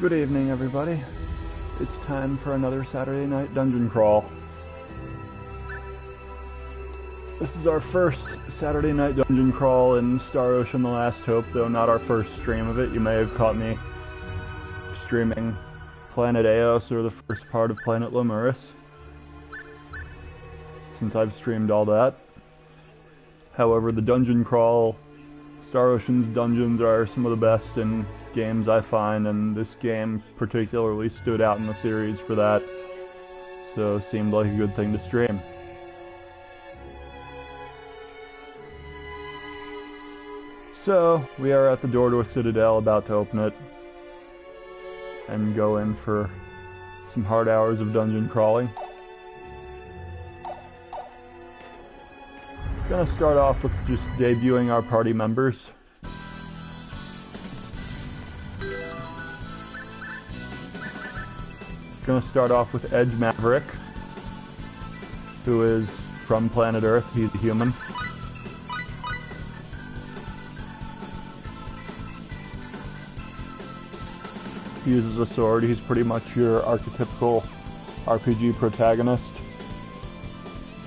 Good evening, everybody. It's time for another Saturday night dungeon crawl. This is our first Saturday night dungeon crawl in Star Ocean: The Last Hope, though not our first stream of it. You may have caught me streaming Planet Eos or the first part of Planet Lemuris, since I've streamed all that. However, the dungeon crawl, Star Ocean's dungeons are some of the best in games I find, and this game particularly stood out in the series for that, so it seemed like a good thing to stream. So, we are at the door to a citadel, about to open it, and go in for some hard hours of dungeon crawling. Gonna start off with just debuting our party members. Gonna start off with Edge Maverick, who is from planet Earth. He's a human. He uses a sword. He's pretty much your archetypical RPG protagonist,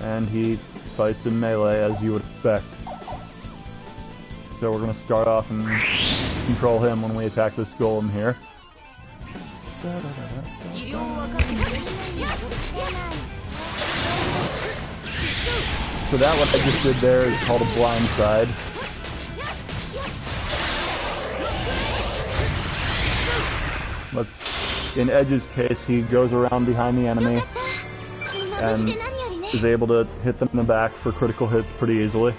and he fights in melee as you would expect. So we're gonna start off and control him when we attack this golem here. So that what I just did there is called a blind side. In Edge's case, he goes around behind the enemy and is able to hit them in the back for critical hits pretty easily.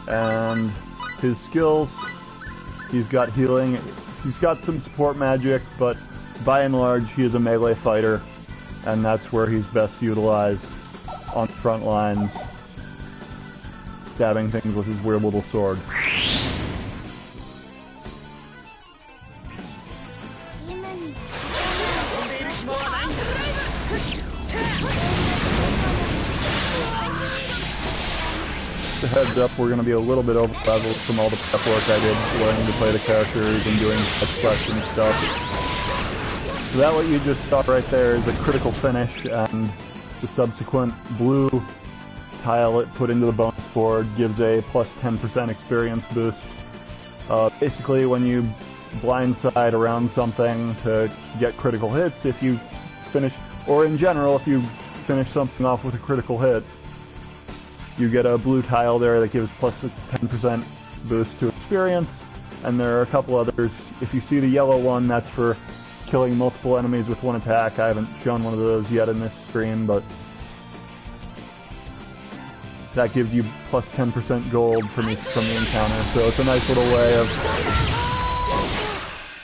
And his skills, he's got healing, he's got some support magic, but by and large he is a melee fighter, and that's where he's best utilized, on front lines, stabbing things with his weird little sword. Heads up, we're going to be a little bit over leveled from all the prep work I did learning to play the characters and doing quests and stuff. So that what you just saw right there is a critical finish, and the subsequent blue tile it put into the bonus board gives a plus 10% experience boost. Basically, when you blindside around something to get critical hits, if you finish, or in general, if you finish something off with a critical hit, you get a blue tile there that gives plus a 10% boost to experience, and there are a couple others. If you see the yellow one, that's for killing multiple enemies with one attack. I haven't shown one of those yet in this stream, but that gives you plus 10% gold from the encounter, so it's a nice little way of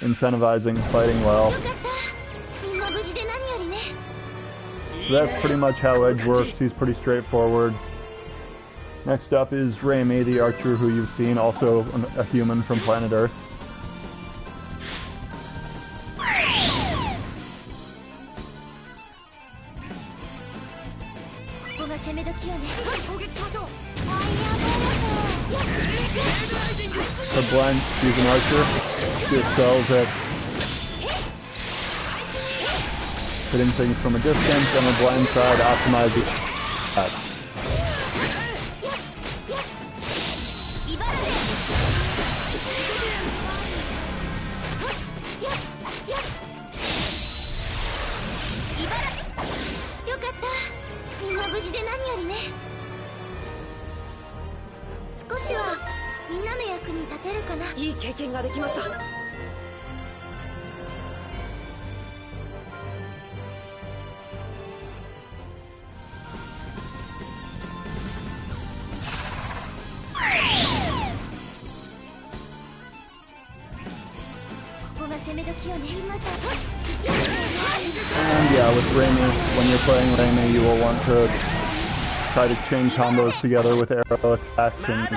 incentivizing fighting well. So that's pretty much how Edge works. He's pretty straightforward. Next up is Raimi, the archer who you've seen, also a human from planet Earth. The blind, she's an archer. She excels at hitting things from a distance, and the blind side optimizes that. And yeah, with Raimi, when you're playing Raimi, you will want to try to chain combos together with arrow attacks and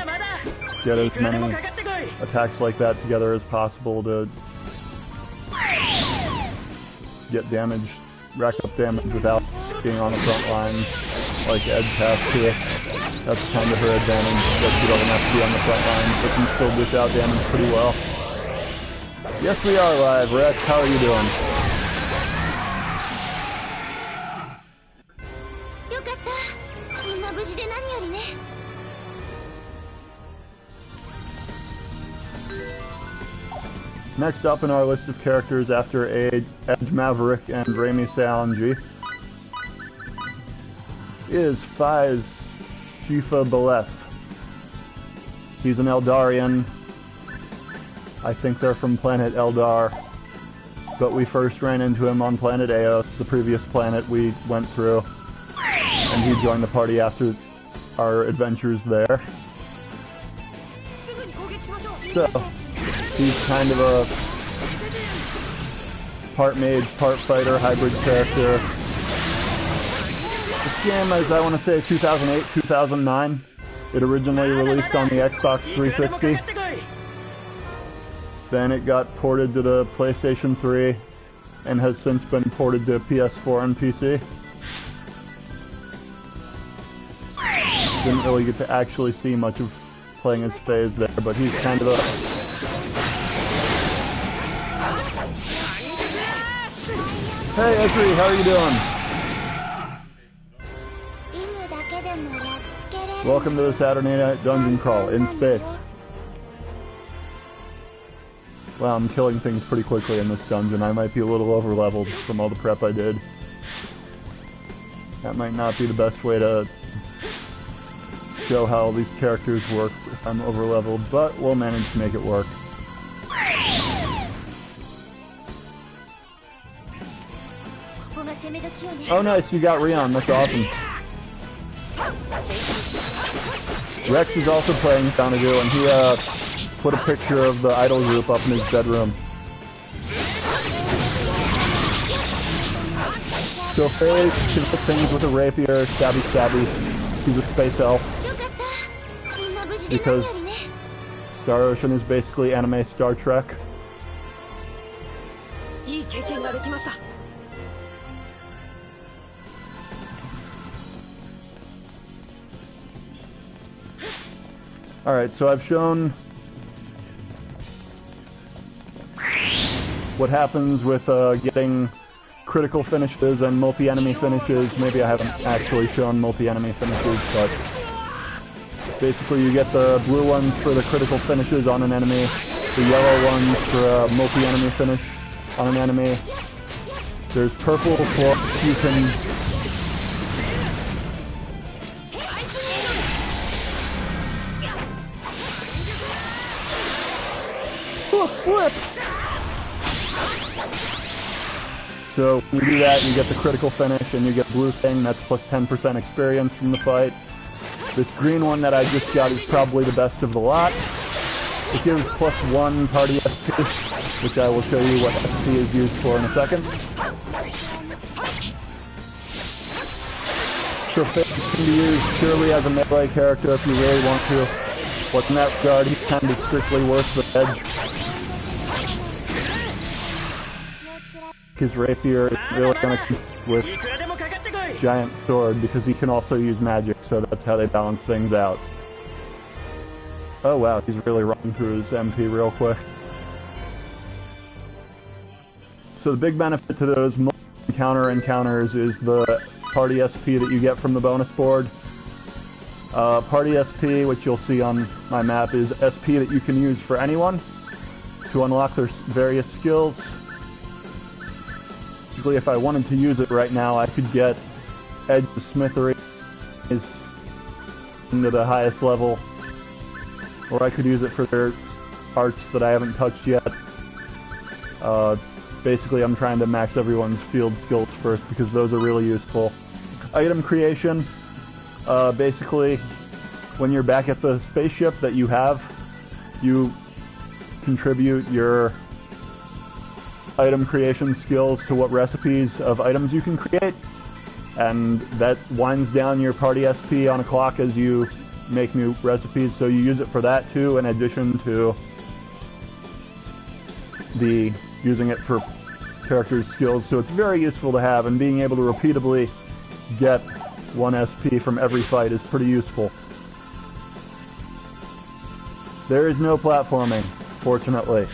get as many attacks like that together as possible to get damage, rack up damage without being on the front lines. like Edge has to. That's kind of her advantage, that she doesn't have to be on the front line, but can still dish out damage pretty well. Yes, we are live. Rex, how are you doing? Next up in our list of characters after Edge Maverick and Raimi Saonji is Faiz Shifa Belef. He's an Eldarian. I think they're from planet Eldar, but we first ran into him on planet Eos, the previous planet we went through, and he joined the party after our adventures there. So, he's kind of a part mage, part fighter, hybrid character. This game is, I want to say, 2008, 2009. It originally released on the Xbox 360. Then it got ported to the PlayStation 3 and has since been ported to PS4 and PC. Didn't really get to actually see much of playing as Faiz there, but he's kind of a... Hey Esri, how are you doing? Welcome to the Saturday Night Dungeon Crawl in space. Wow, I'm killing things pretty quickly in this dungeon. I might be a little over-leveled from all the prep I did. That might not be the best way to show how these characters work if I'm over-leveled, but we'll manage to make it work. Oh nice, you got Rion, that's awesome. Rex is also playing Xanadu, and he put a picture of the idol group up in his bedroom. So Faiz can hit things with a rapier, stabby stabby. He's a space elf. Because Star Ocean is basically anime Star Trek. Alright, so I've shown what happens with getting critical finishes and multi-enemy finishes. Maybe I haven't actually shown multi-enemy finishes, but basically you get the blue ones for the critical finishes on an enemy, the yellow ones for a multi-enemy finish on an enemy. There's purple for you can... Flip! So when you do that, you get the critical finish and you get blue thing, that's plus 10% experience from the fight. This green one that I just got is probably the best of the lot. It gives plus 1 party SP, which I will show you what SP is used for in a second. So Faiz can be used purely as a melee character if you really want to. But in that regard, he's kind of strictly worth the edge. His rapier is really going to compete with giant sword because he can also use magic, so that's how they balance things out. Oh wow, he's really running through his MP real quick. So the big benefit to those multi-encounter encounters is the party SP that you get from the bonus board. Party SP, which you'll see on my map, is SP that you can use for anyone to unlock their various skills. If I wanted to use it right now, I could get Edge the Smithery into the highest level, or I could use it for their arts that I haven't touched yet. Basically, I'm trying to max everyone's field skills first because those are really useful. Item creation. Basically, when you're back at the spaceship that you have, you contribute your item creation skills to what recipes of items you can create, and that winds down your party SP on a clock as you make new recipes, so you use it for that too, in addition to the using it for characters' skills. So it's very useful to have, and being able to repeatably get 1 SP from every fight is pretty useful. There is no platforming, fortunately.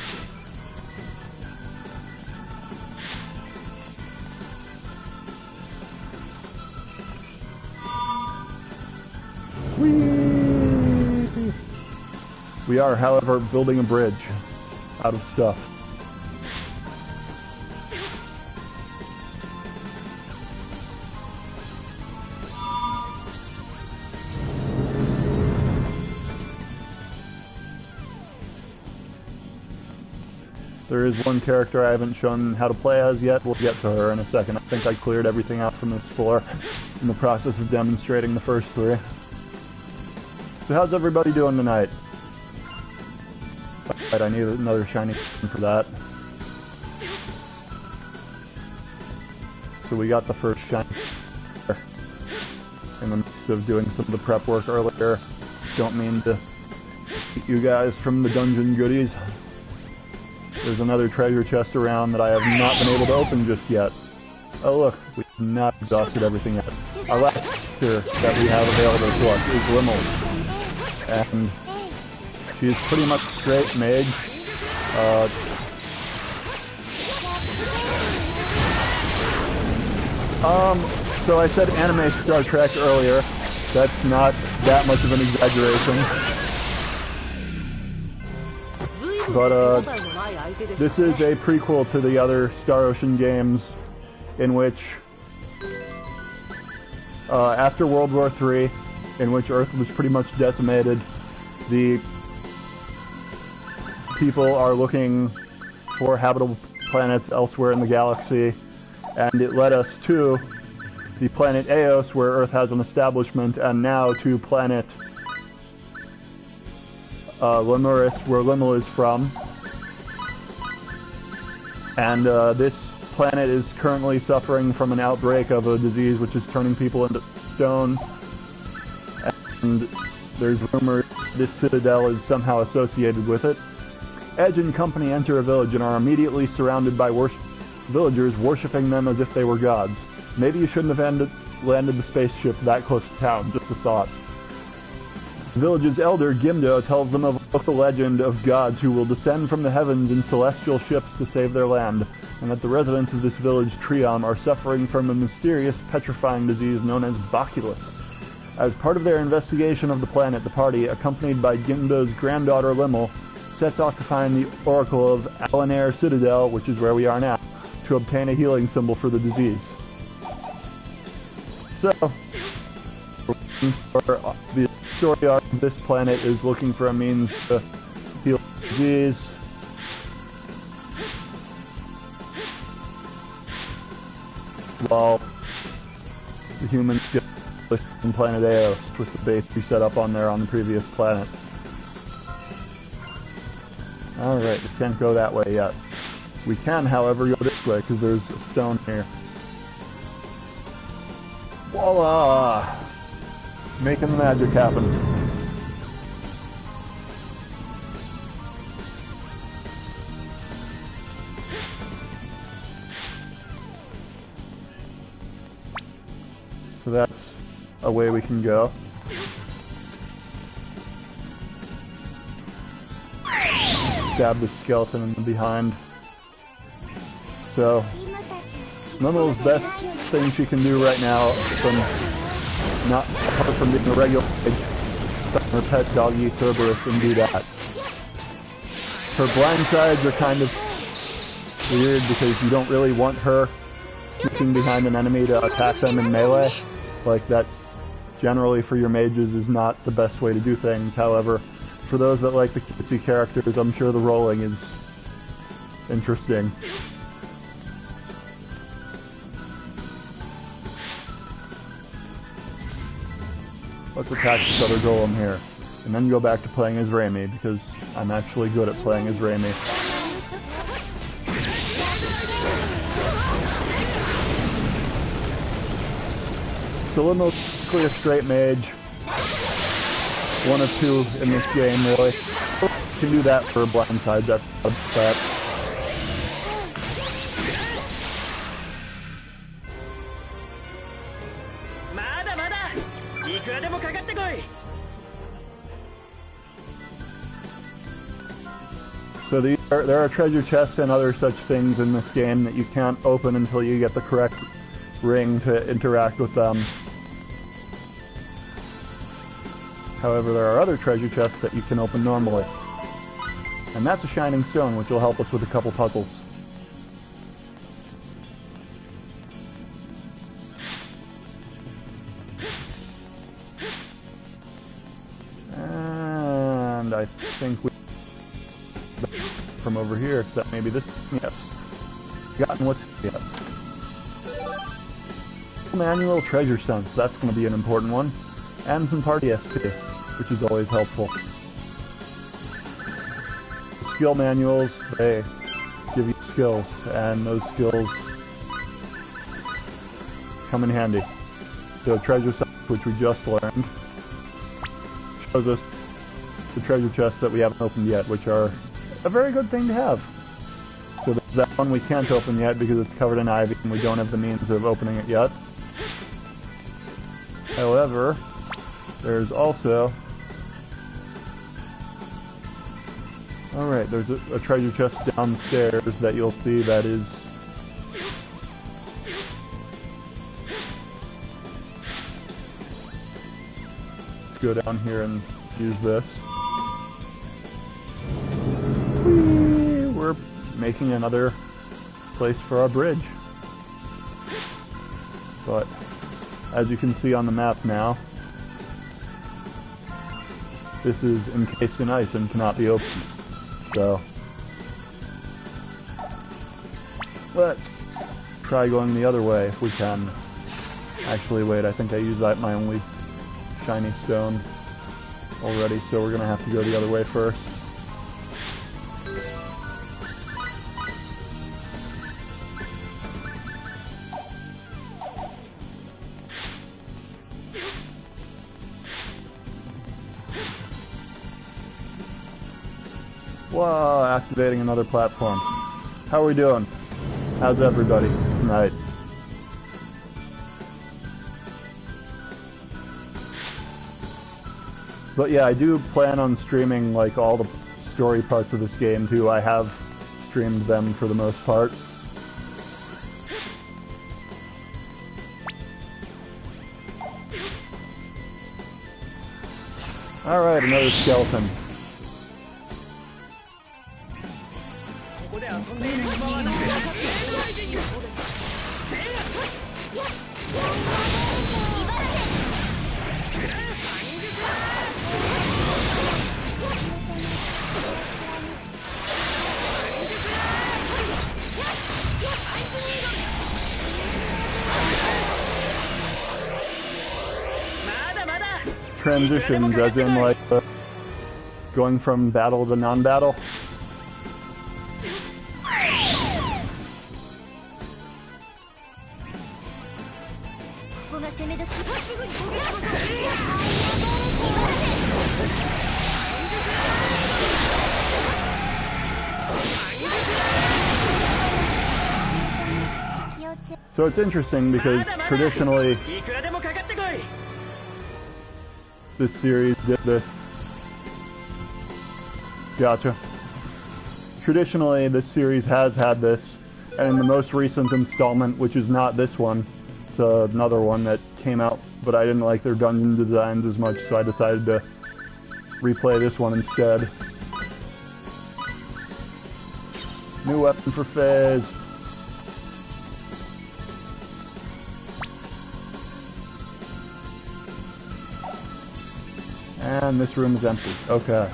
Whee! We are, however, building a bridge out of stuff. There is one character I haven't shown how to play as yet. We'll get to her in a second. I think I cleared everything out from this floor in the process of demonstrating the first 3. So how's everybody doing tonight? Right, I need another shiny for that. So we got the first shiny in the midst of doing some of the prep work earlier. Don't mean to keep you guys from the dungeon goodies. There's another treasure chest around that I have not been able to open just yet. Oh look, we've not exhausted everything yet. Our last character that we have available to us is Lemuris. And she's pretty much straight mage. So I said anime Star Trek earlier. That's not that much of an exaggeration. But, this is a prequel to the other Star Ocean games, in which, after World War III, in which Earth was pretty much decimated, the people are looking for habitable planets elsewhere in the galaxy, and it led us to the planet Eos, where Earth has an establishment, and now to planet Lemuris, where Limel is from. And this planet is currently suffering from an outbreak of a disease which is turning people into stone. And there's rumors this citadel is somehow associated with it. Edge and company enter a village and are immediately surrounded by villagers worshipping them as if they were gods. Maybe you shouldn't have landed the spaceship that close to town, just a thought. The village's elder, Gimdo, tells them of a local legend of gods who will descend from the heavens in celestial ships to save their land, and that the residents of this village, Triom, are suffering from a mysterious petrifying disease known as Baculus. As part of their investigation of the planet, the party, accompanied by Gimdo's granddaughter Limel, sets off to find the Oracle of Alanair Citadel, which is where we are now, to obtain a healing symbol for the disease. So, the story arc of this planet is looking for a means to heal the disease. While the humans get in planet Eos with the base we set up on there on the previous planet. Alright, we can't go that way yet. We can, however, go this way because there's a stone here. Voila! Making the magic happen. So that's a way we can go. Stab the skeleton in the behind. So, Limel's best thing she can do right now, apart from being a regular pig, her pet doggy Cerberus and do that. Her blind sides are kind of weird because you don't really want her sneaking behind an enemy to attack them in melee. Like that generally for your mages is not the best way to do things. However, for those that like the cutesy characters, I'm sure the rolling is interesting. Let's attack this other golem here, and then go back to playing as Raimi, because I'm actually good at playing as Raimi. So Limel's clear straight mage. One of two in this game, really. You can do that for blind side, that's that. So there are treasure chests and other such things in this game that you can't open until you get the correct ring to interact with them. However, there are other treasure chests that you can open normally. And that's a shining stone, which will help us with a couple puzzles. And I think we from over here, except maybe this. Yes. Gotten what's yet. Manual treasure sense, that's going to be an important one. And some party SP, which is always helpful. Skill manuals, they give you skills, and those skills come in handy. So treasure sense, which we just learned, shows us the treasure chests that we haven't opened yet, which are a very good thing to have. So there's that one we can't open yet because it's covered in ivy and we don't have the means of opening it yet. However, there's also... Alright, there's a treasure chest downstairs that you'll see that is... Let's go down here and use this. We're making another place for our bridge. But, as you can see on the map now, this is encased in ice and cannot be opened. So, let's try going the other way if we can. Actually, wait, I think I used my only shiny stone already, so we're gonna have to go the other way first. Whoa, activating another platform. How are we doing? How's everybody tonight? But yeah, I do plan on streaming like all the story parts of this game too. I have streamed them for the most part. Alright, another skeleton. Transitions, as in like going from battle to non-battle. So it's interesting because traditionally this series did this. Gotcha. Traditionally this series has had this, and in the most recent installment, which is not this one, it's another one that came out, but I didn't like their dungeon designs as much, so I decided to replay this one instead. New weapon for Phase. And this room is empty. Okay.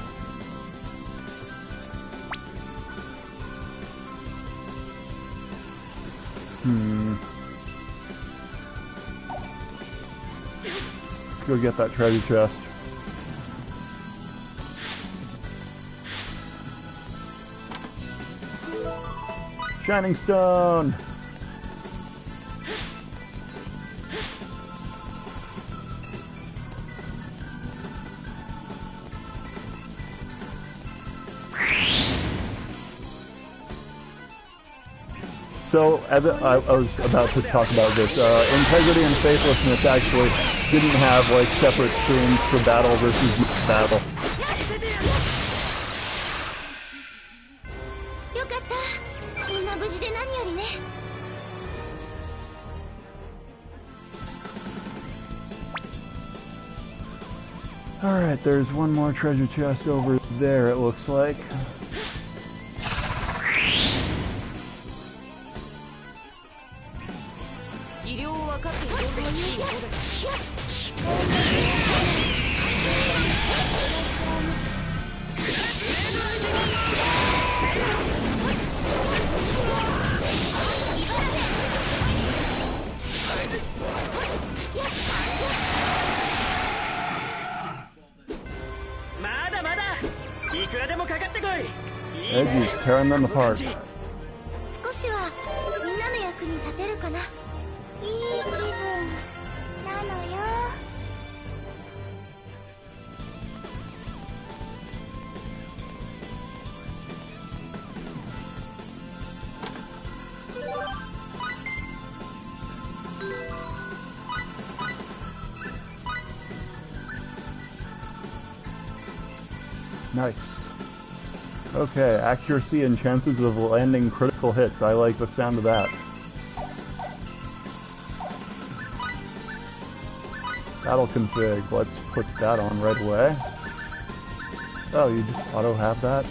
Let's go get that treasure chest. Shining stone! So, as I was about to talk about this, Integrity and Faithlessness actually didn't have like separate streams for battle versus battle. Alright, there's one more treasure chest over there, it looks like. Edgy's tearing them apart. Nice. Okay, accuracy and chances of landing critical hits. I like the sound of that. Battle config. Let's put that on right away. Oh, you just auto have that?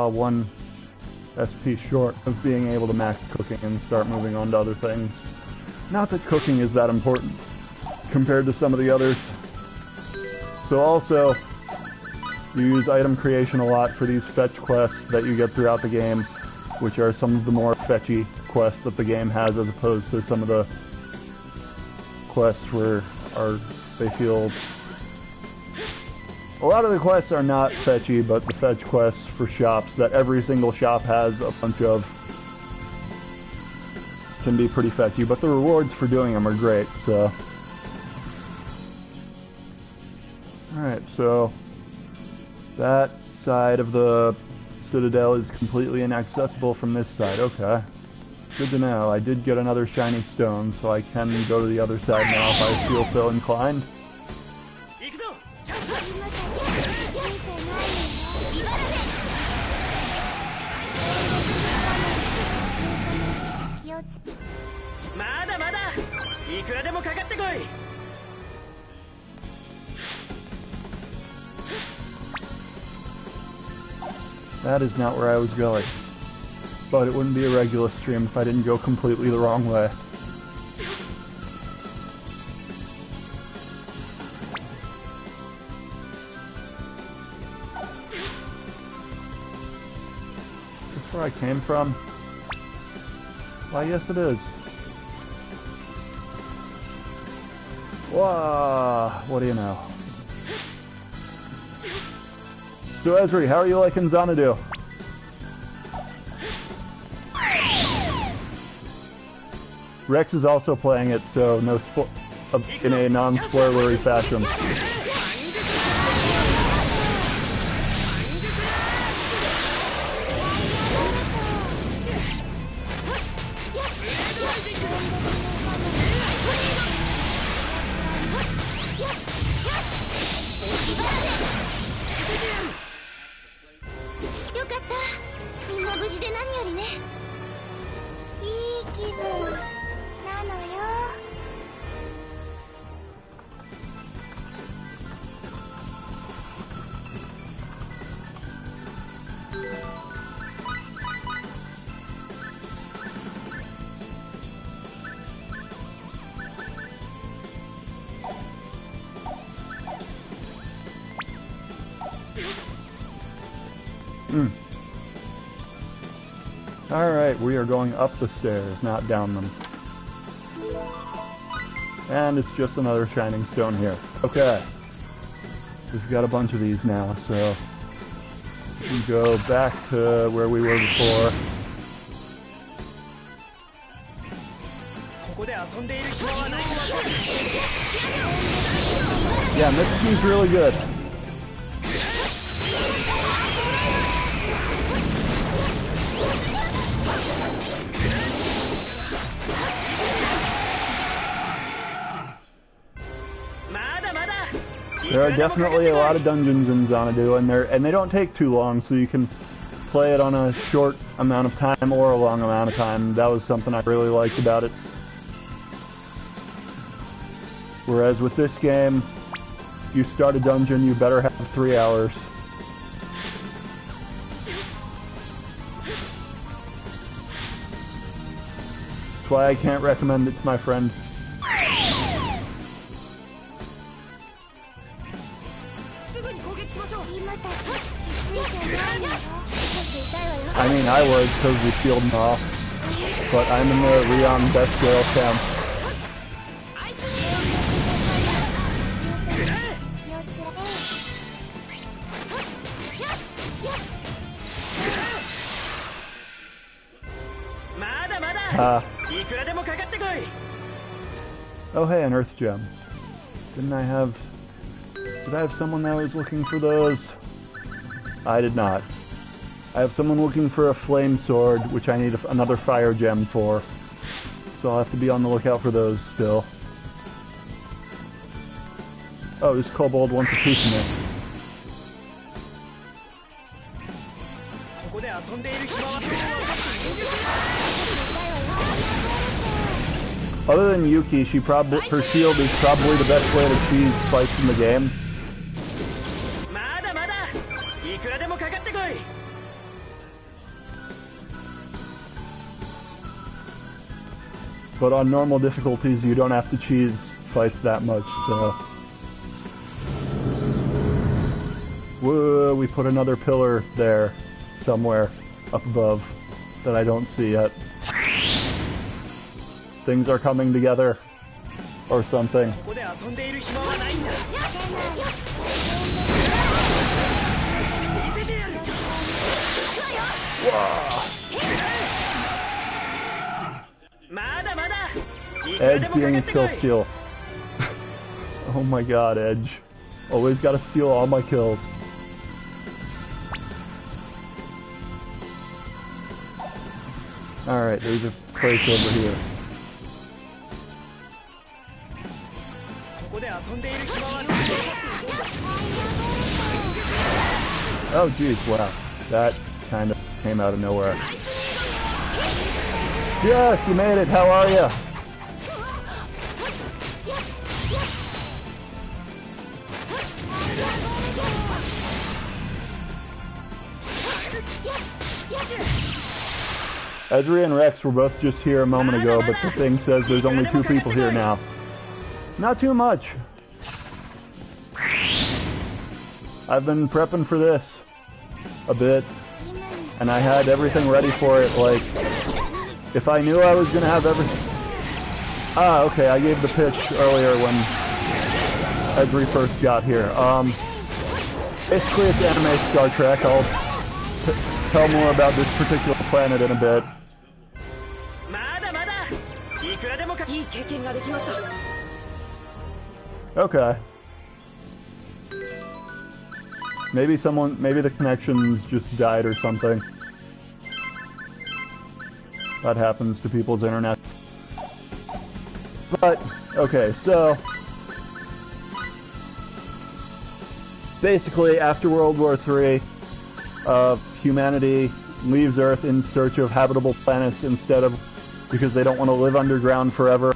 One SP short of being able to max cooking and start moving on to other things. Not that cooking is that important compared to some of the others. So also, you use item creation a lot for these fetch quests that you get throughout the game, which are some of the more fetchy quests that the game has, as opposed to some of the quests where they feel... A lot of the quests are not fetchy, but the fetch quests for shops that every single shop has a bunch of can be pretty fetchy, but the rewards for doing them are great, so... Alright, so that side of the citadel is completely inaccessible from this side. Okay. Good to know. I did get another shiny stone, so I can go to the other side now if I feel so inclined. That is not where I was going. But it wouldn't be a Regulus stream if I didn't go completely the wrong way. Is this where I came from? Why, yes it is. Whoa, what do you know? So Ezri, how are you liking Xanadu? Rex is also playing it, so no in a non-spoilery fashion. Alright, we are going up the stairs, not down them. And it's just another shining stone here. Okay. We've got a bunch of these now, so we can go back to where we were before. Yeah, Mitsuki's really good. There are definitely a lot of dungeons in Xanadu, and they don't take too long, so you can play it on a short amount of time or a long amount of time. That was something I really liked about it. Whereas with this game, you start a dungeon, you better have 3 hours. That's why I can't recommend it to my friend. I mean, I would, because we shield them off, but I'm in the Rion Best Girl camp. Oh hey, an Earth Gem. Did I have someone that was looking for those? I did not. I have someone looking for a flame sword, which I need another fire gem for. So I'll have to be on the lookout for those still. Oh, this kobold wants a piece of me. Other than Yuki, her shield is probably the best way to cheese fights in the game. But on normal difficulties, you don't have to cheese fights that much, so... Whoa, we put another pillar there, somewhere, up above, that I don't see yet. Things are coming together, or something. Whoa. Edge being a kill steal. Oh my god, Edge. Always gotta steal all my kills. Alright, there's a place over here. Oh jeez, wow. That kind of came out of nowhere. Yes, you made it, how are you? Ezri and Rex were both just here a moment ago, but the thing says there's only 2 people here now. Not too much. I've been prepping for this a bit, and I had everything ready for it, like, if I knew I was gonna have everything... Ah, okay, I gave the pitch earlier when Ezri first got here. Basically it's anime Star Trek. I'll tell more about this particular planet in a bit. Okay. Maybe the connections just died or something. That happens to people's internets. But, okay, so... basically, after World War III, humanity leaves Earth in search of habitable planets because they don't want to live underground forever.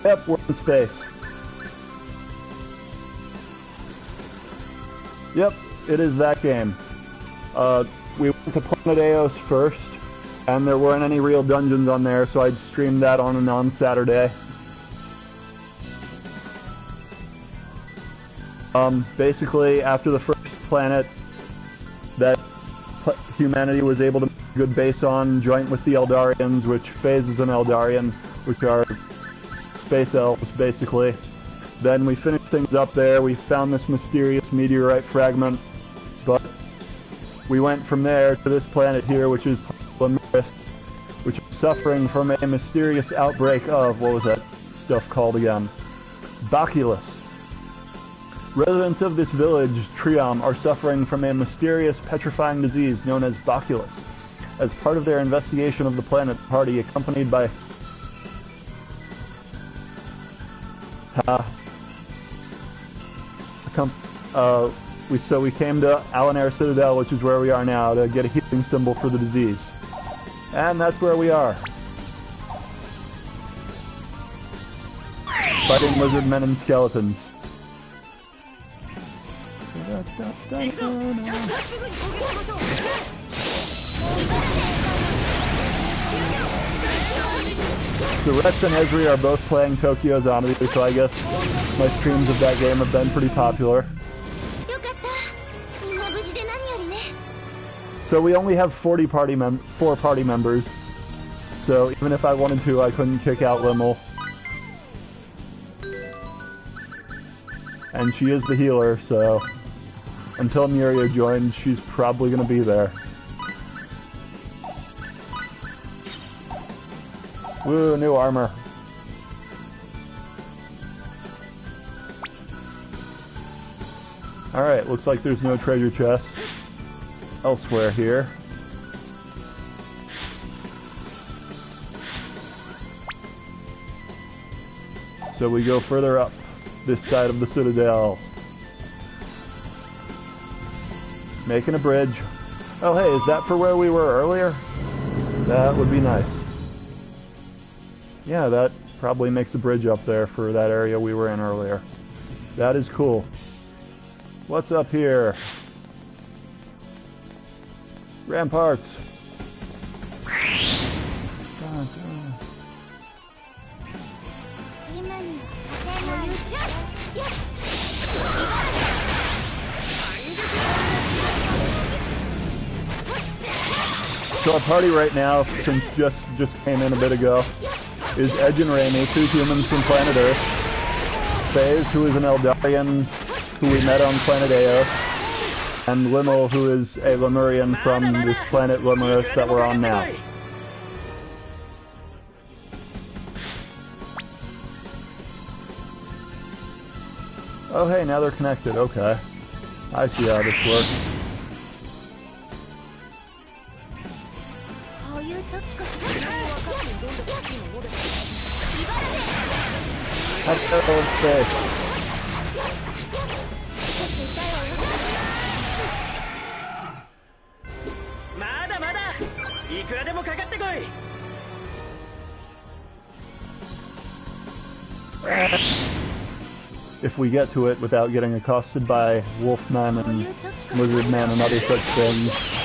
Yep, we're in space. Yep, it is that game. We went to Planet Eos first, and there weren't any real dungeons on there, so I streamed that on Saturday. Basically, after the first planet that humanity was able to make a good base on, joint with the Eldarians, which Phase is an Eldarian, which are space elves, basically. Then we finished things up there, we found this mysterious meteorite fragment, but we went from there to this planet here, which is Lemuris, which is suffering from a mysterious outbreak of, what was that stuff called again? Baculus. Residents of this village, Triom, are suffering from a mysterious petrifying disease known as Baculus. As part of their investigation of the planet, the party, accompanied by So we came to Alanair Citadel, which is where we are now, to get a healing symbol for the disease. And that's where we are. Fighting lizard men and skeletons. So Rex and Esri are both playing Tokyo Zombie, so I guess my streams of that game have been pretty popular. So we only have 4 party members, so even if I wanted to, I couldn't kick out Lemel. And she is the healer, so until Miria joins, she's probably going to be there. Woo, new armor. Alright, looks like there's no treasure chests elsewhere here. So we go further up this side of the Citadel. Making a bridge. Oh hey, is that for where we were earlier? That would be nice. Yeah, that probably makes a bridge up there for that area we were in earlier. That is cool. What's up here? Ramparts. So our party right now, since just came in a bit ago, is Edge and Raimi, 2 humans from planet Earth. FaZe, who is an Eldarian who we met on planet Eos. And Lemel, who is a Lemurian from this planet Lemuris that we're on now. Oh hey, now they're connected, okay. I see how this works. Hello, fish. If we get to it without getting accosted by Wolfman and Lizardman and other such things.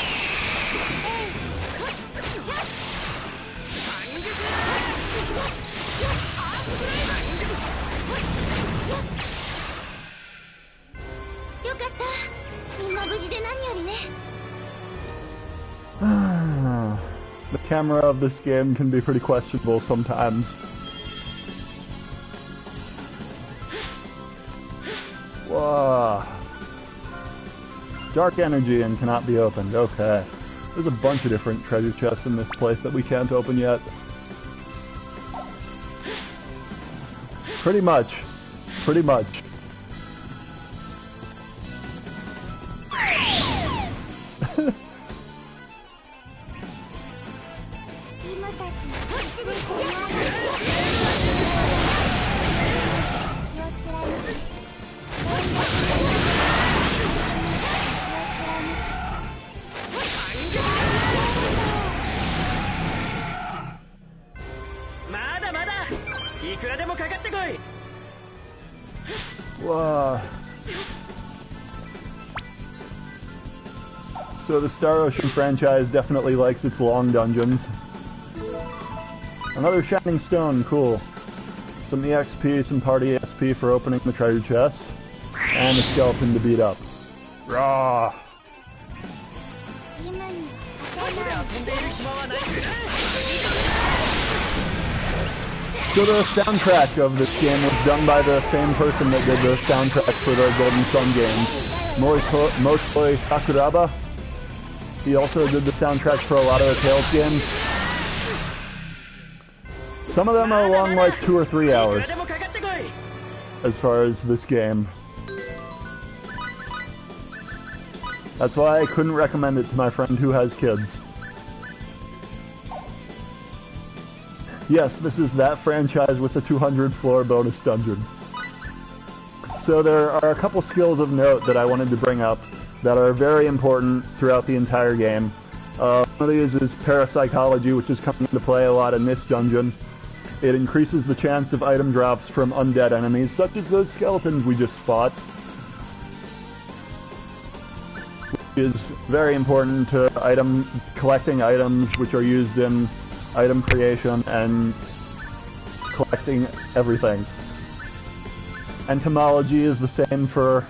The camera of this game can be pretty questionable sometimes. Whoa. Dark energy and cannot be opened. Okay. There's a bunch of different treasure chests in this place that we can't open yet. Pretty much. Pretty much. Whoa. So the Star Ocean franchise definitely likes its long dungeons. Another Shining Stone, cool. Some EXP, some party XP for opening the treasure chest. And a skeleton to beat up. Raw. So the soundtrack of this game was done by the same person that did the soundtrack for the Golden Sun games, Motoi Sakuraba. He also did the soundtrack for a lot of the Tales games. Some of them are long, like 2 or 3 hours, as far as this game. That's why I couldn't recommend it to my friend who has kids. Yes, this is that franchise with the 200 floor bonus dungeon. So there are a couple skills of note that I wanted to bring up that are very important throughout the entire game. One of these is parapsychology, which is coming into play a lot in this dungeon. It increases the chance of item drops from undead enemies, such as those skeletons we just fought. Which is very important to collecting items which are used in item creation and collecting everything. Entomology is the same for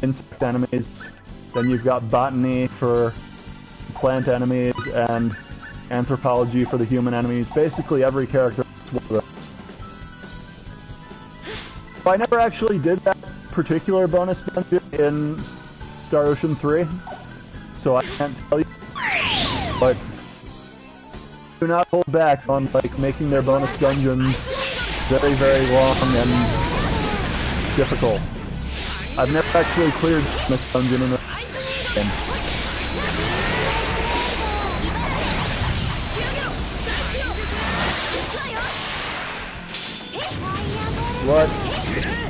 insect enemies. Then you've got botany for plant enemies and anthropology for the human enemies. Basically every character is one of those. I never actually did that particular bonus dungeon in Star Ocean 3, so I can't tell you, but do not hold back on like making their bonus dungeons very, very long and difficult. I've never actually cleared this dungeon in a game. What?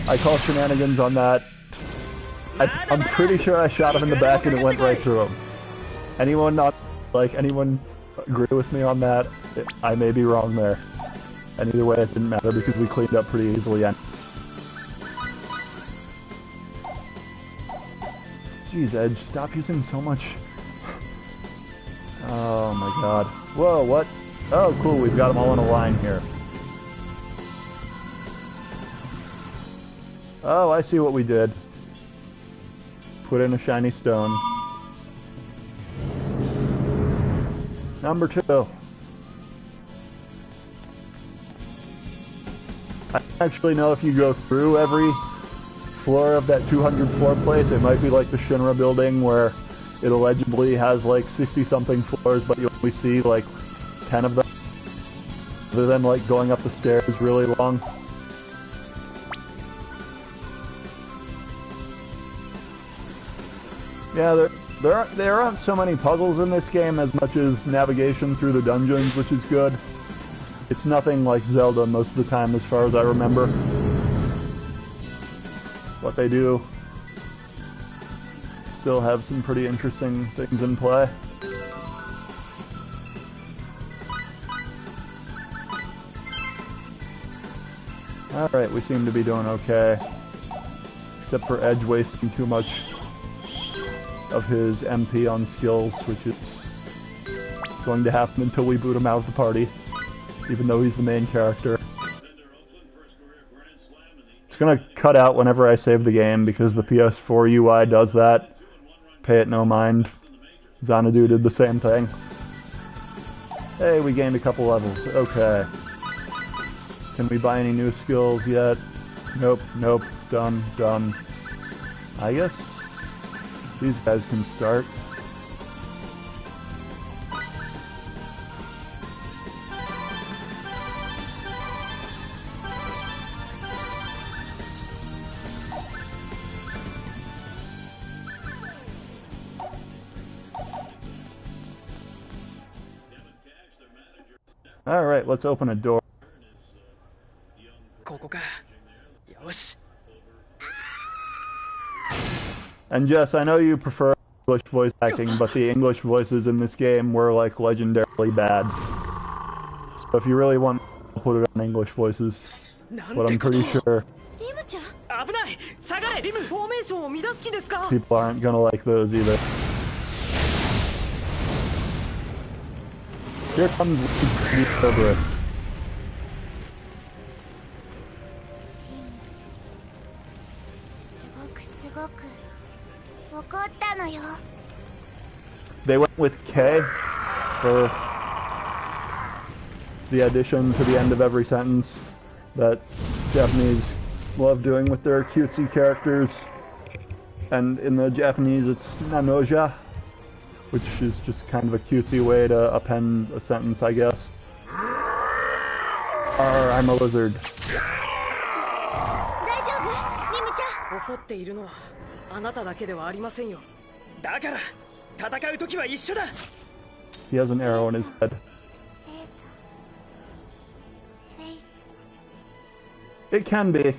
I call shenanigans on that. I'm pretty sure I shot him in the back and it went right through him. Anyone agree with me on that? I may be wrong there. And either way, it didn't matter because we cleaned up pretty easily. And jeez, Edge, stop using so much. Oh my god. Whoa, what? Oh, cool, we've got them all in a line here. Oh, I see what we did. Put in a shiny stone. Number 2. I don't actually know if you go through every floor of that 200 floor place. It might be like the Shinra building where it allegedly has like 60 something floors, but you only see like 10 of them. Other than like going up the stairs really long. Yeah, there aren't so many puzzles in this game as much as navigation through the dungeons, which is good. It's nothing like Zelda most of the time, as far as I remember. What they do still have some pretty interesting things in play. Alright, we seem to be doing okay. Except for Edge wasting too much of his MP on skills, which is going to happen until we boot him out of the party, even though he's the main character. It's gonna cut out whenever I save the game because the PS4 UI does that. Pay it no mind. Xanadu did the same thing. Hey, we gained a couple levels. Okay. Can we buy any new skills yet? Nope, nope. Done, done. I guess these guys can start. Alright, let's open a door. And Jess, I know you prefer English voice acting, but the English voices in this game were like legendarily bad. So if you really want, I'll put it on English voices. But I'm pretty sure people aren't gonna like those either. Here comes Cerberus. They went with K for the addition to the end of every sentence that Japanese love doing with their cutesy characters. And in the Japanese it's Nanoja, which is just kind of a cutesy way to append a sentence, I guess. Or I'm a lizard. He has an arrow in his head. It can be.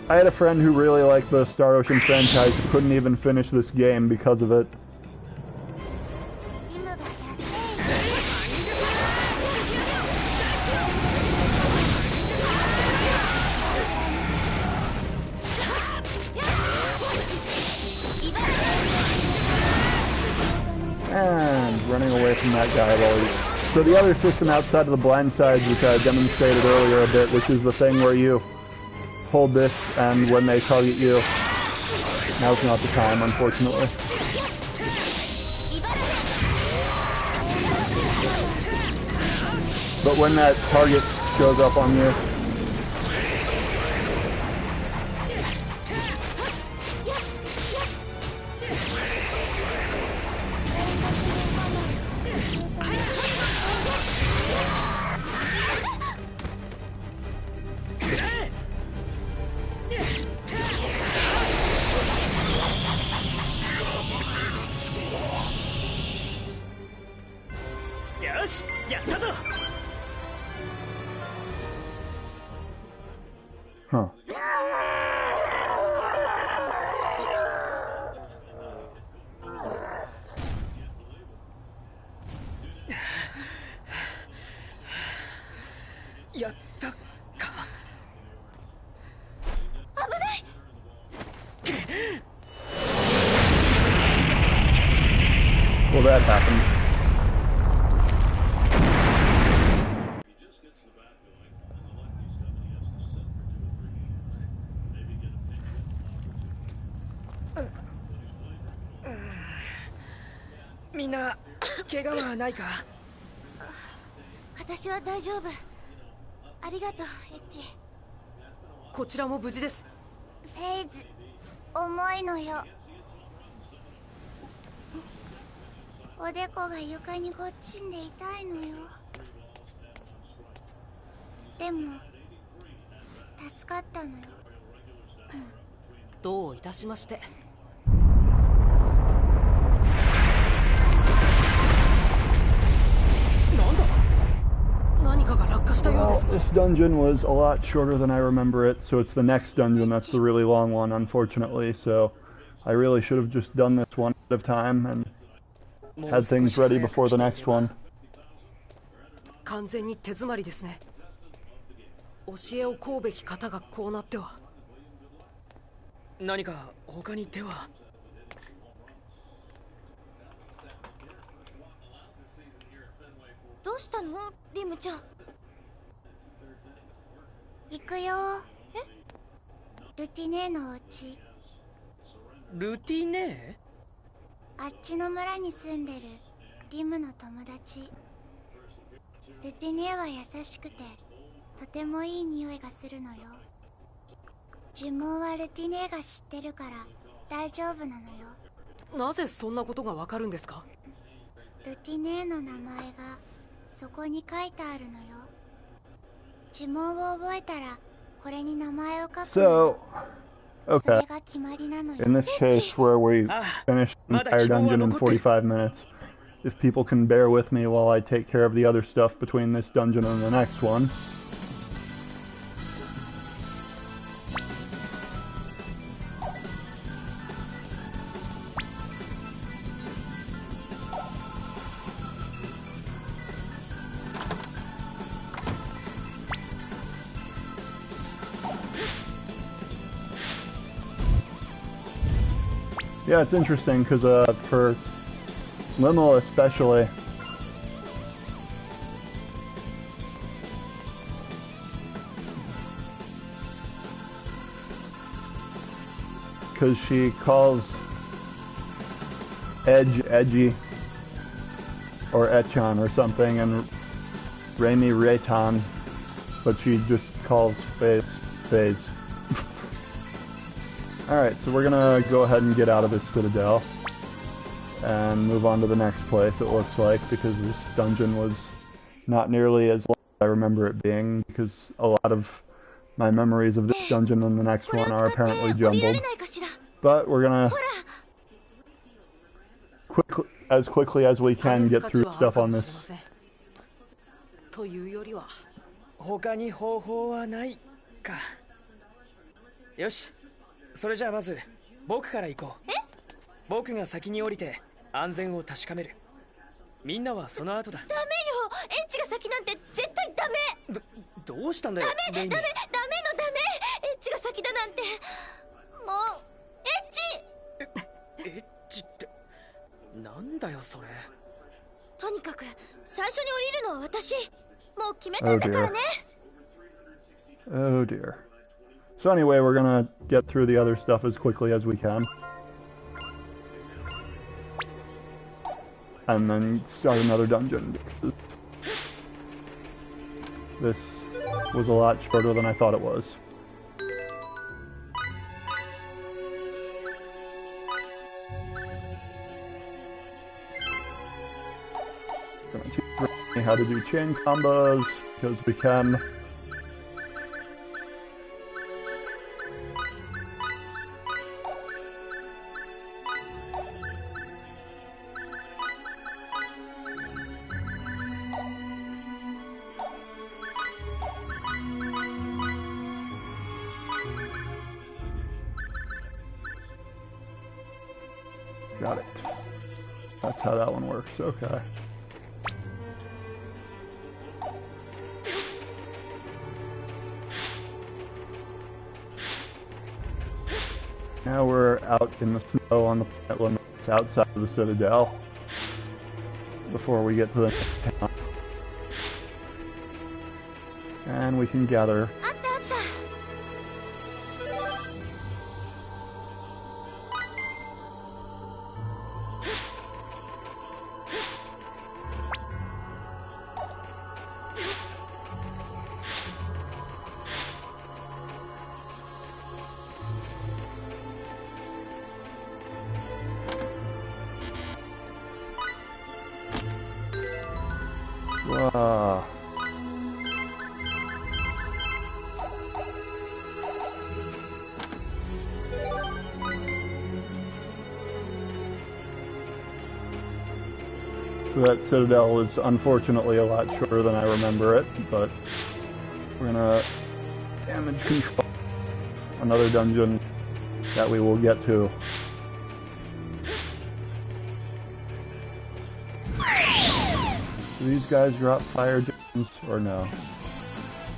I had a friend who really liked the Star Ocean franchise who couldn't even finish this game because of it. And running away from that guy while he's... So the other system outside of the blind sides, which I demonstrated earlier a bit, which is the thing where you hold this and when they target you, now's not the time, unfortunately. But when that target shows up on you, huh. Well, that happened. Mina, 怪我はないか? 私は大丈夫。ありがとう、エッチ。こちらも無事です。フェイズ、重いのよ。おでこが床にごっちんで痛いのよ。でも助かったのよ。どういたしまして。なんだ？何かが落下したようです。 This dungeon was a lot shorter than I remember it, so it's the next dungeon that's the really long one, unfortunately. So I really should have just done this one at a time and had things ready before the next one. 完全に手詰まりですね。教えを請うべき方がこうなっては。何か他に手は。どうしたの、リムちゃん。行くよ。え？ルティネーのお家。ルティネー？あっちの村に住んでるリムの友達。ルティネーは優しくてとてもいい匂いがするのよ。呪文はルティネーが知ってるから大丈夫なのよ。なぜそんなことがわかるんですか？ルティネーの名前がそこに書いてあるのよ。呪文を覚えたらこれに名前を書くの。Okay. In this case, where we finished the entire dungeon in 45 minutes, if people can bear with me while I take care of the other stuff between this dungeon and the next one. Yeah, it's interesting because for Limo especially, because she calls Edge Edgy or Echan or something, and Remy Rayton, but she just calls Phase. Alright, so we're gonna go ahead and get out of this citadel and move on to the next place, it looks like, because this dungeon was not nearly as long as I remember it being, because a lot of my memories of this dungeon and the next one are apparently jumbled. But we're gonna as quickly as we can get through stuff on this. 他に方法はないか。よし、それじゃあまず僕から行こう。僕が先に降りて安全を確かめる。みんなはその後だ。ダメよ、エッチが先なんて絶対ダメ。どうしたんだよ。ダメのダメ。エッチが先だなんて。もうエッチ。エッチってなんだよそれ。とにかく最初に降りるのは私。もう決めたんだからね。Oh dear. So anyway, we're gonna get through the other stuff as quickly as we can. And then start another dungeon. This was a lot shorter than I thought it was. Gonna teach me how to do chain combos, because we can. Got it. That's how that one works. Okay. Now we're out in the snow on the planet limits outside of the Citadel before we get to the next town. And we can gather. Wow. So that Citadel is unfortunately a lot shorter than I remember it, but we're gonna damage control another dungeon that we will get to. Do these guys drop fire gems or no?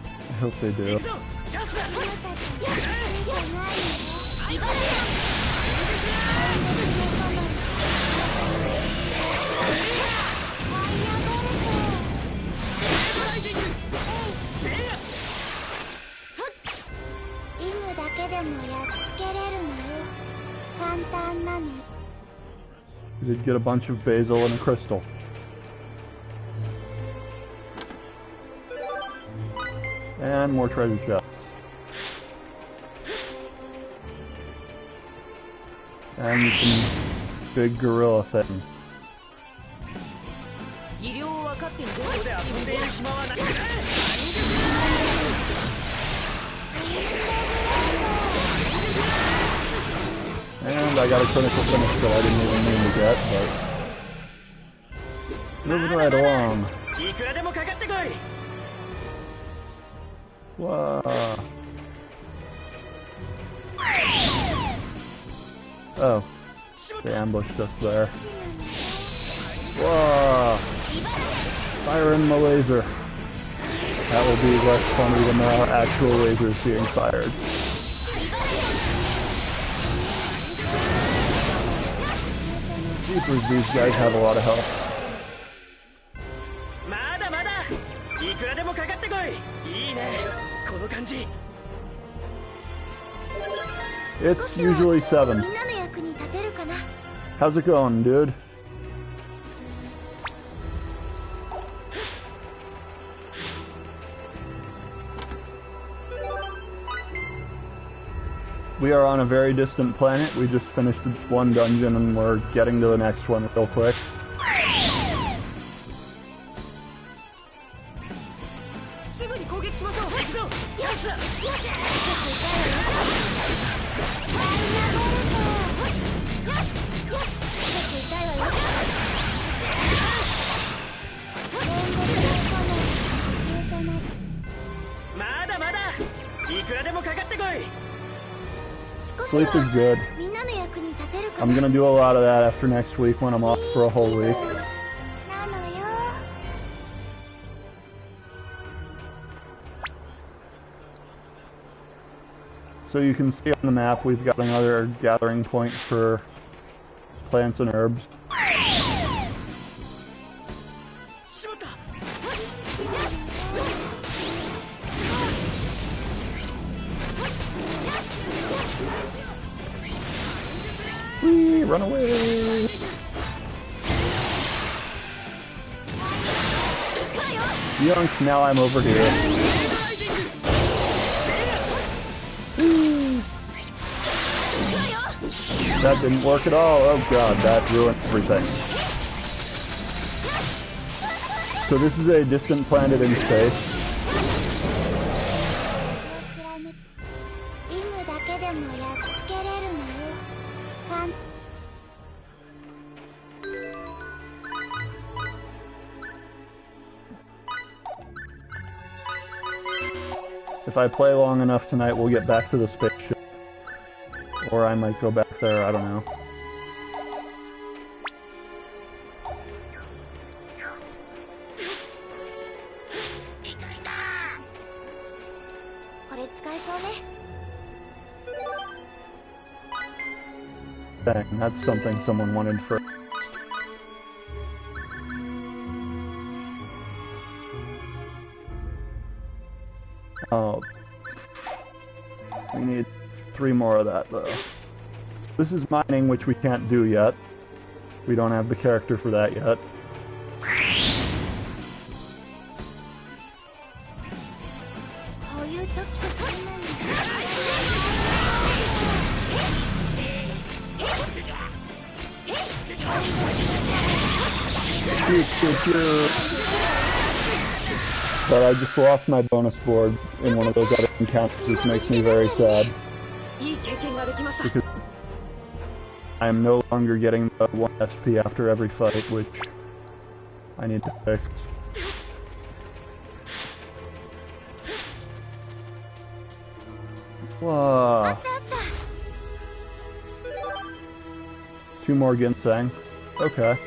I hope they do. We did get a bunch of basil and a crystal. And more treasure chests. And some big gorilla thing. And I got a critical finish that I didn't even mean to get, but moving right along. Whoa. Oh, they ambushed us there. Whoa! Firing the laser. That will be less funny than the actual lasers being fired. Jeepers, these guys have a lot of health. It's usually 7. How's it going, dude? We are on a very distant planet. We just finished one dungeon and we're getting to the next one real quick. Sleep is good. みんなの役に立てるか I'm な gonna do a lot of that after next week when I'm off for a whole week. なのよ So you can see on the map we've got another gathering point for plants and herbs. しまった。 Whee! Run away! Yunk, now I'm over here. That didn't work at all. Oh god, that ruined everything. So this is a distant planet in space. リムだけでもやっつけれるのよかん If I play long enough tonight, we'll get back to the spaceship. Or I might go back there, I don't know. これ使えそうね Dang, that's something someone wanted first. Oh. We need 3 more of that, though. This is mining, which we can't do yet. We don't have the character for that yet. But I just lost my bonus board in one of those other encounters, which makes me very sad. Because I am no longer getting the 1 SP after every fight, which I need to fix. Wow. 2 more ginseng. Okay.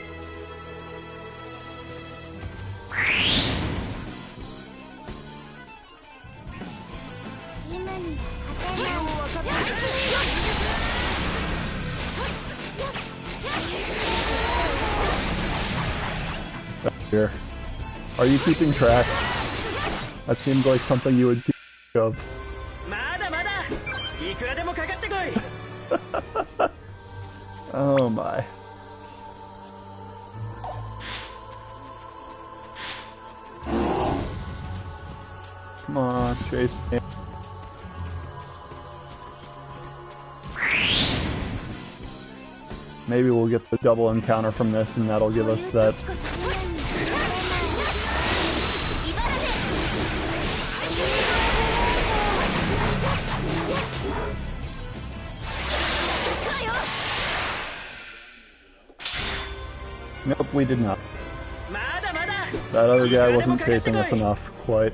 Here. Are you keeping track? That seems like something you would keep track of. Oh my. Come on, chase me. Maybe we'll get the double encounter from this and that'll give us that. Nope, we did not. That other guy wasn't chasing us enough, quite.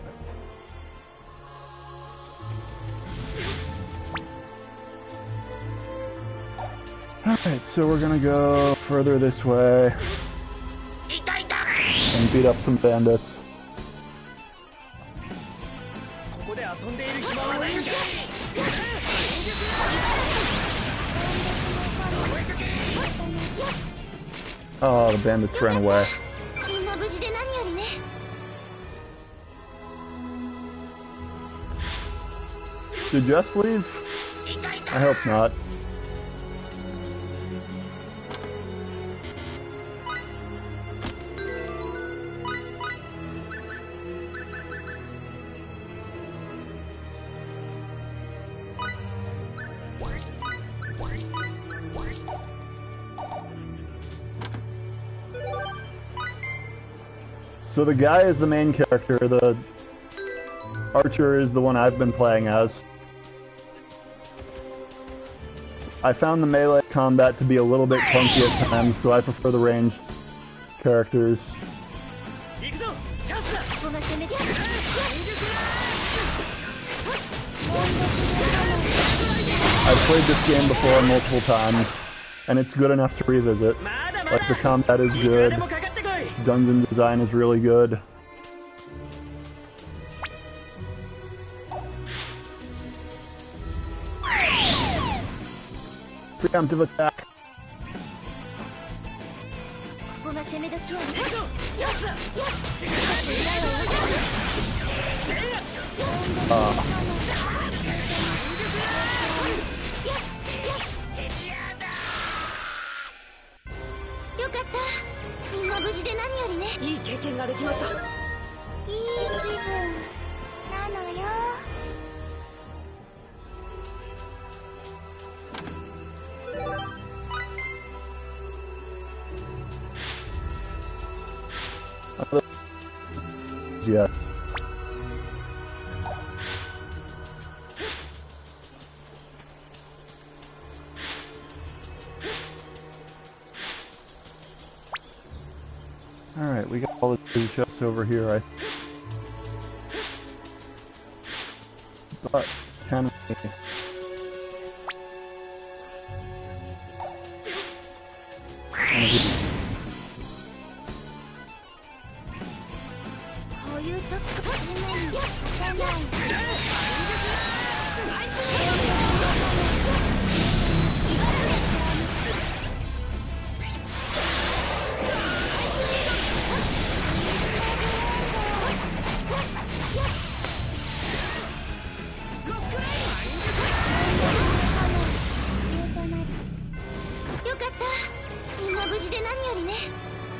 Alright, so we're gonna go further this way and beat up some bandits. Oh, the bandits ran away. Did Jess leave? I hope not. So the guy is the main character, the archer is the one I've been playing as. I found the melee combat to be a little bit clunky at times, so I prefer the ranged characters. I've played this game before multiple times, and it's good enough to revisit. Like, the combat is good, dungeon design is really good. Preemptive attack.いい経験ができました。いい気分なのよ。Yeah. Alright, we got all the two chests over here, but can we...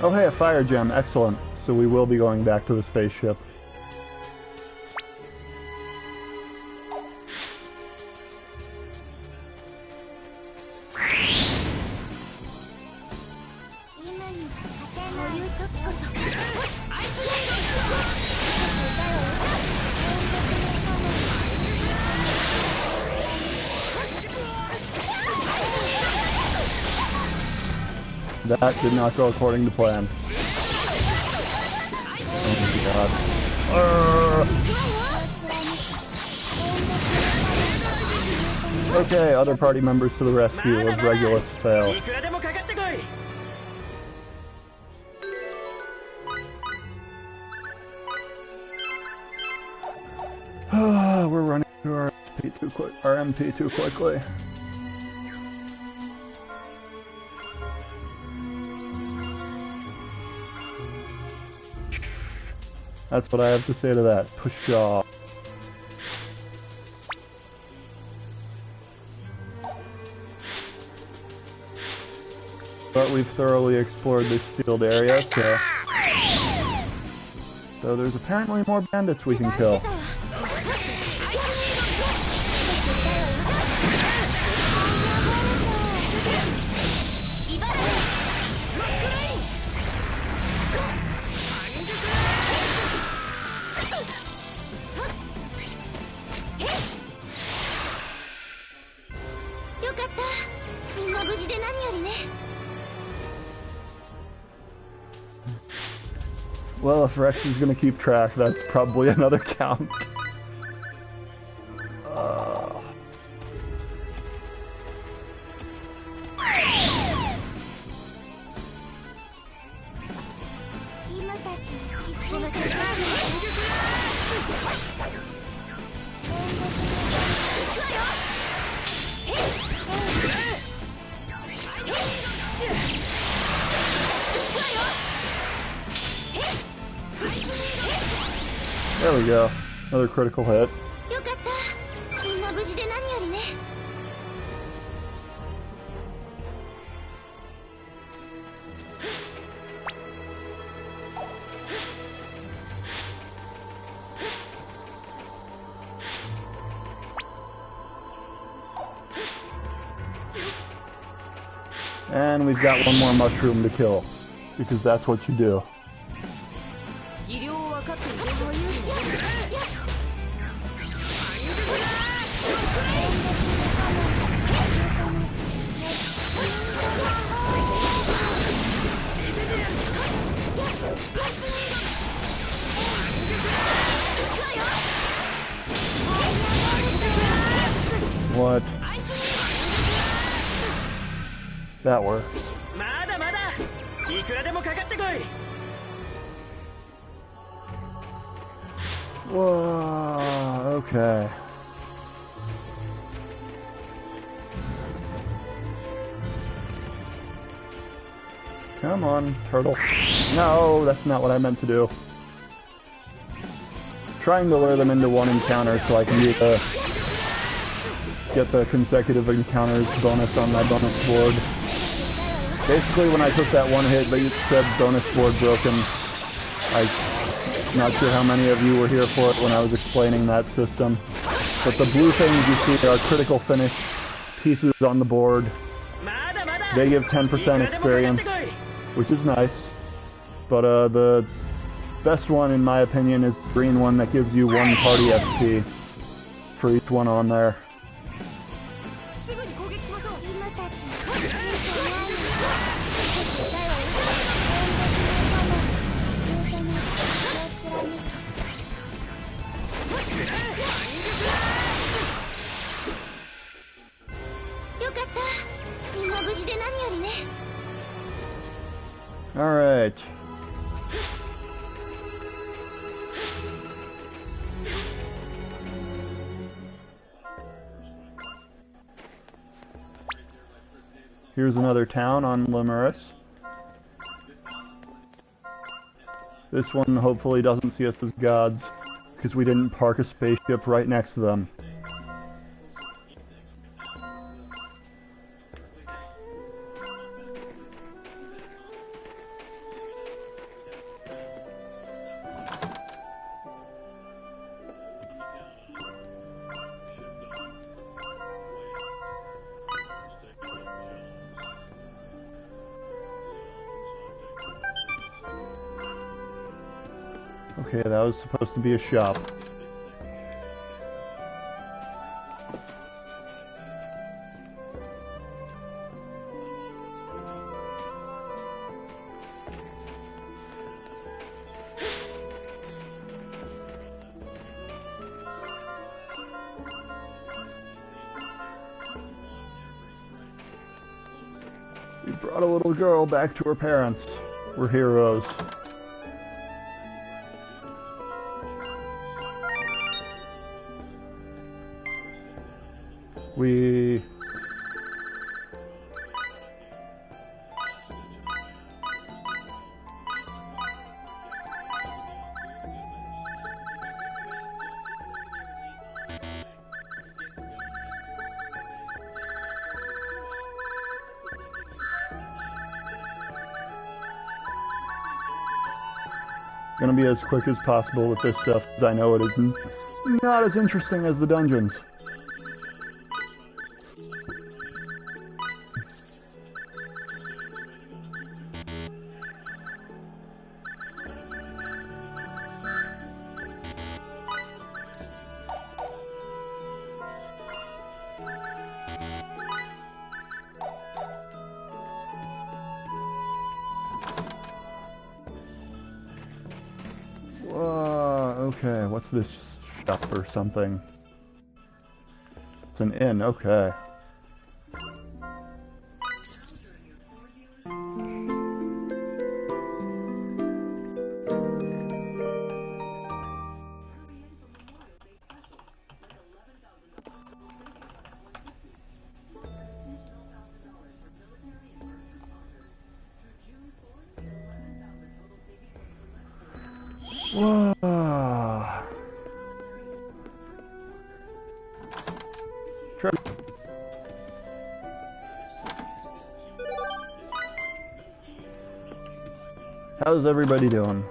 Oh hey, a fire gem, excellent. So we will be going back to the spaceship. That did not go according to plan. Oh my god. Okay, other party members to the rescue as Regulus fail. We're running through our MP too quickly. That's what I have to say to that. Push off. But we've thoroughly explored this field area, so there's apparently more bandits we can kill. Well, if Rex is gonna keep track, that's probably another count. There we go. Another critical hit. And we've got one more mushroom to kill, because that's what you do. What? That works. まだまだいくらでもかかってこい。 Whoa, okay. Come on, turtle. No, that's not what I meant to do. Trying to lure them into one encounter so I can get the consecutive encounters bonus on my bonus board. Basically, when I took that one hit, they said bonus board broken. I'm not sure how many of you were here for it when I was explaining that system. But the blue things you see are critical finish pieces on the board. They give 10% experience, which is nice. But the best one, in my opinion, is the green one that gives you 1 party SP for each one on there. All right. Here's another town on Lemuris. This one hopefully doesn't see us as gods, because we didn't park a spaceship right next to them. Okay, that was supposed to be a shop. We brought a little girl back to her parents. We're heroes. We... Gonna be as quick as possible with this stuff, because I know it is not as interesting as the dungeons. Okay, what's this shop or something? It's an inn, okay. Whoa. How's everybody doing?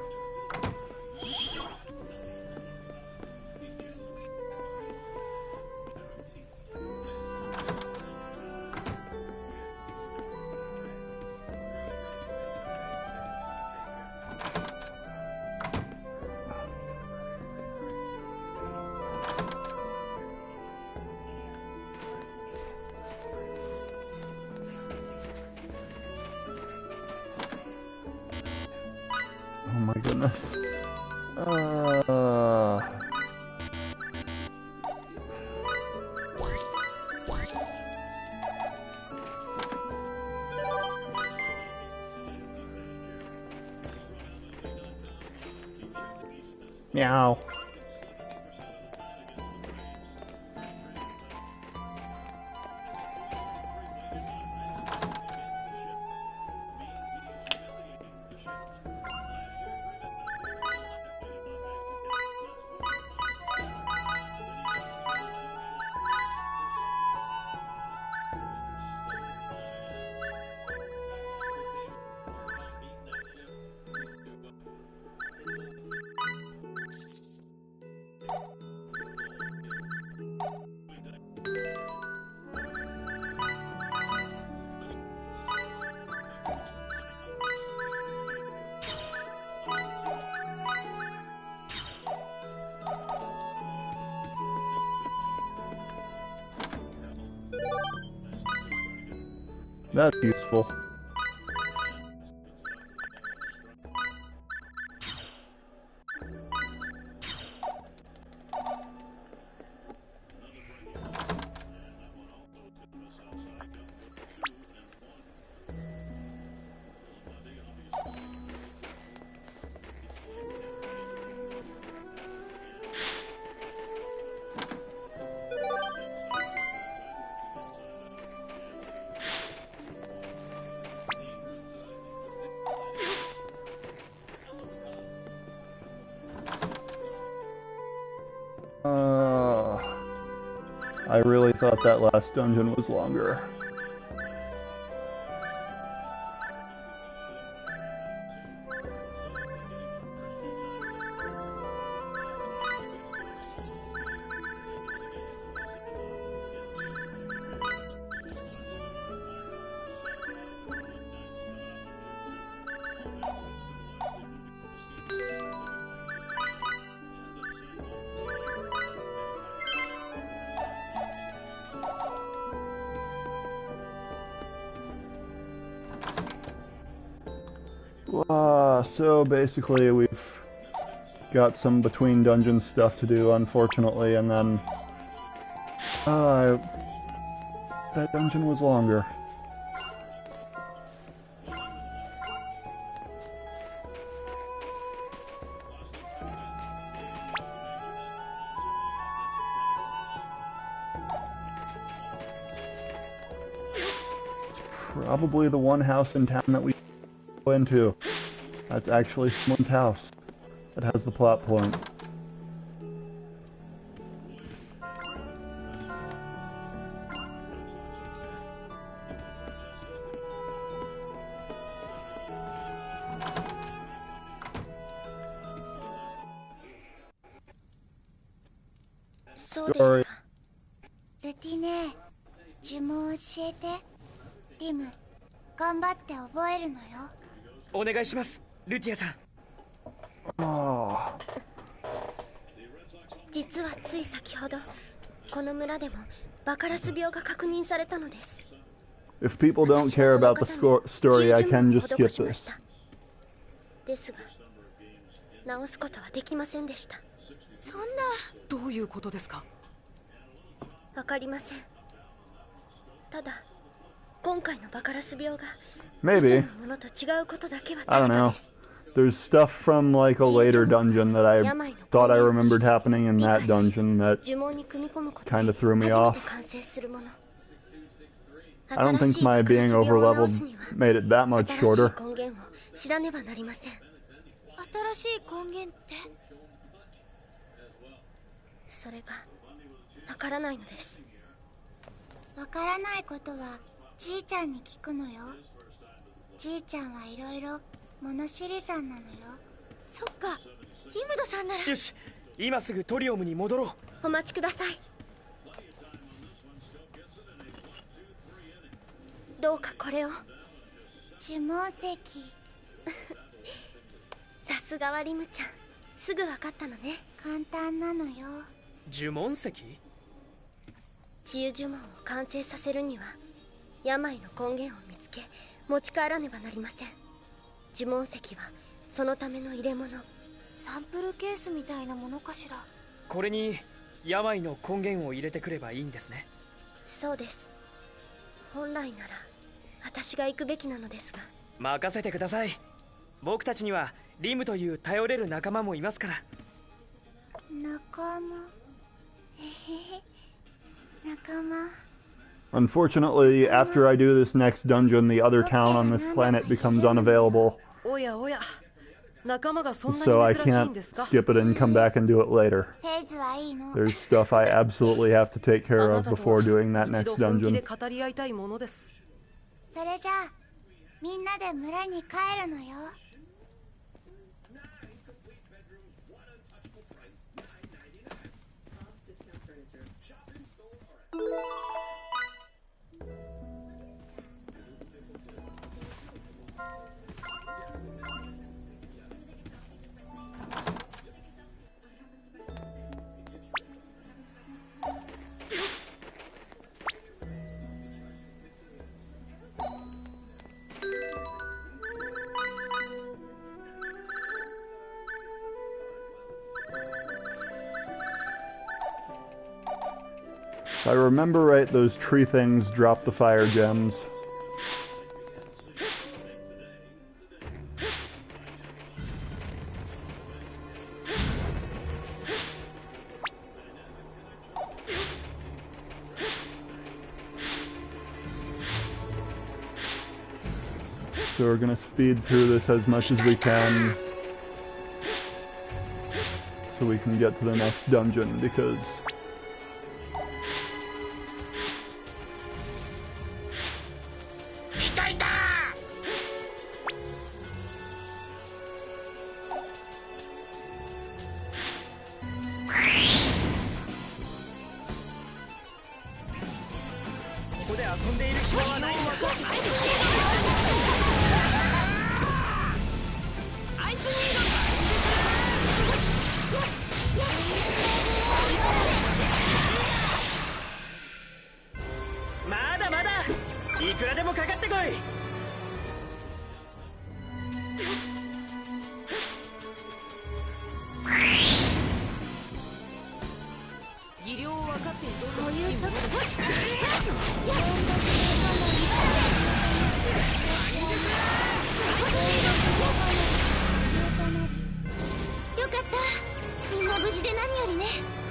Oh my goodness. Meow. That's useful. I really thought that last dungeon was longer. So basically we've got some between dungeon stuff to do, unfortunately, and then that dungeon was longer. It's probably the one house in town that we go into. That's actually someone's house that has the plot point. Story. ルティネ、呪文教えて。リム、頑張って覚えるのよ。お願いします、ルティアさん。実はつい先ほどこの村でもバカラス病が確認されたのです。 If people don't care about the story, I can just skip this. ですが治すことはできませんでした。そんな、どういうことですか？わかりません。ただ今回のバカラス病が Maybe. I don't know. There's stuff from like a later dungeon that I thought I remembered happening in that dungeon that kind of threw me off. I don't think my being overleveled made it that much shorter. 知らねばなりません。新しい根源って？それがわからないのです。わからないことはじいちゃんに聞くのよ。じいちゃんはいろいろ物知りさんなのよ。そっか、ギムドさんなら。よし、今すぐトリオムに戻ろう。お待ちください。どうかこれを。呪文石。さすがはリムちゃん、すぐ分かったのね。簡単なのよ。呪文石？治癒呪文を完成させるには病の根源を見つけ持ち帰らねばなりません。呪文石はそのための入れ物。サンプルケースみたいなものかしら。これに病の根源を入れてくればいいんですね。そうです。本来なら私が行くべきなのですが。任せてください。僕たちにはリムという頼れる仲間もいますから。仲間。へへへ。仲間。 Unfortunately, after I do this next dungeon, the other town on this planet becomes unavailable, おやおや、仲間がそんな so I に珍しいん can't ですか。 skip it and come back and do it later. フェーズはいいの。 There's stuff I absolutely have to take あ care な of たとは before doing that 一 next 度本気 dungeon. で語り合いたいものです。それじゃあみんなで村に帰るのよ。 If I remember right, those tree things drop the fire gems. So we're gonna speed through this as much as we can so we can get to the next dungeon, because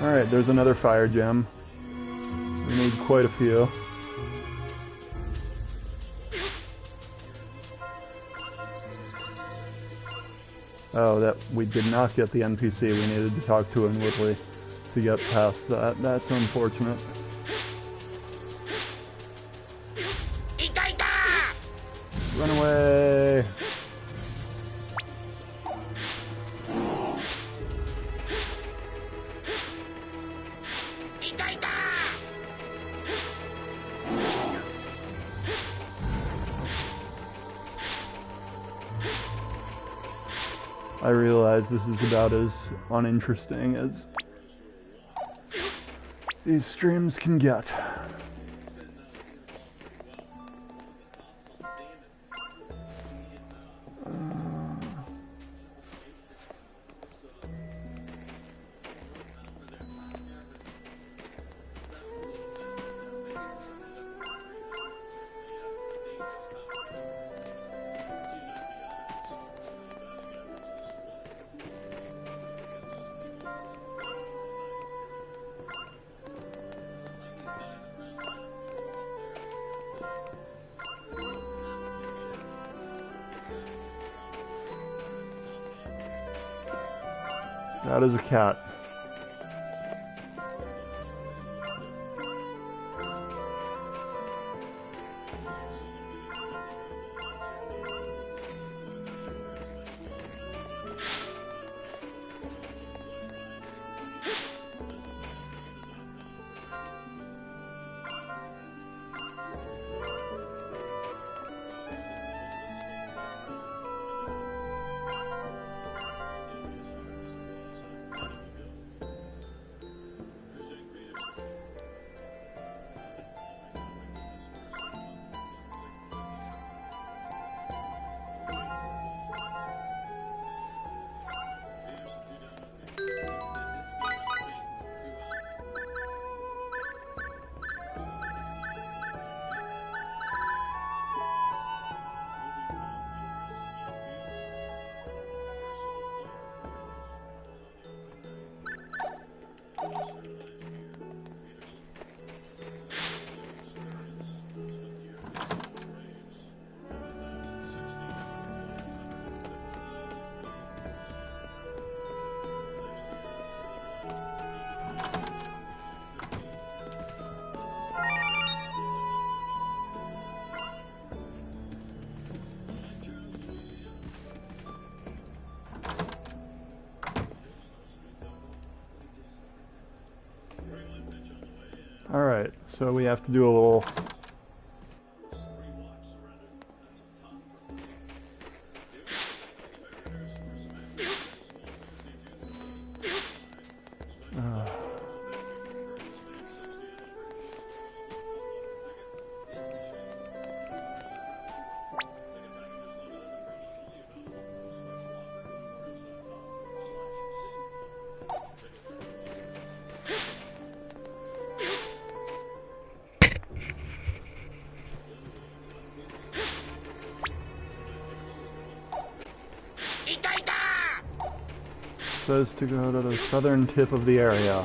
Alright, there's another fire gem. We need quite a few. Oh, that we did not get the NPC. We needed to talk to inwardly to get past that. That's unfortunate. Run away! I realize this is about as uninteresting as these streams can get. That is a cat. Alright, so we have to do a little... Says to go to the southern tip of the area.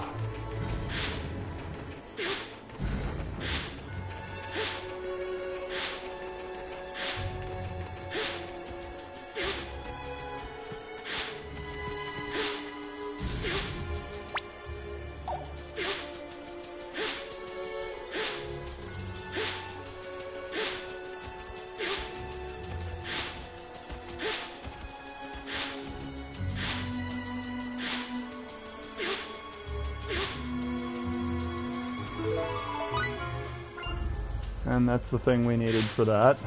And that's the thing we needed for that.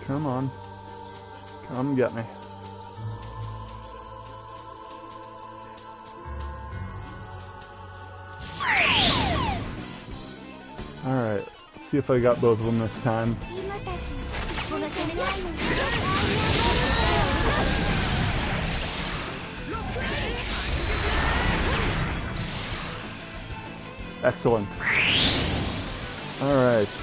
Come on. Come get me. Alright, let's see if I got both of them this time. Excellent. Alright.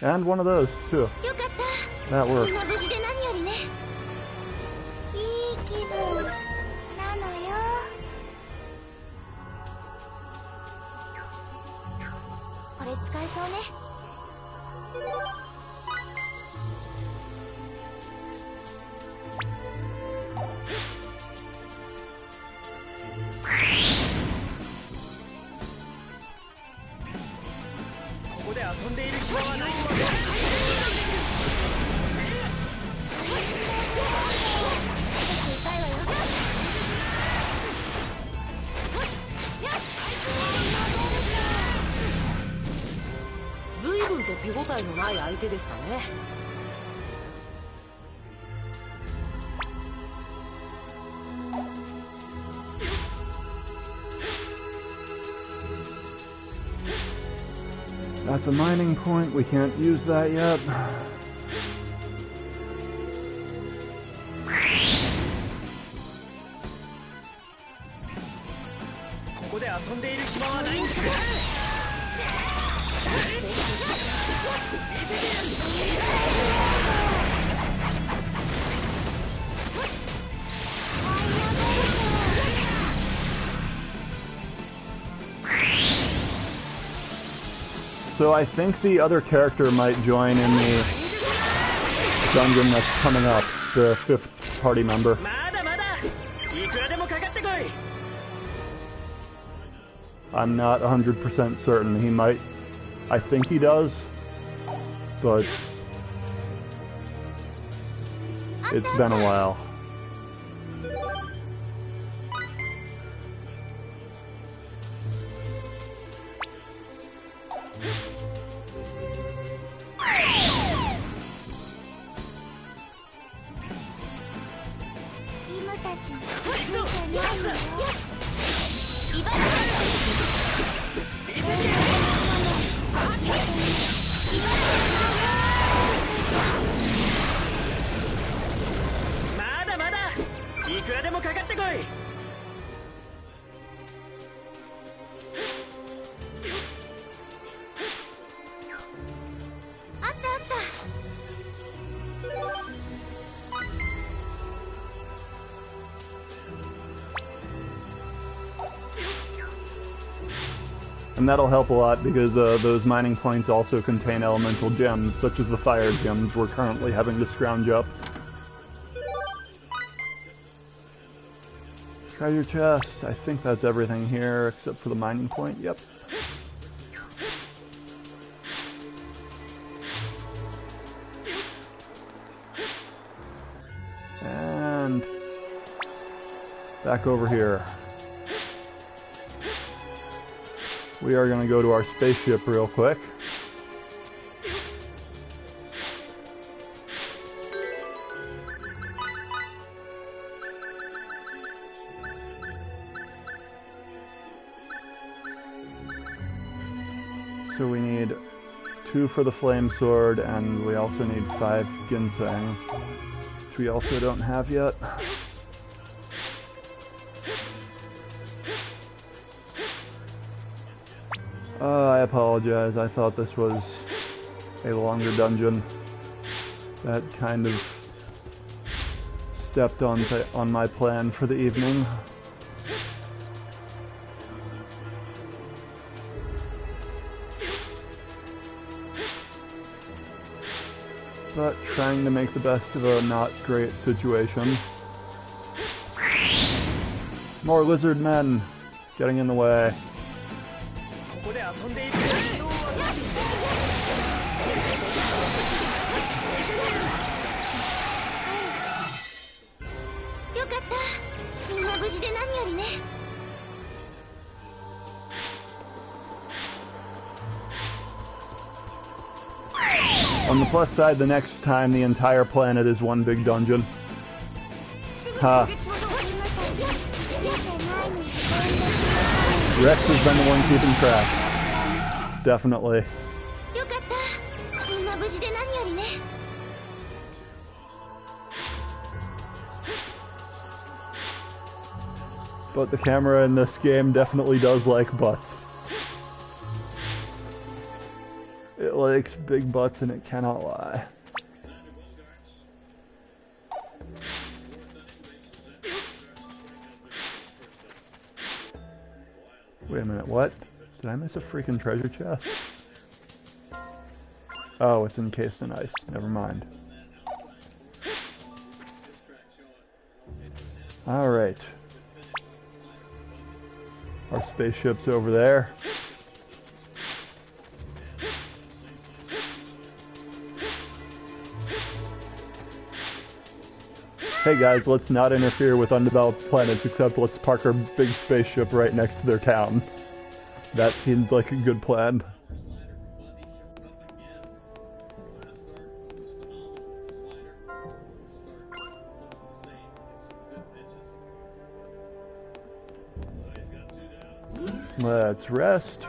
And one of those, too. That worked. いい気分なのよ。これ使えそうね。ここで遊んでいる暇はない。随分と手応えのない相手でしたね。That's a mining point. We can't use that yet. ここで遊んでいる暇はないんだ。So I think the other character might join in the dungeon that's coming up, the 5th party member. まだまだいくらでもかかってこい。 I'm not 100% certain. He might. I think he does. But it's been a while. And that'll help a lot because those mining points also contain elemental gems, such as the fire gems we're currently having to scrounge up. Treasure chest. I think that's everything here except for the mining point. Yep. And back over here. We are going to go to our spaceship real quick. So we need 2 for the flame sword, and we also need 5 ginseng, which we also don't have yet. I apologize, I thought this was a longer dungeon. That kind of stepped on my plan for the evening. But trying to make the best of a not great situation. More lizard men getting in the way. On the plus side, the next time the entire planet is one big dungeon. Ha. Rex has been the one keeping track. Definitely. But the camera in this game definitely does like butts. It likes big butts and it cannot lie. Wait a minute, what? Did I miss a freaking treasure chest? Oh, it's encased in ice. Never mind. Alright. Our spaceship's over there. Hey guys, let's not interfere with undeveloped planets, except let's park our big spaceship right next to their town. That seems like a good plan. Let's rest.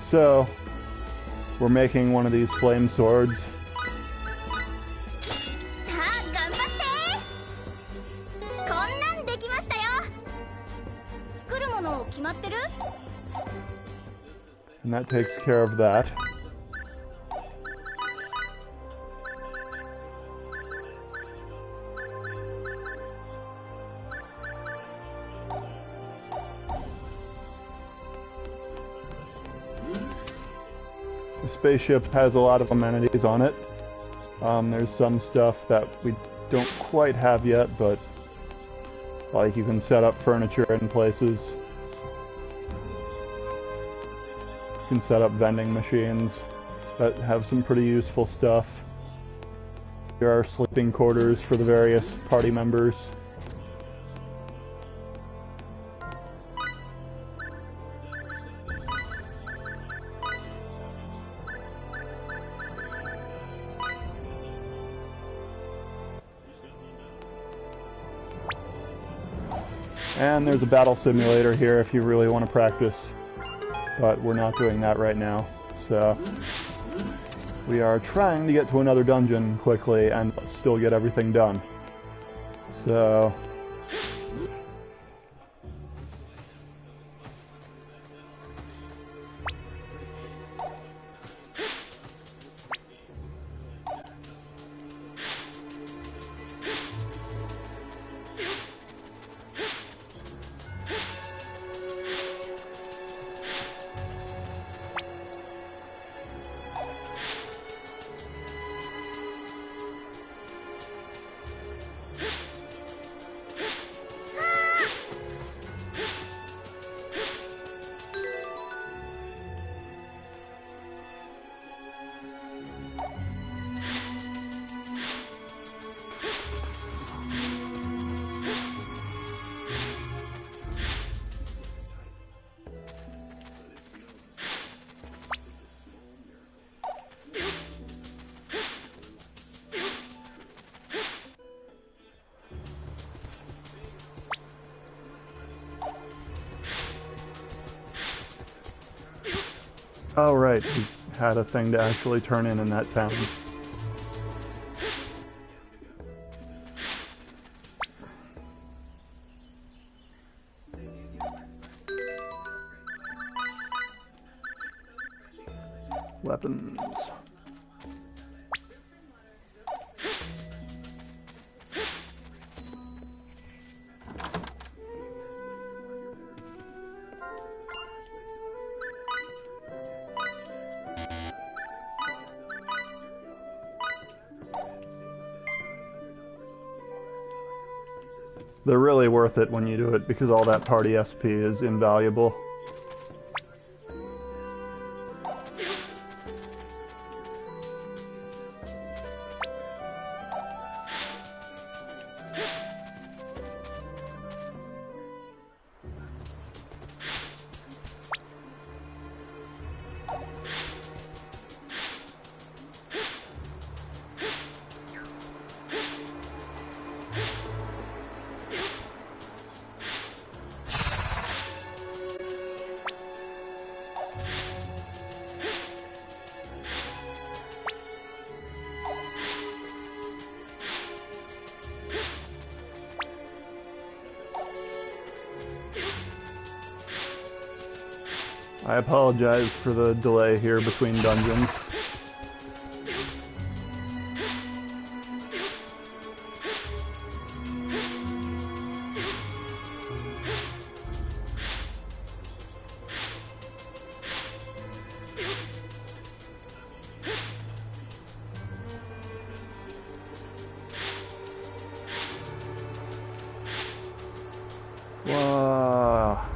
So, we're making one of these flame swords. And that takes care of that. The spaceship has a lot of amenities on it. There's some stuff that we don't quite have yet, but like you can set up furniture in places. You can set up vending machines that have some pretty useful stuff. There are sleeping quarters for the various party members. And there's a battle simulator here if you really want to practice. But we're not doing that right now. So we are trying to get to another dungeon quickly and still get everything done. So oh right, we had a thing to actually turn in that town. Weapons. They're really worth it when you do it because all that party SP is invaluable. I apologize for the delay here between dungeons. Wow.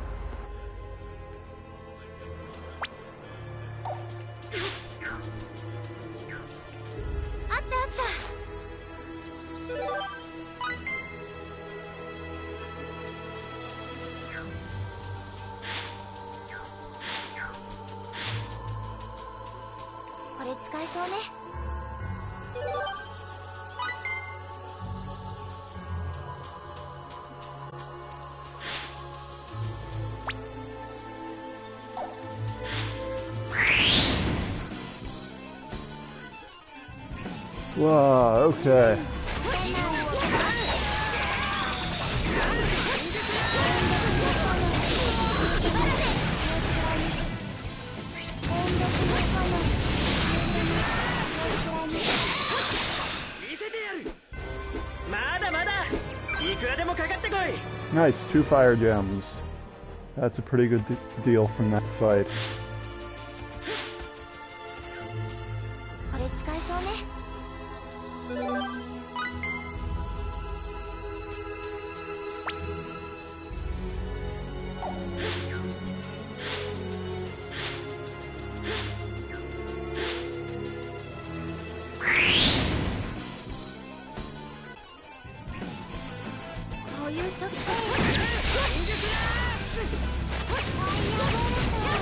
Wow, okay. Nice, 2 fire gems. That's a pretty good deal from that fight.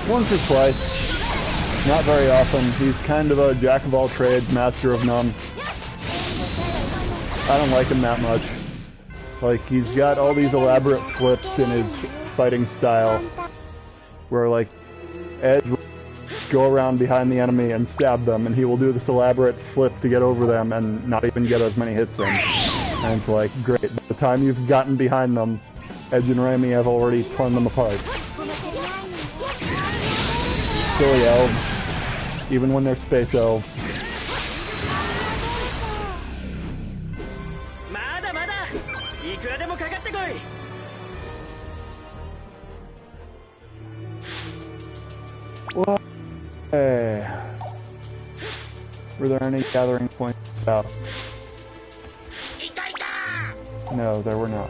Once or twice. Not very often. He's kind of a jack of all trades, master of none. I don't like him that much. Like, he's got all these elaborate flips in his fighting style, where, like, Edge will go around behind the enemy and stab them, and he will do this elaborate flip to get over them and not even get as many hits in. And it's like, great. By the time you've gotten behind them, Edge and Remy have already torn them apart. Silly elves, even when they're space elves. What? Hey. Were there any gathering points out? No, there were not.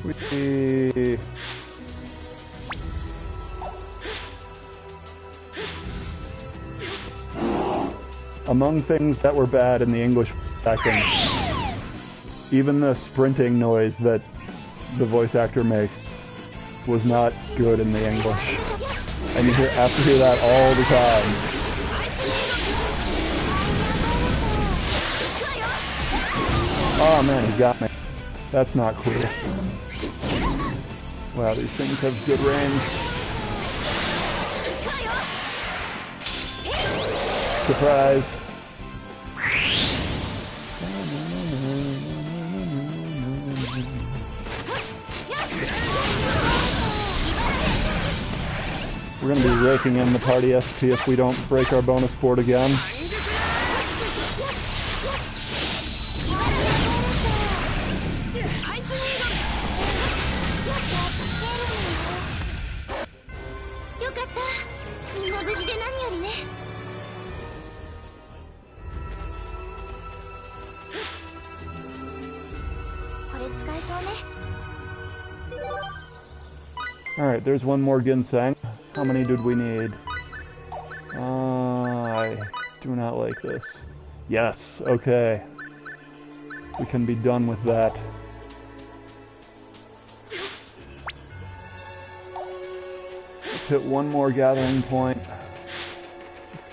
We... Among things that were bad in the English acting, even the sprinting noise that the voice actor makes was not good in the English. And you have to hear that all the time. Oh man, he got me. That's not cool. Wow, these things have good range. Surprise. We're going to be raking in the party SP if we don't break our bonus board again. Alright, there's one more ginseng. How many did we need? I do not like this. Yes, okay. We can be done with that. Let's hit one more gathering point.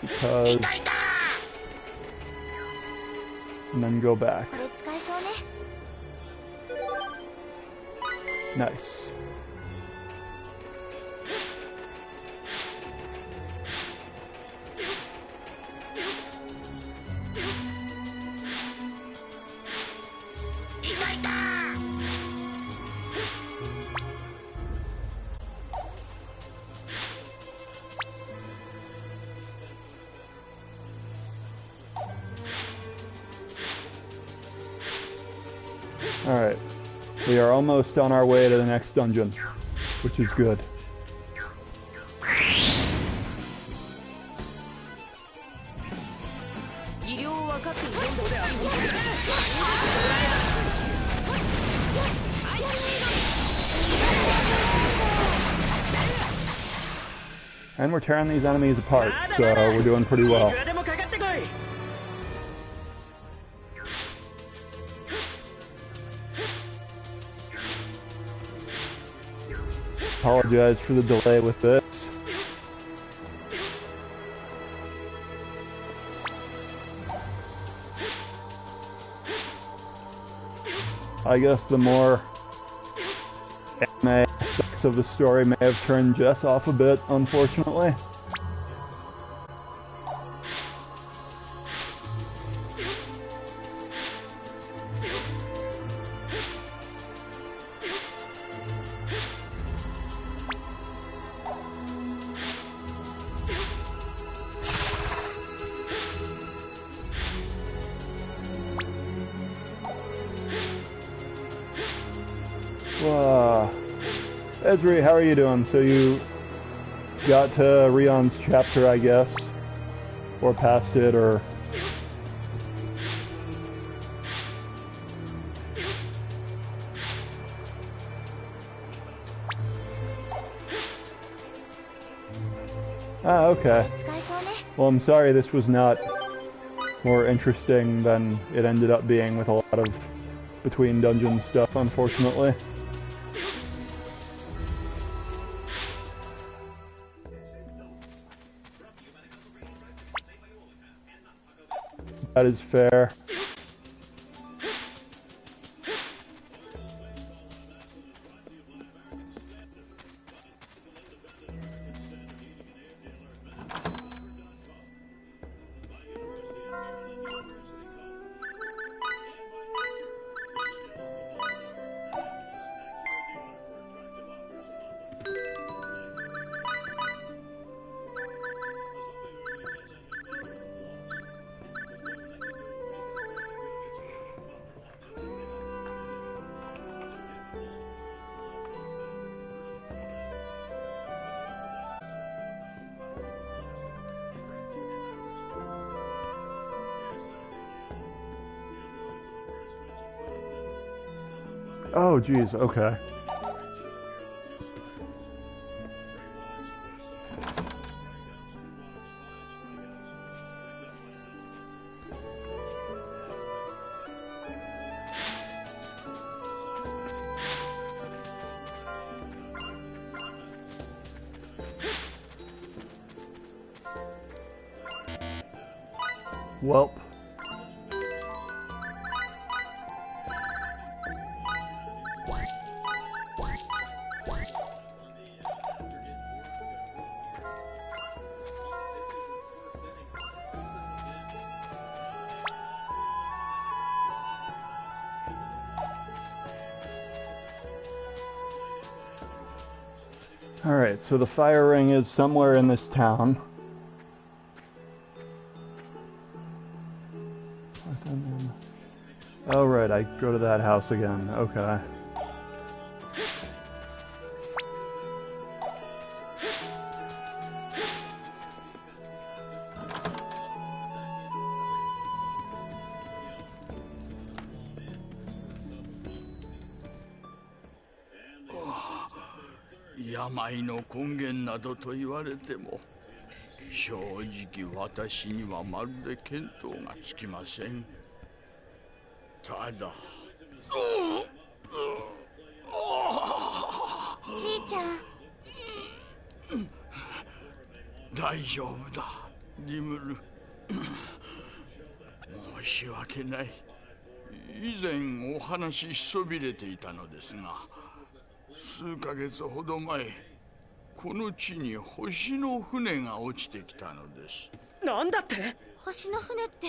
Because... and then go back. Nice. Alright, we are almost on our way to the next dungeon, which is good. And we're tearing these enemies apart, so we're doing pretty well. Apologize for the delay with this. I guess the more anime aspects of the story may have turned Jess off a bit, unfortunately. Ezri, how are you doing? So you got to Rion's chapter, I guess, or past it, or... Ah, okay. Well, I'm sorry this was not more interesting than it ended up being with a lot of between dungeon stuff, unfortunately. That is fair. Oh, geez, okay. Welp. Alright, so the fire ring is somewhere in this town. Oh, right, I go to that house again. Okay. Oh, 病の根源などと言われても、正直私にはまるで見当がつきません。ただ、じいちゃん。大丈夫だ、リムル。申し訳ない。以前お話しそびれていたのですが、数ヶ月ほど前、この地に星の船が落ちてきたのです。なんだって？星の船って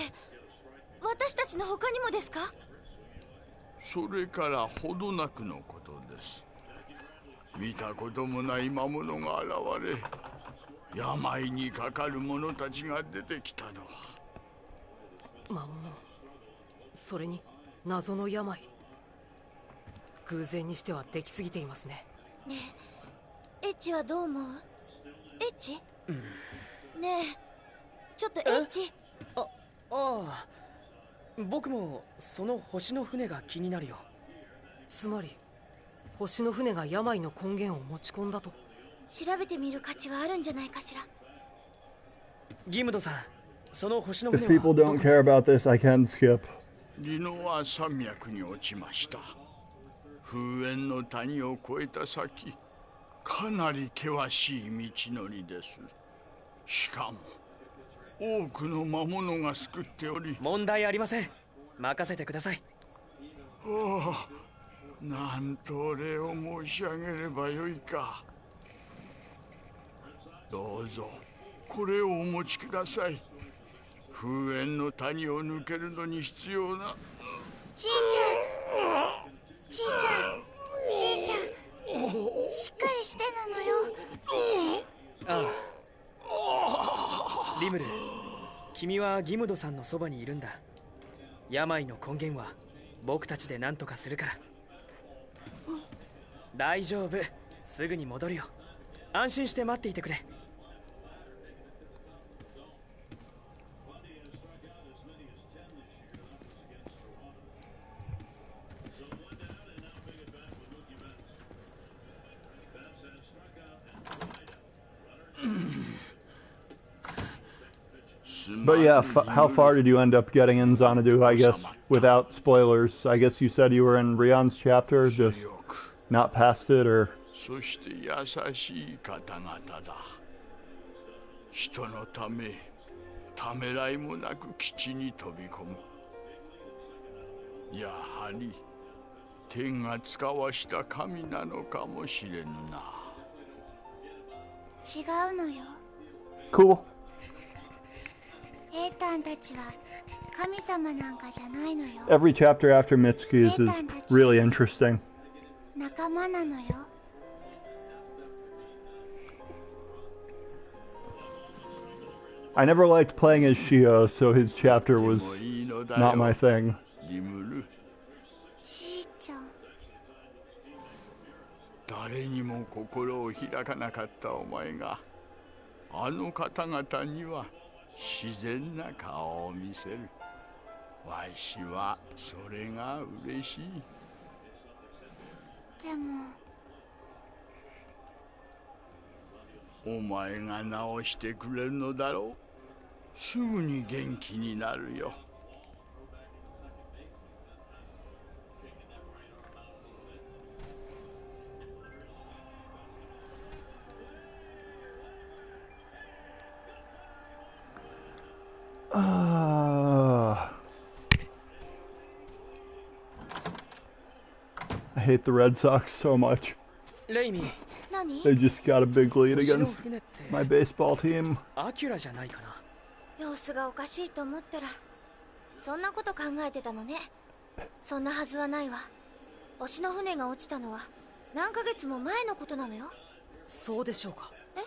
私たちの他にもですか？それからほどなくのことです。見たこともない魔物が現れ、病にかかる者たちが出てきたのは。魔物、それに謎の病。偶然にしてはできすぎていますね。ねえ、エッチはどう思う？エッチ？ねえ、ちょっとエッチ。ああ、僕もその星の船が気になるよ。つまり星の船が病の根源を持ち込んだと。調べてみる価値はあるんじゃないかしら。ギムドさん、その星の船 If は people don't care about this, I can skip. リノア山脈に落ちました。風縁の谷を越えた先、かなり険しい道のりです。しかも多くの魔物が救っており。問題ありません。任せてください。おお、なんとお礼を申し上げればよいか。どうぞこれをお持ちください。風縁の谷を抜けるのに必要な。じいちゃん、じいちゃん、じいちゃん、しっかりしてなのよ。ああ、リムル、君はギムドさんのそばにいるんだ。病の根源は僕たちで何とかするから。大丈夫、すぐに戻るよ。安心して待っていてくれ。But yeah, how far did you end up getting in Xanadu, I guess, without spoilers? I guess you said you were in Rion's chapter, just not past it, or... そして優しい方々だ。人のため、ためらいもなく基地に飛び込む。やはり天が使わした神なのかもしれぬな。違うのよ。 Cool. エータンたちは神様なんかじゃないのよ。 Every chapter after Mitsuki's is really interesting. 仲間なのよ。 I never liked playing as Shio, so his chapter was not my thing. リムル、ちーちゃん。誰にも心を開かなかったお前があの方々には自然な顔を見せる。わしはそれが嬉しい。でもお前が治してくれるのだろう。すぐに元気になるよ。I hate the Red Sox so much. レイミー、何？ They just got a big lead 星の against 船って my baseball team. アキュラじゃないかな。様子がおかしいと思ったらそんなこと考えてたのね。そんなはずはないわ。星の船が落ちたのは何ヶ月も前のことなのよ。そうでしょうか。え？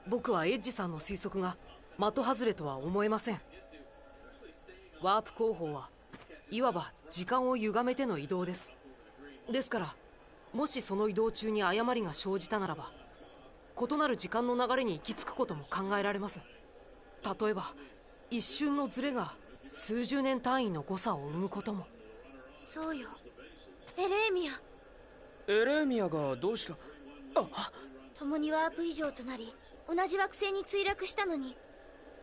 僕はエッジさんの推測が的外れとは思えません。ワープ工法はいわば時間を歪めての移動です。ですからもしその移動中に誤りが生じたならば異なる時間の流れに行き着くことも考えられます。例えば一瞬のズレが数十年単位の誤差を生むことも。そうよ、エレーミア。エレーミアがどうした？共にワープ以上となり同じ惑星に墜落したのに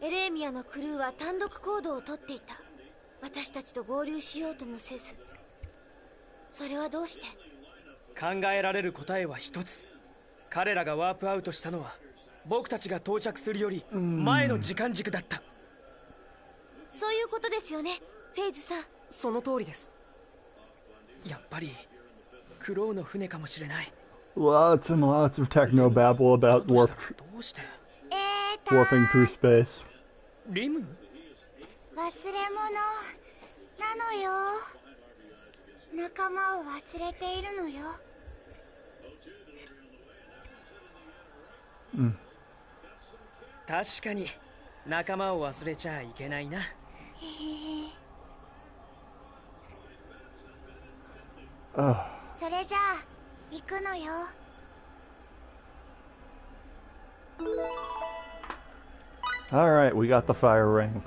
エレーミアのクルーは単独行動をとっていた。私たちと合流しようともせず。それはどうして？考えられる答えは一つ。彼らがワープアウトしたのは僕たちが到着するより前の時間軸だった。そういうことですよね、フェイズさん。その通りです。やっぱりクロウの船かもしれない。 Lots and lots of techno babble about どうして？ warping through space. リム？忘れ物なのよ。仲間を忘れているのよ。確かに仲間を忘れちゃいけないな。それじゃあ行くのよ。Alright, we got the fire ring.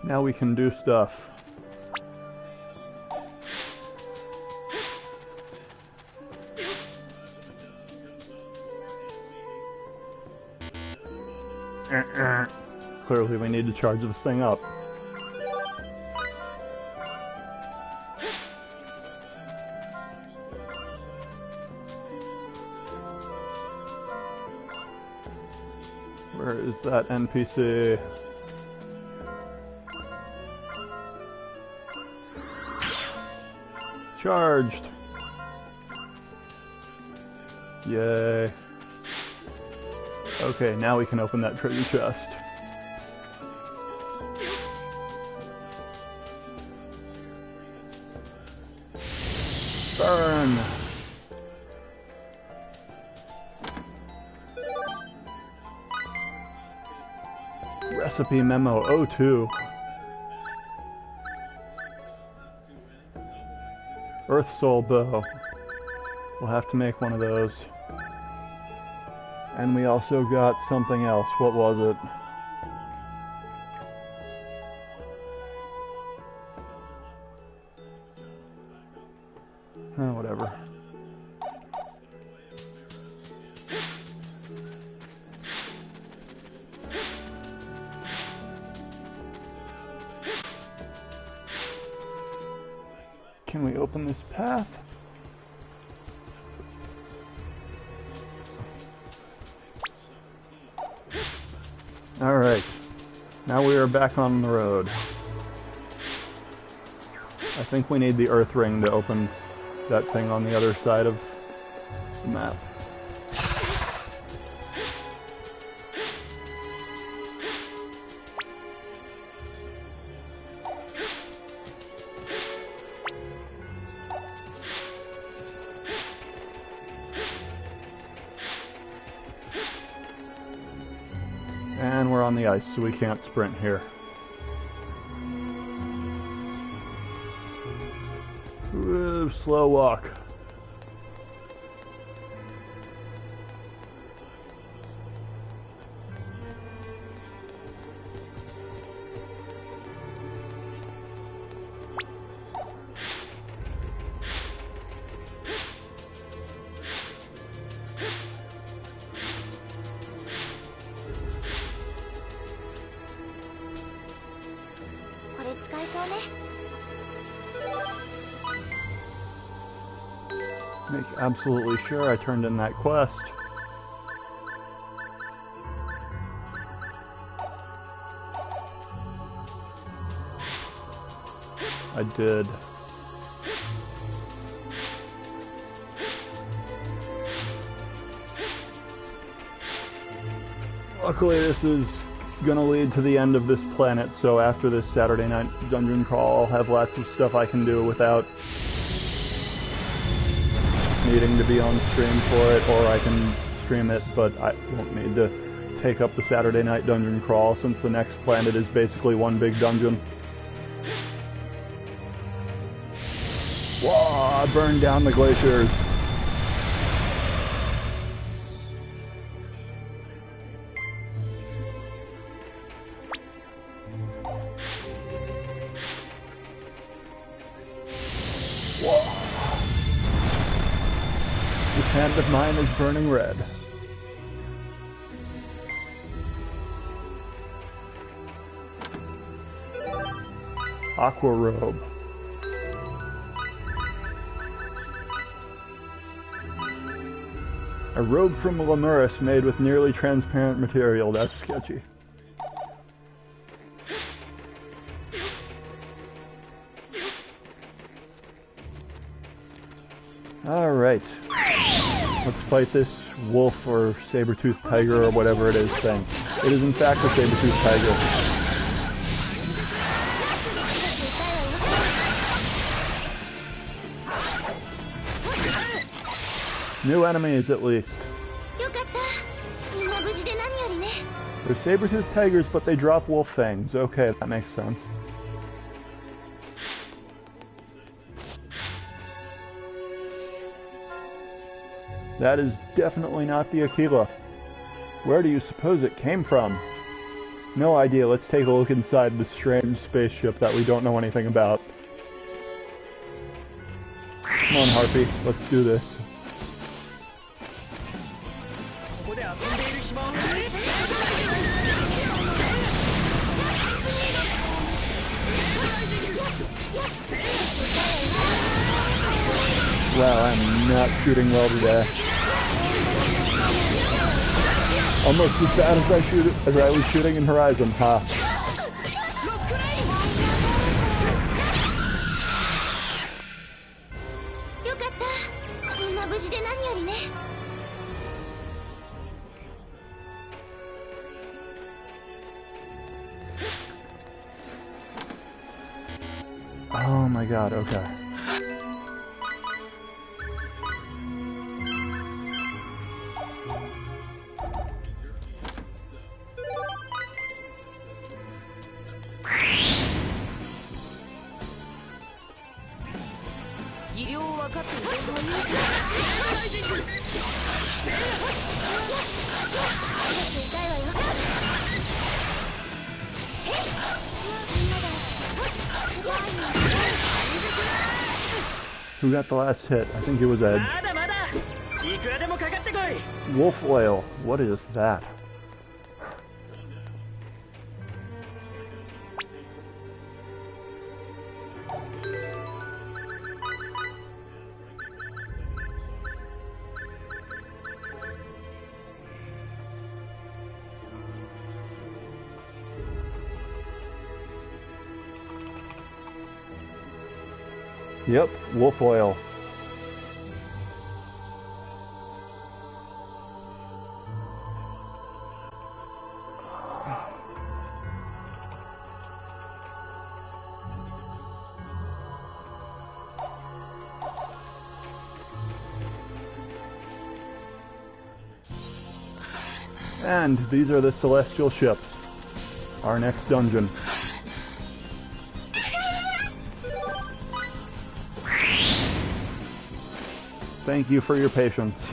Now we can do stuff. Clearly we need to charge this thing up. Where is that NPC? Charged! Yay. Okay, now we can open that treasure chest. Burn! Recipe memo O2. Earth Soul Bow. We'll have to make one of those. And we also got something else. What was it? Whatever. Can we open this path? Alright. Now we are back on the road. I think we need the earth ring to open that thing on the other side of the map. And we're on the ice, so we can't sprint here. Ooh, slow walk. Make absolutely sure I turned in that quest. I did. Luckily this is gonna lead to the end of this planet, so after this Saturday night dungeon crawl I'll have lots of stuff I can do without needing to be on stream for it, or I can stream it, but I won't need to take up the Saturday night dungeon crawl since the next planet is basically one big dungeon. Whoa, I burned down the glaciers. This hand of mine is burning red. Aqua robe. A robe from Lemuris made with nearly transparent material. That's sketchy. Alright. Let's fight this wolf or saber-toothed tiger or whatever it is thing. It is in fact a saber-toothed tiger. New enemies at least. They're saber-toothed tigers, but they drop wolf fangs. Okay, that makes sense. That is definitely not the Aquila. Where do you suppose it came from? No idea. Let's take a look inside this strange spaceship that we don't know anything about. Come on, Harpy. Let's do this. Wow, I'm not shooting well today. Almost as bad as I was shooting in Horizon, huh? Oh my god, okay. Who got the last hit? I think it was Edge. まだまだいくらでもかかってこい。 Wolf oil. What is that? Yep, wolf oil. And these are the celestial ships. Our next dungeon. Thank you for your patience.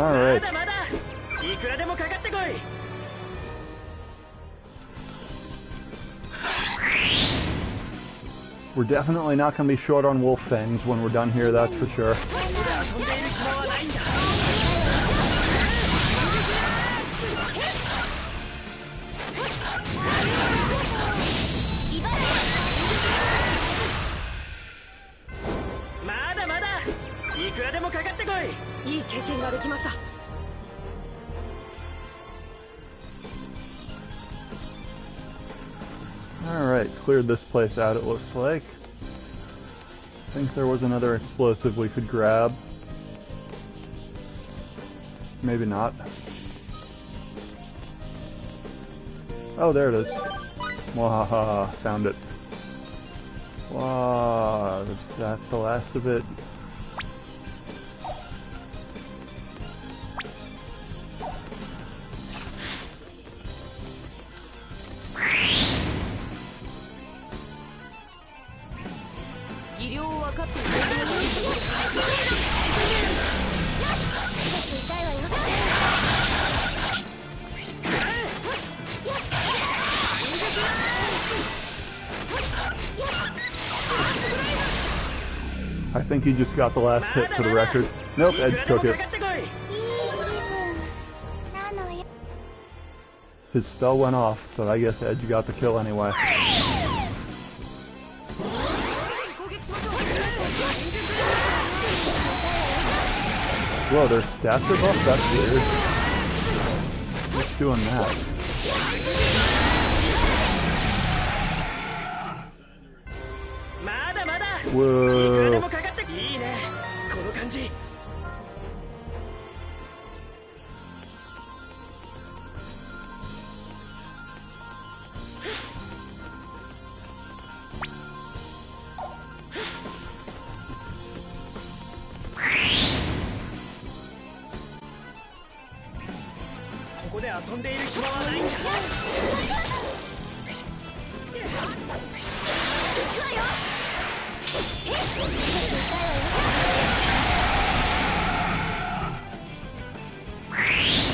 All right. まだまだいくらでもかかってこい。 We're definitely not going to be short on wolf fangs when we're done here, that's for sure. 遊んでいる暇はないんだ。 まだまだいくらでもかかってこい。 いい経験ができました。 Alright, cleared this place out, it looks like. I think there was another explosive we could grab. Maybe not. Oh, there it is. Wahaha, found it. Wow, is that the last of it? I think he just got the last hit for the record. Nope, Edge took it. His spell went off, but I guess Edge got the kill anyway. Whoa, their stats are buffed? That's weird. What's doing that? Whoa.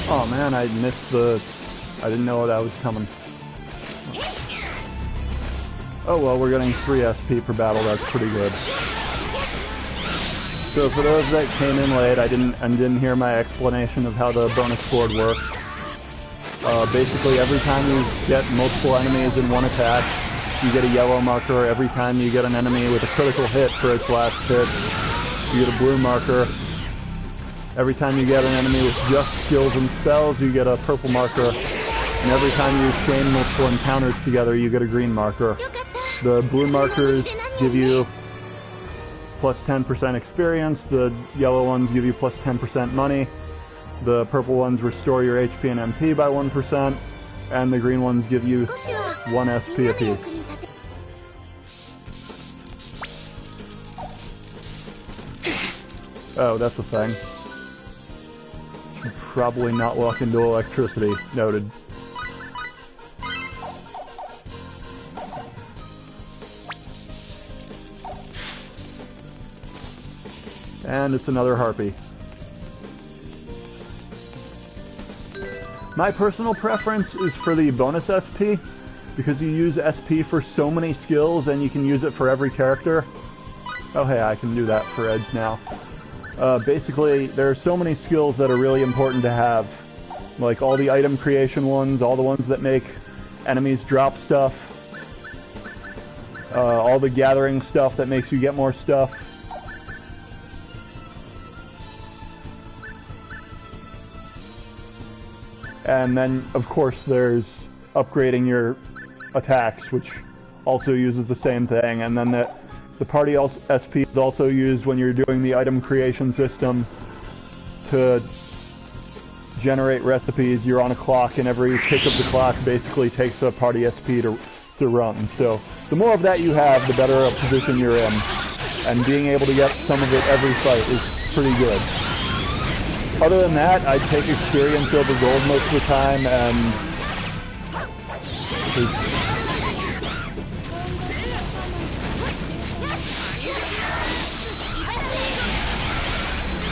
Oh man, I missed the... I didn't know that was coming. Oh well, we're getting 3 SP per battle, that's pretty good. So for those that came in late, I didn't hear my explanation of how the bonus board works. Basically, every time you get multiple enemies in one attack, you get a yellow marker. Every time you get an enemy with a critical hit for its last hit, you get a blue marker. Every time you get an enemy with just skills and spells, you get a purple marker. And every time you chain multiple encounters together, you get a green marker. The blue markers give you plus 10% experience, the yellow ones give you plus 10% money, the purple ones restore your HP and MP by 1%, and the green ones give you 1 SP apiece. Oh, that's a thing. Should probably not walk into electricity. Noted. And it's another harpy. My personal preference is for the bonus SP, because you use SP for so many skills and you can use it for every character. Oh hey, I can do that for Edge now. Basically, there are so many skills that are really important to have. Like all the item creation ones, all the ones that make enemies drop stuff, all the gathering stuff that makes you get more stuff. And then, of course, there's upgrading your attacks, which also uses the same thing. And then the party SP is also used when you're doing the item creation system to generate recipes. You're on a clock, and every tick of the clock basically takes a party SP to run. So the more of that you have, the better a position you're in. And being able to get some of it every fight is pretty good. Other than that, I'd take experience over gold most of the time, and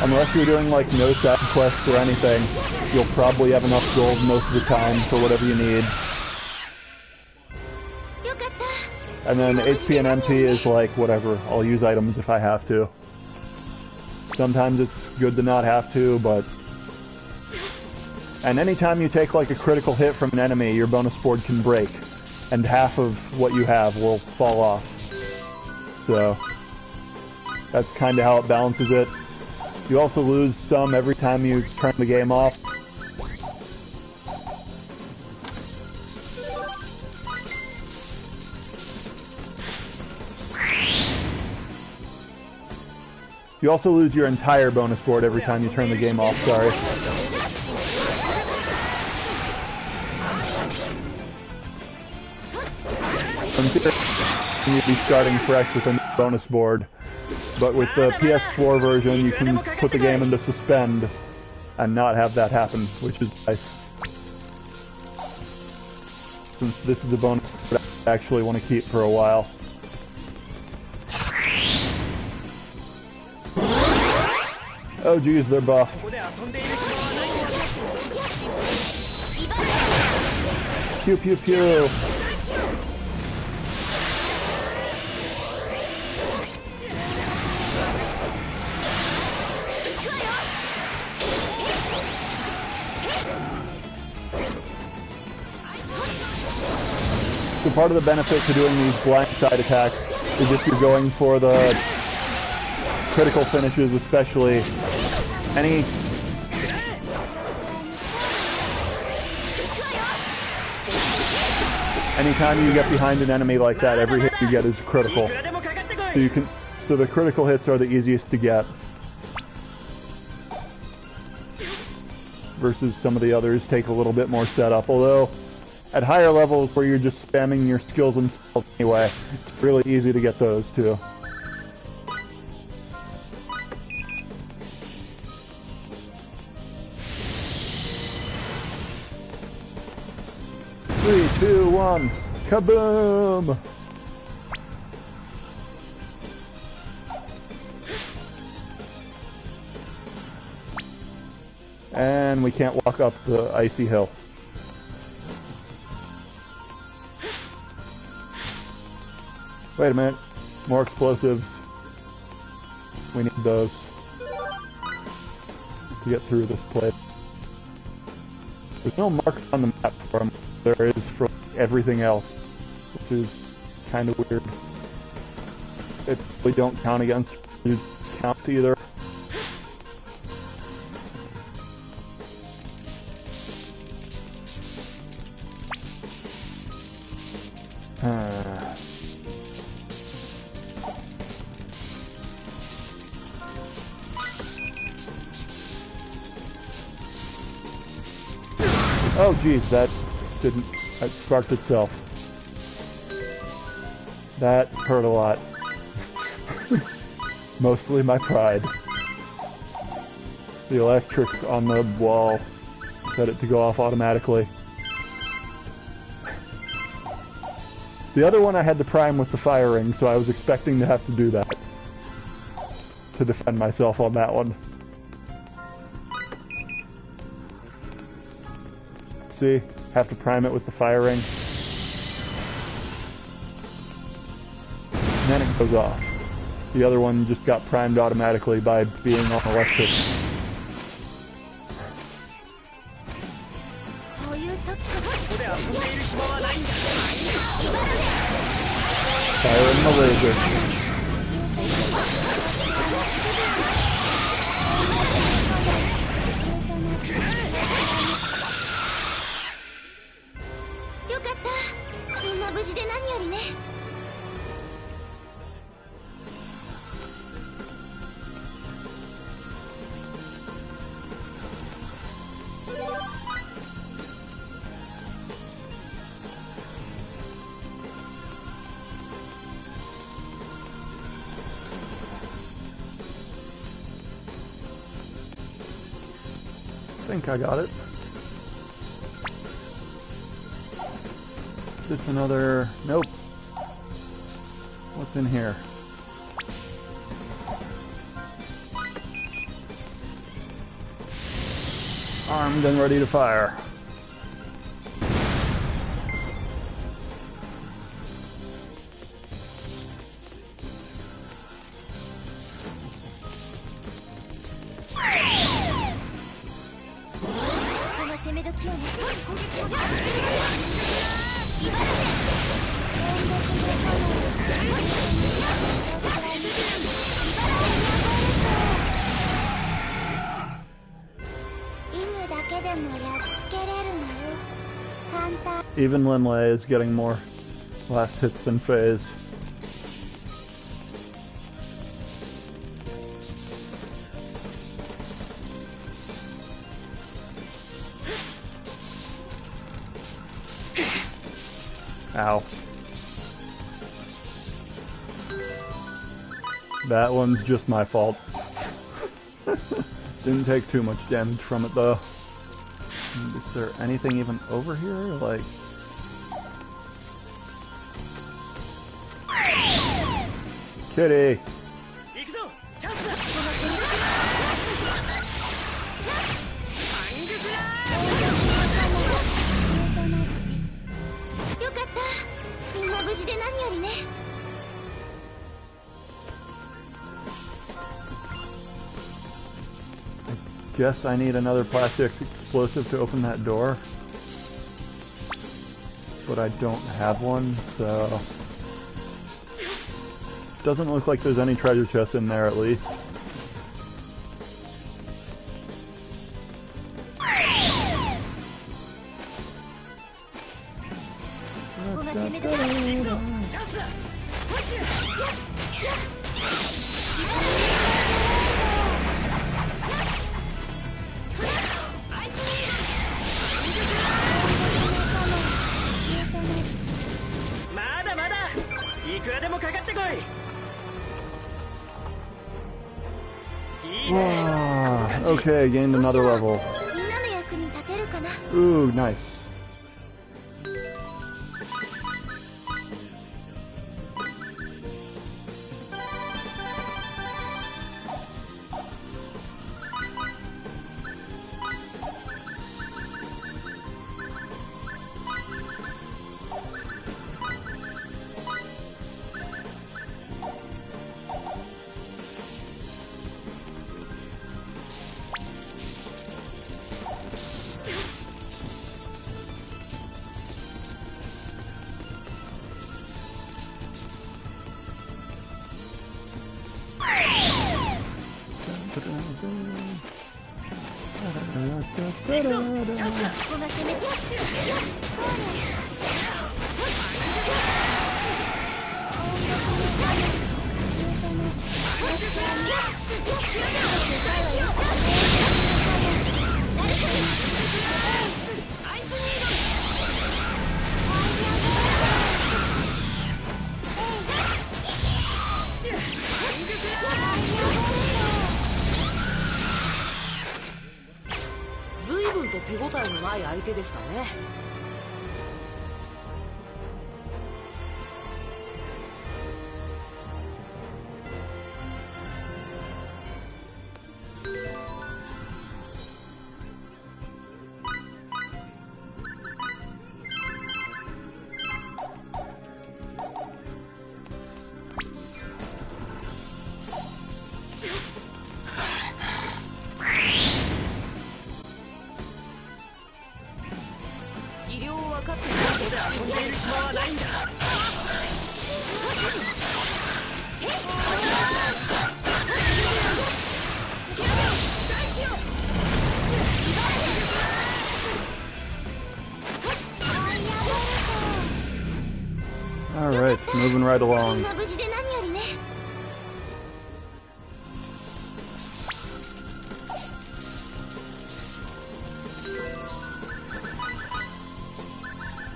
unless you're doing like no side quests or anything, you'll probably have enough gold most of the time for whatever you need. And then HP and MP is like, whatever, I'll use items if I have to. Sometimes it's good to not have to, but... And anytime you take like a critical hit from an enemy, your bonus board can break, and half of what you have will fall off. So, that's kind of how it balances it. You also lose some every time you turn the game off. You also lose your entire bonus board every time you turn the game off, sorry. You'd be starting fresh with a new bonus board. But with the PS4 version, you can put the game into suspend and not have that happen, which is nice. Since this is a bonus board I actually want to keep for a while. Oh geez, they're buffed. Pew pew pew. So part of the benefit to doing these blindside attacks is if you're going for the critical finishes, especially anytime you get behind an enemy like that, every hit you get is critical. So the critical hits are the easiest to get. Versus some of the others take a little bit more setup, although at higher levels where you're just spamming your skills and spells anyway, it's really easy to get those too. Three, two, one, kaboom! And we can't walk up the icy hill. Wait a minute. More explosives. We need those to get through this place. There's no mark on the map for them. There is for everything else, which is kind of weird. They probably don't count against count either. Oh geez, that sparked itself. That hurt a lot. Mostly my pride. The electric on the wall set it to go off automatically. The other one I had to prime with the firing, so I was expecting to have to do that to defend myself on that one. See? Have to prime it with the firing. And then it goes off. The other one just got primed automatically by being on electric. Firing the laser. I think I got it. Just another... Nope. What's in here? Armed and ready to fire. Even Linley is getting more last hits than Phase. Ow. That one's just my fault. Didn't take too much damage from it though. Is there anything even over here? Like... Kitty! I guess I need another plastic explosive to open that door. But I don't have one, so... Doesn't look like there's any treasure chests in there, at least. Okay, gained another level. Ooh, nice. と手応えのない相手でしたね。Alright, moving right along.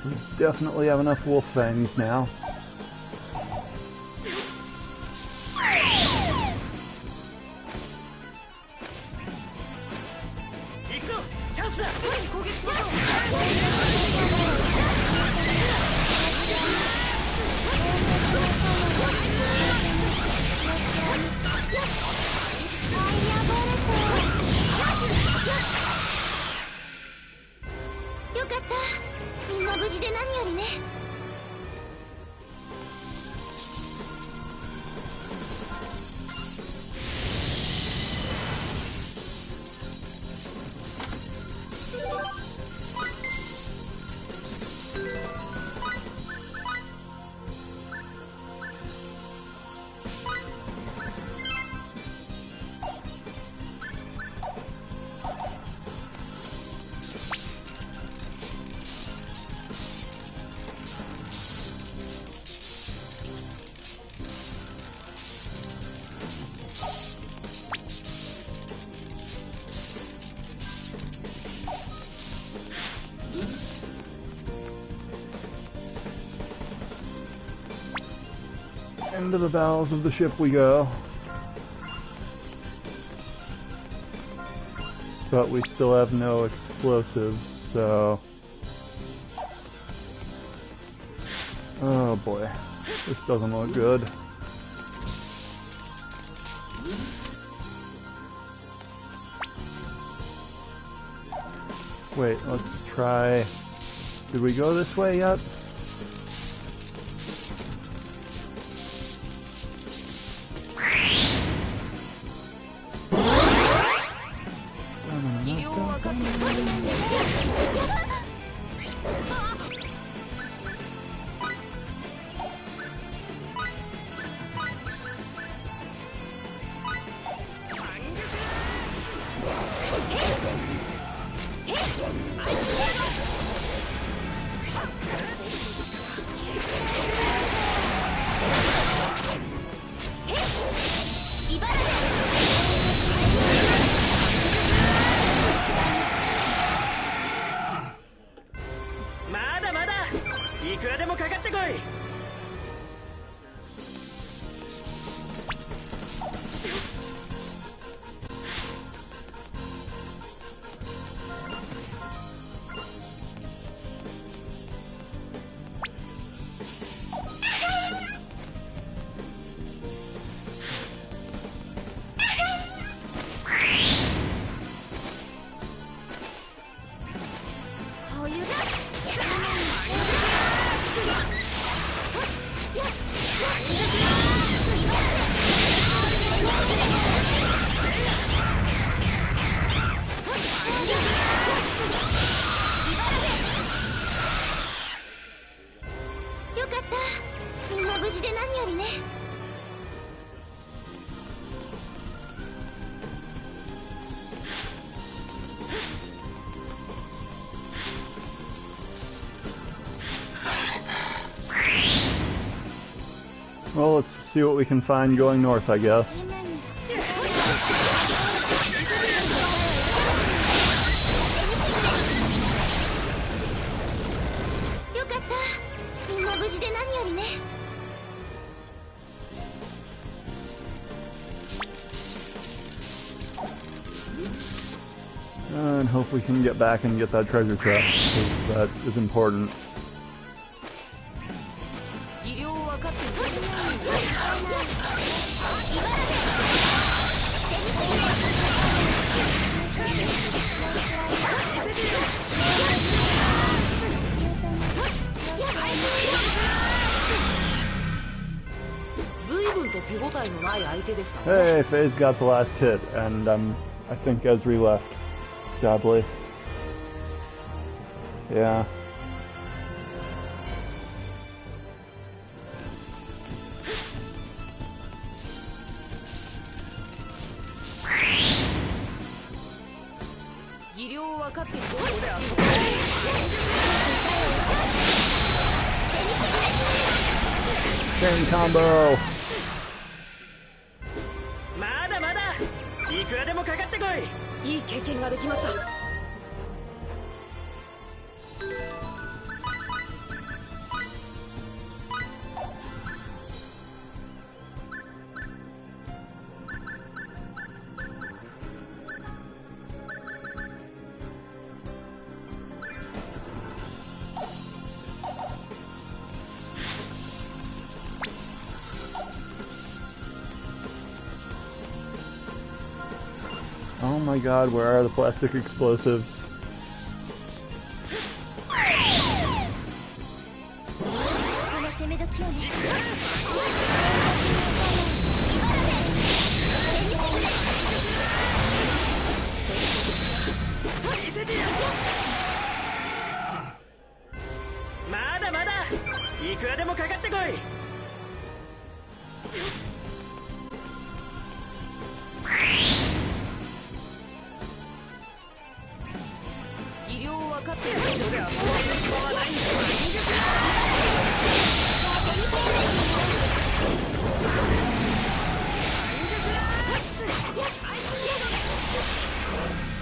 We definitely have enough wolf fangs now. Into the bowels of the ship we go. But we still have no explosives, so... Oh boy, this doesn't look good. Wait, let's try... Did we go this way yet? Well, let's see what we can find going north, I guess. And hope we can get back and get that treasure chest, because that is important. 技量を分かっている。随分と手応えのない相手でしたね。 Hey, Faye's got the last hit, and I think Esri left, sadly. Yeah. Chain combo. まだまだいくらでもかかってこい。いい経験ができました。 Oh my god, where are the plastic explosives?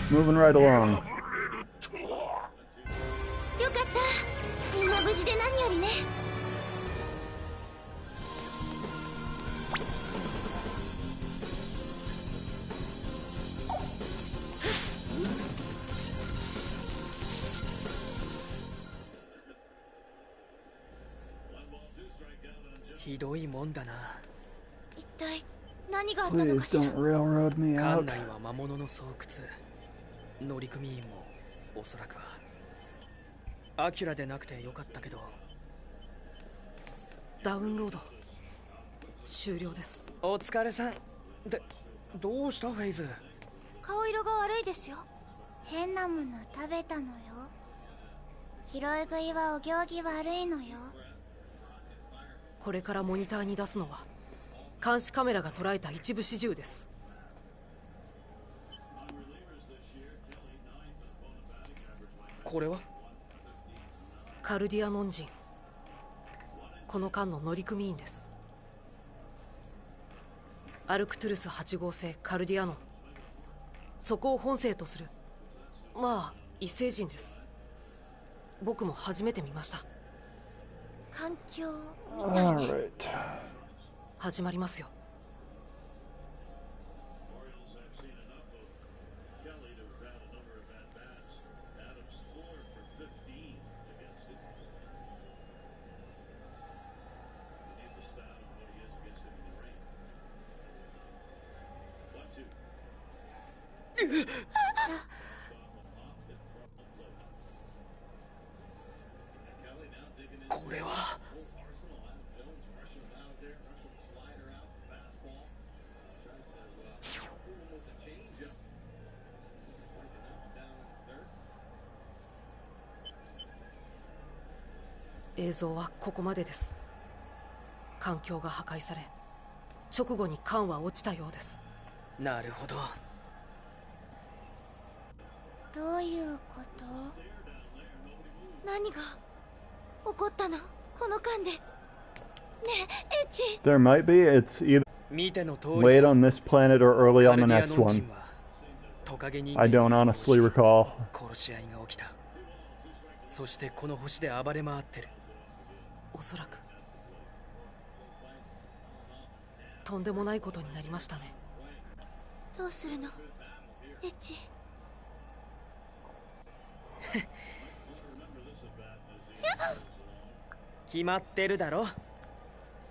Moving right along. よかったみんな無事で何よりねひどいもんだな。一体何があったの Please かしら don't railroad me 館 out. 内は魔物の巣窟。乗組員もおそらくは。アキュラでなくてよかったけど。ダウンロード終了です。お疲れさん。で、どうしたフェイズ？顔色が悪いですよ。変なもの食べたのよ。拾い食いはお行儀悪いのよ。これからモニターに出すのは監視カメラが捉えた一部始終です。これは？カルディアノン人、この間の乗組員です。アルクトゥルス8号星カルディアノン、そこを本星とするまあ異星人です。僕も初めて見ました。環境みたいね。 Alright. 始まりますよ。これは映像はここまでです。環境が破壊され直後に艦は落ちたようです。なるほど。どういうこと？何が起こったのこの間で。ねえエッチ There might be. It's either 見ての通り late さ。 on this planet or early カ on ル the ディア next ノン one. 人はトカゲ人間 I don't honestly recall. 殺し合いが起きた。そしてこの星で暴れ回ってる。おそらくとんでもないことになりましたね。どうするのエッチ決まってるだろ。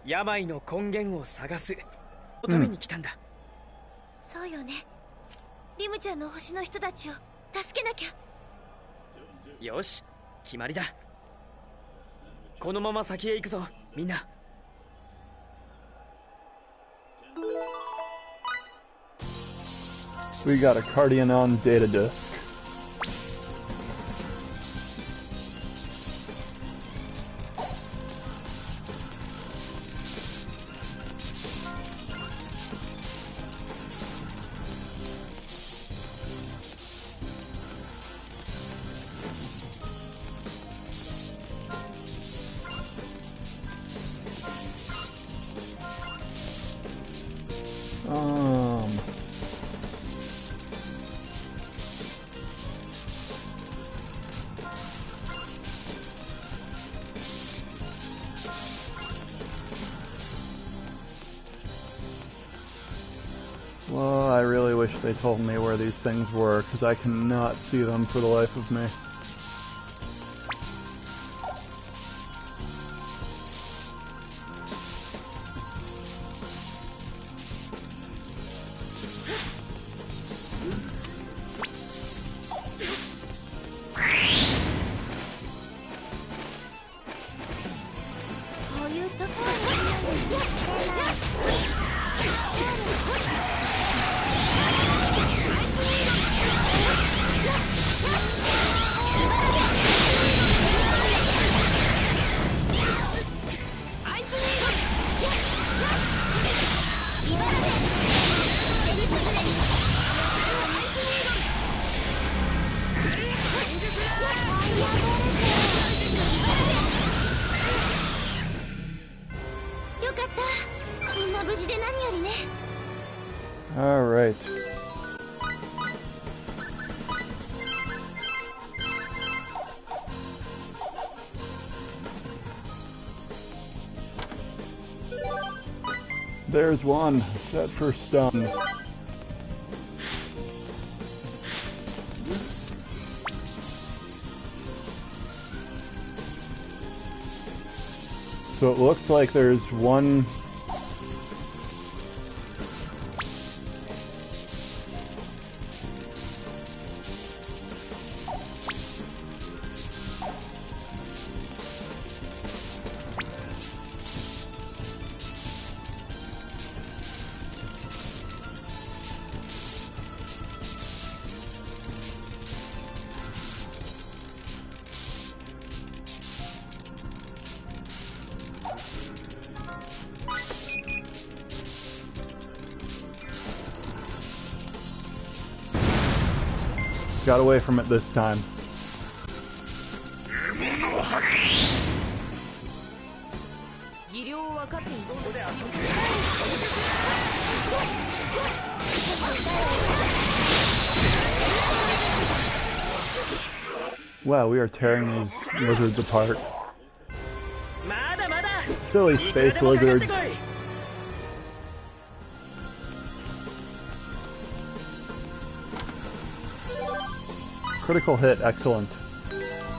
病の根源を探すために来たんだ。そうよね。リムちゃんの星の人たちを助けなきゃ。よし、決まりだ。このまま先へ行くぞ、みんな。We got a Cardionon data disk. Well, I really wish they told me where these things were, because I cannot see them for the life of me. Alright. There's one, set for stun. So it looks like there's one... Got away from it this time. Wow, we are tearing these lizards apart. Silly space lizards. Critical hit, excellent.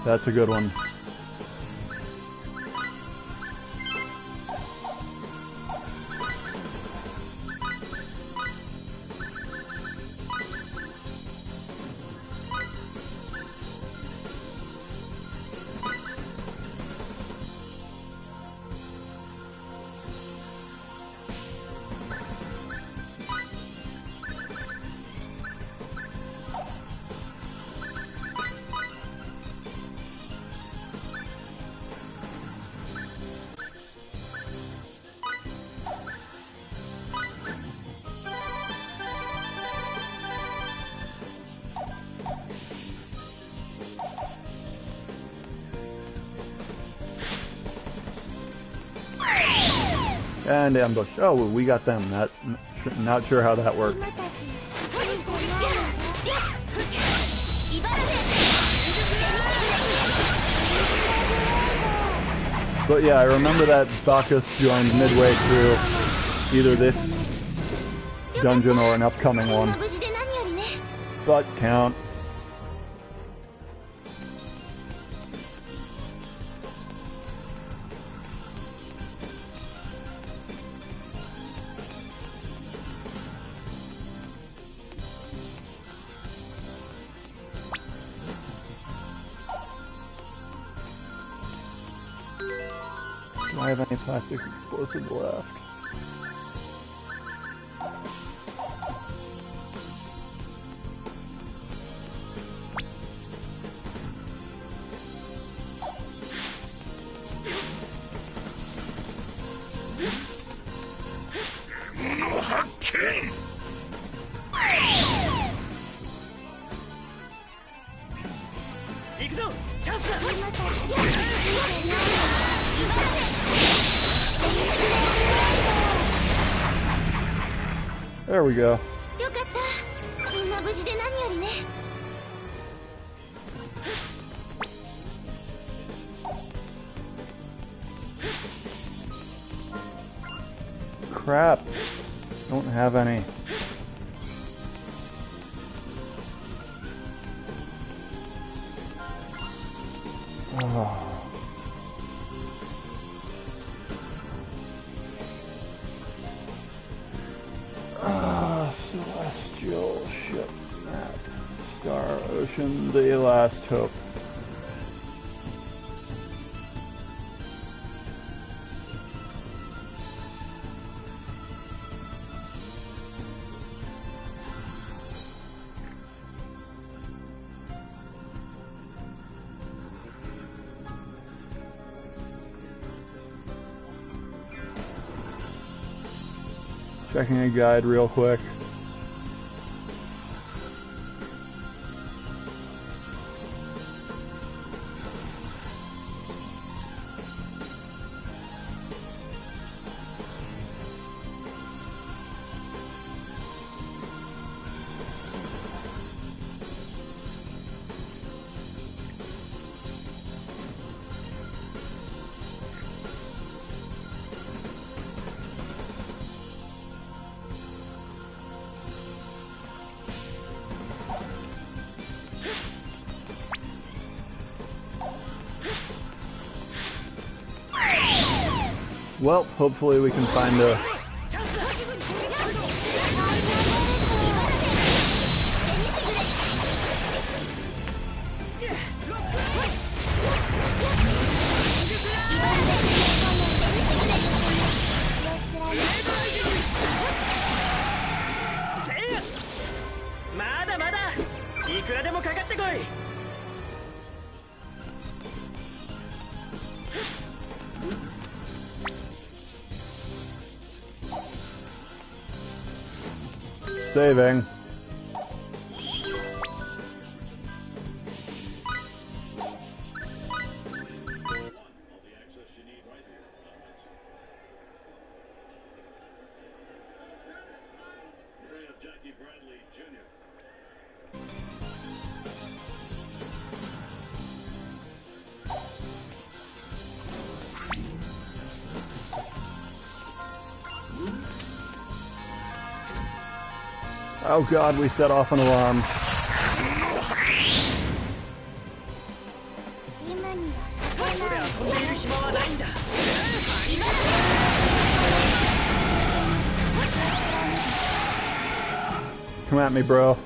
That's a good one. And ambush. Oh, we got them. Not sure how that worked. But yeah, I remember that Bacchus joined midway through either this dungeon or an upcoming one. But count. I have any plastic explosive left? There we go. よかった。みんな無事で何よりね。Crap. Don't have any. Oh. Celestial ship map. Star Ocean, the last hope. Checking a guide real quick. Well, hopefully we can find a... Saving. Oh god, we set off an alarm. Come at me, bro.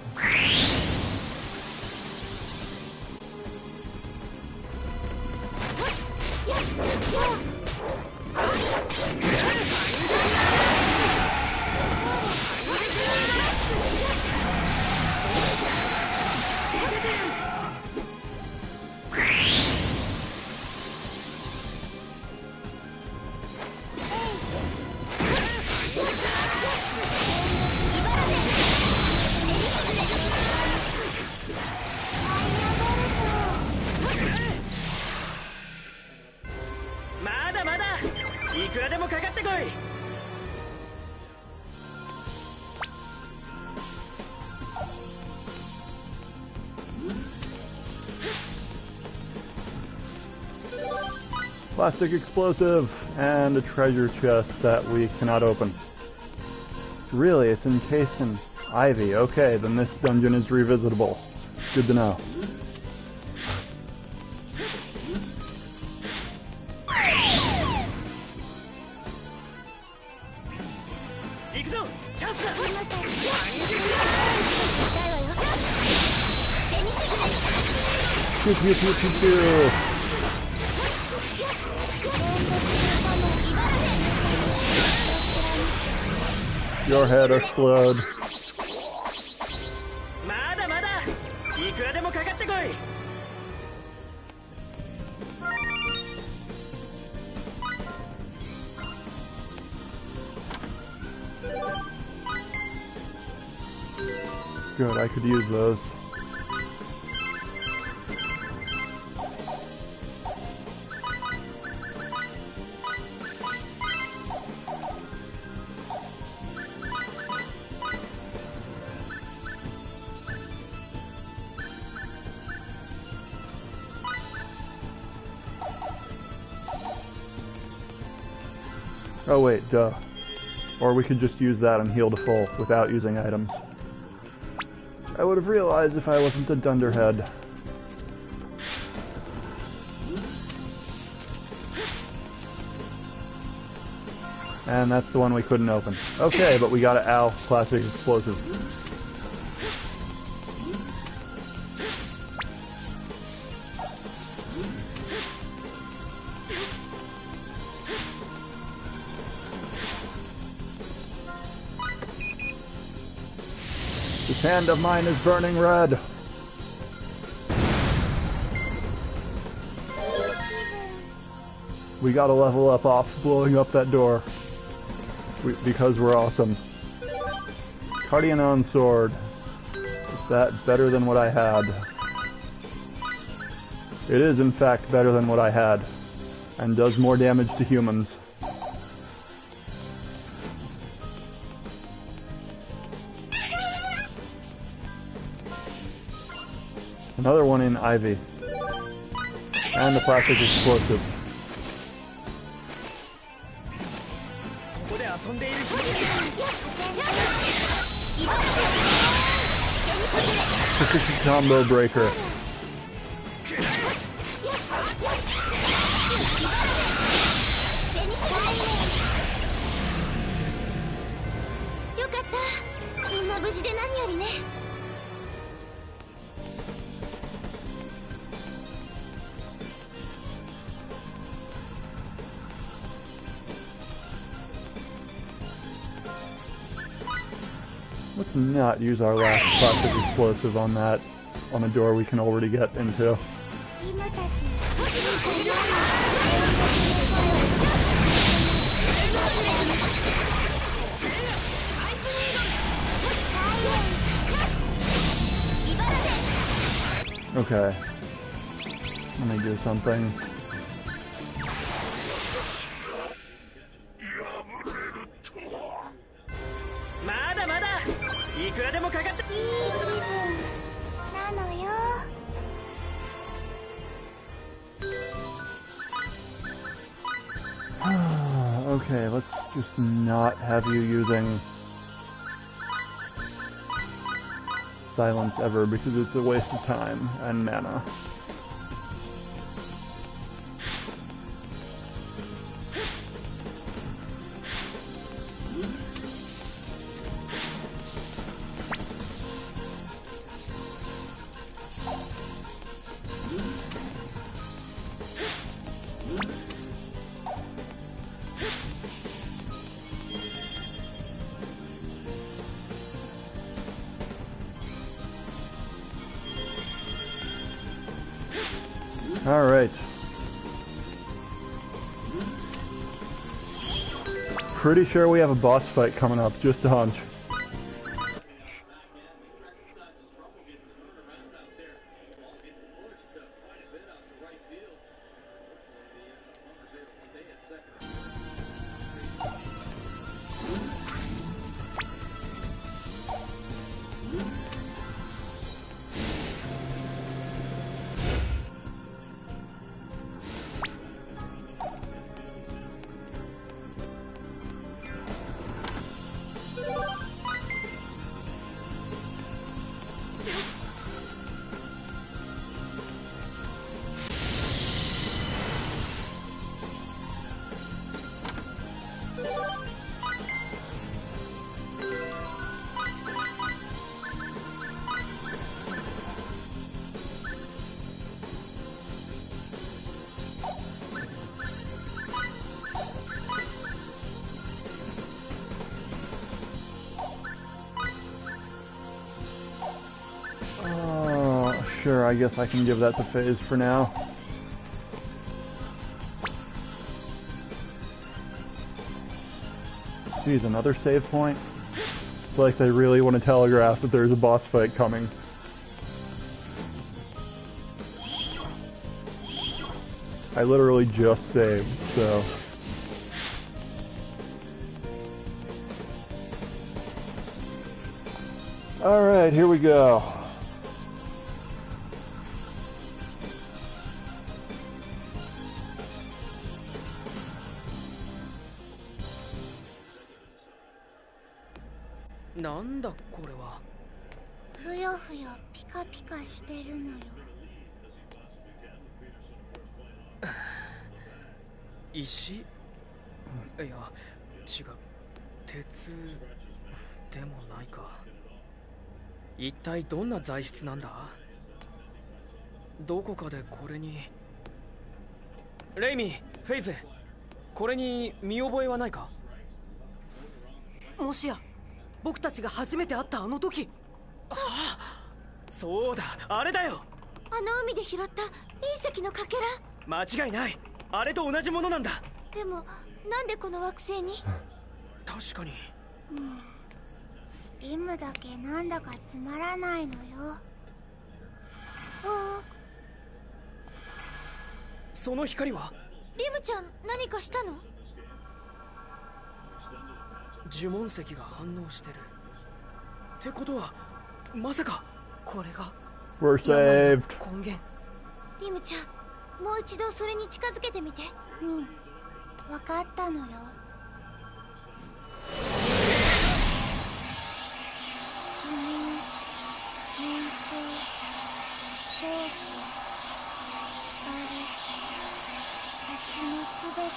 Plastic explosive and a treasure chest that we cannot open. Really, it's encased in ivy. Okay, then this dungeon is revisitable. Good to know. Pew, pew, pew, pew, pew. Your head explode. まだまだいくらでもかかってこい。Good, I could use those. Oh wait, duh. Or we could just use that and heal to full without using items. I would have realized if I wasn't a dunderhead. And that's the one we couldn't open. Okay, but we got an OW classic explosive. This hand of mine is burning red. We gotta level up off blowing up that door. Because we're awesome. Cardionon sword. Is that better than what I had? It is in fact better than what I had. And does more damage to humans. Another one in Ivy. And the plastic explosive. Combo breaker. Let's not use our last plastic explosive on that, on a door we can already get into. Okay. Let me do something. Okay, let's just not have you using silence ever because it's a waste of time and mana. Alright. Pretty sure we have a boss fight coming up, just a hunch. Sure, I guess I can give that to FaZe for now. Geez, another save point? It's like they really want to telegraph that there's a boss fight coming. I literally just saved, so... Alright, here we go.なんだこれは。ふよふよピカピカしてるのよ。石？いや、違う。鉄でもないか。一体どんな材質なんだ？どこかでこれに。レイミー、フェイズ、これに見覚えはないか？もしや僕たちが初めて会ったあの時。ああ、そうだ、あれだよ。あの海で拾った隕石のかけら。間違いない、あれと同じものなんだ。でもなんでこの惑星に？確かに。リムだけなんだかつまらないのよ。あ、その光は？リムちゃん何かしたの？呪文石が反応してる。ってことはまさかこれが We're saved. 根源。リムちゃん、もう一度それに近づけてみて。うん、わかったのよ。呪文、紋章、正気、光、星のすべて。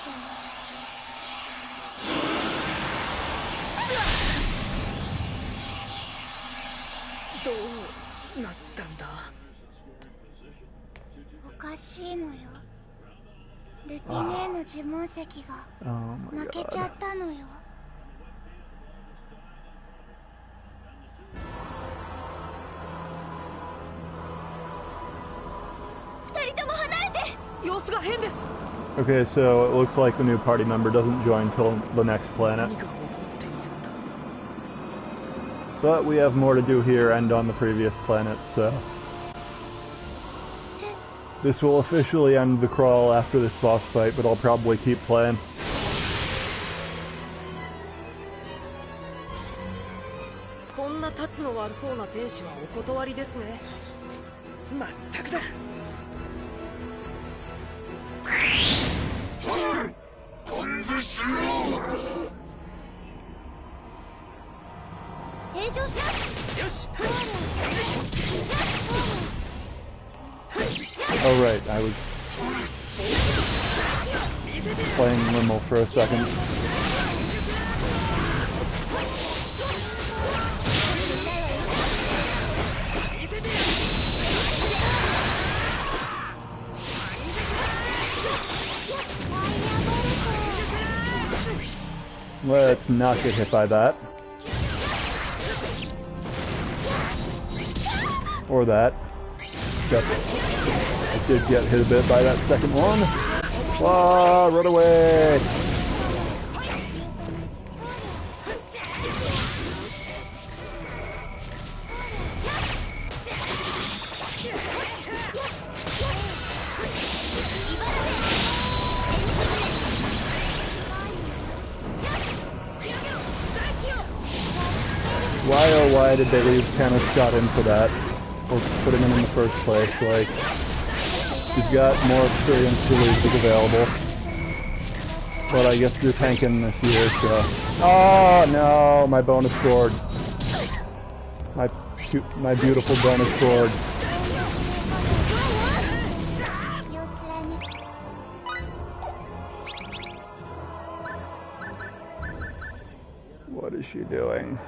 どうなったんだ？おかしいのよ。ルティネーの呪文石が Oh my 負けち god. ゃったのよ。二人とも離れて。様子が変です。 Okay, so it looks like the new party member doesn't join till the next planet. 何が起こっているんだ？ But we have more to do here and on the previous planet, so... This will officially end the crawl after this boss fight, but I'll probably keep playing. こんなタチの悪そうな天使はお断りですね。まったくだ。平常しな。よし。 Oh right, I was playing Limo for a second. Let's not get hit by that. Or that. Except I did get hit a bit by that second one. Ah, run away! Why oh why did they leave Tannis Scott in for that? Or putting him in the first place? Like, he's got more experience to lose is available. But I guess you're tanking this year, so... Oh no, my bonus sword. My beautiful bonus sword. What is she doing?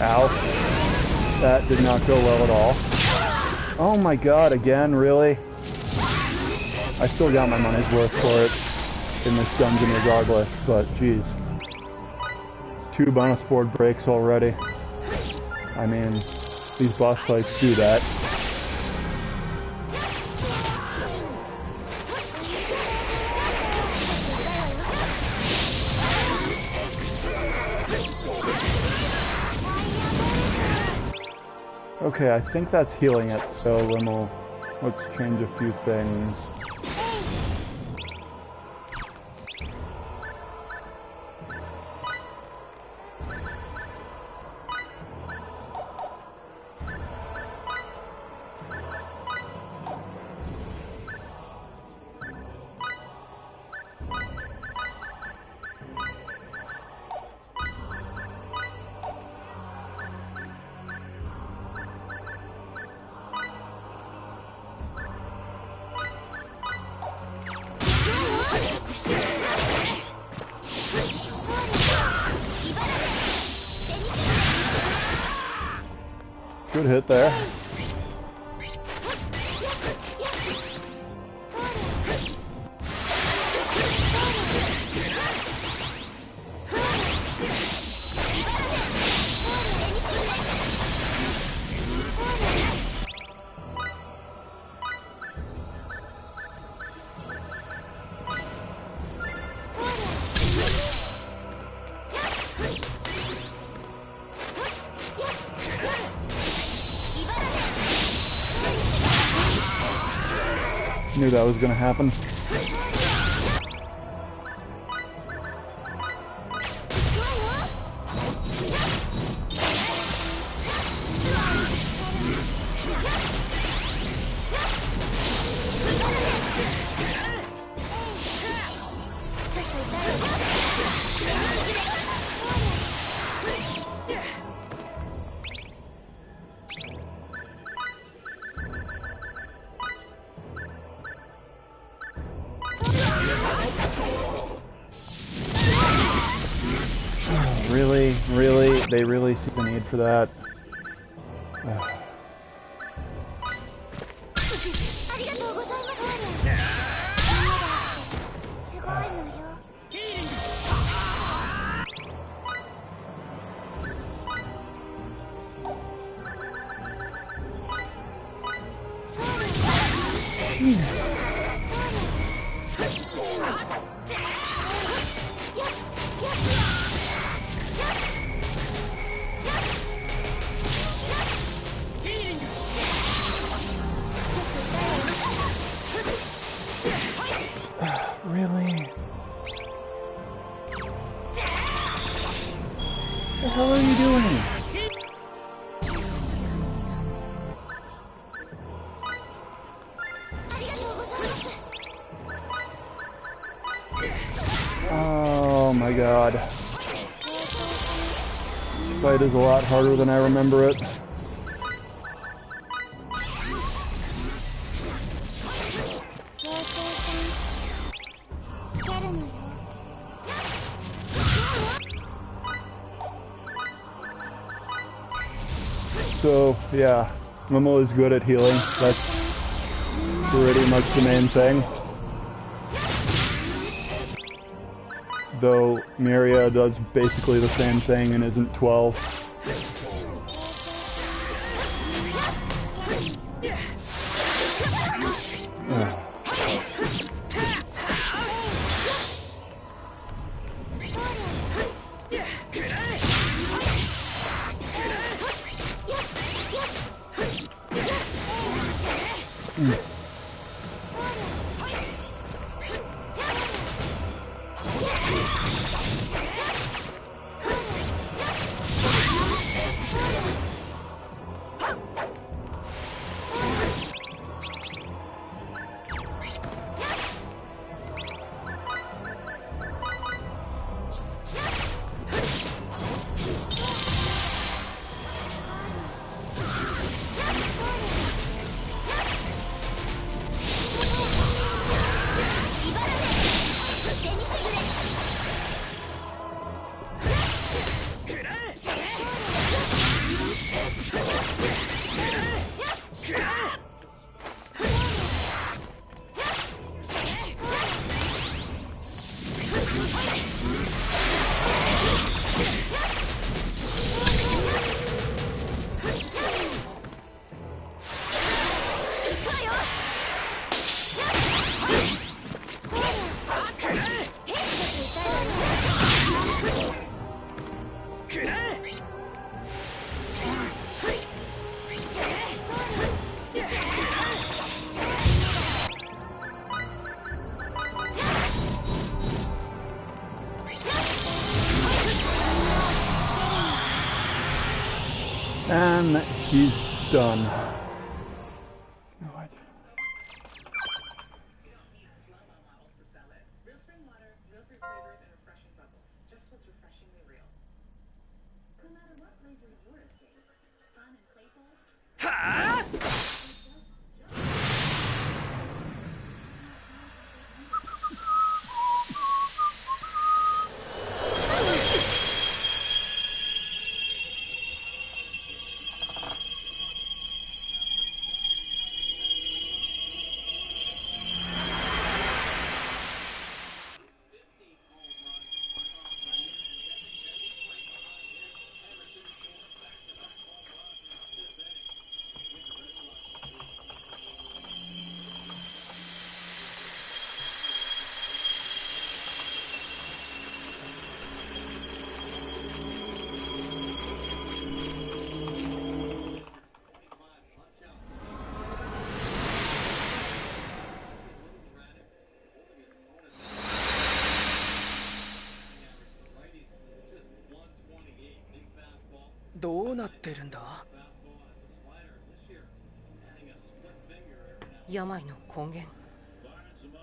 Ow. That did not go well at all. Oh my god, again, really? I still got my money's worth for it in this dungeon regardless, but geez. 2 bonus board breaks already. I mean, these boss fights do that. Okay, I think that's healing it, so let's change a few things. Good hit there. Knew that was gonna happen. Really? Really? They really see the need for that? Really? What the hell are you doing? Oh my god. This fight is a lot harder than I remember it. So, yeah, Momo is good at healing. That's pretty much the main thing. Though Miria does basically the same thing and isn't 12. And he's done.どうなってるんだ？病の根源、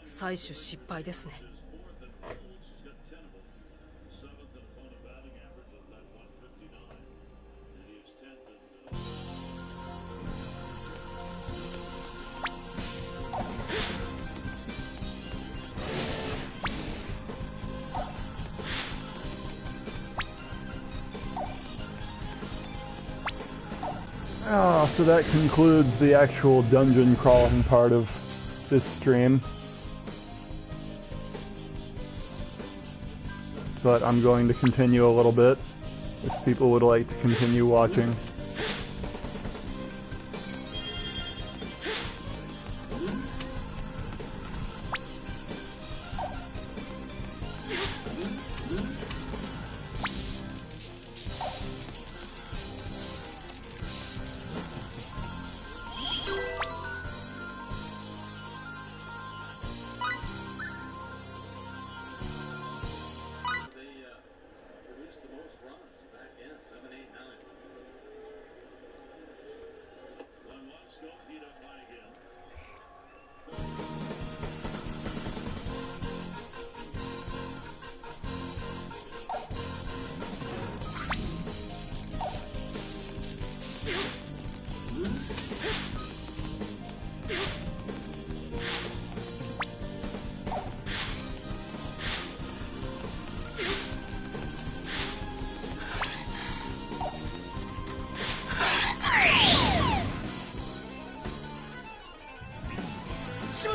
採取失敗ですね。So that concludes the actual dungeon crawling part of this stream. But I'm going to continue a little bit, if people would like to continue watching.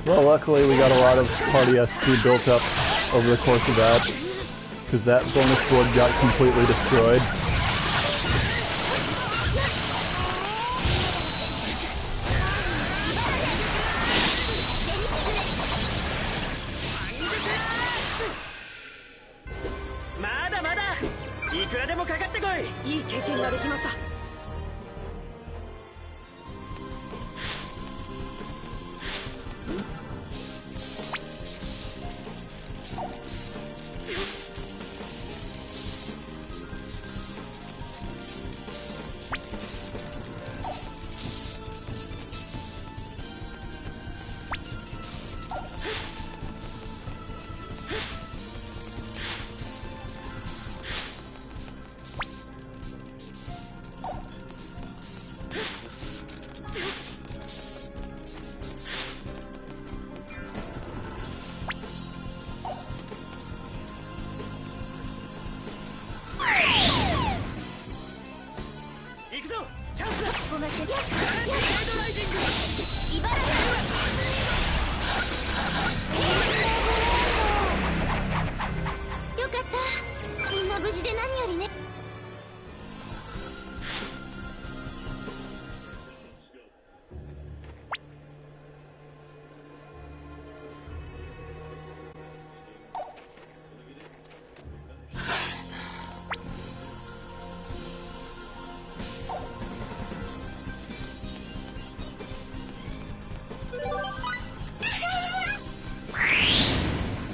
Well, luckily we got a lot of party SP built up over the course of that, because that bonus wood got completely destroyed.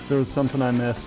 There was something I missed.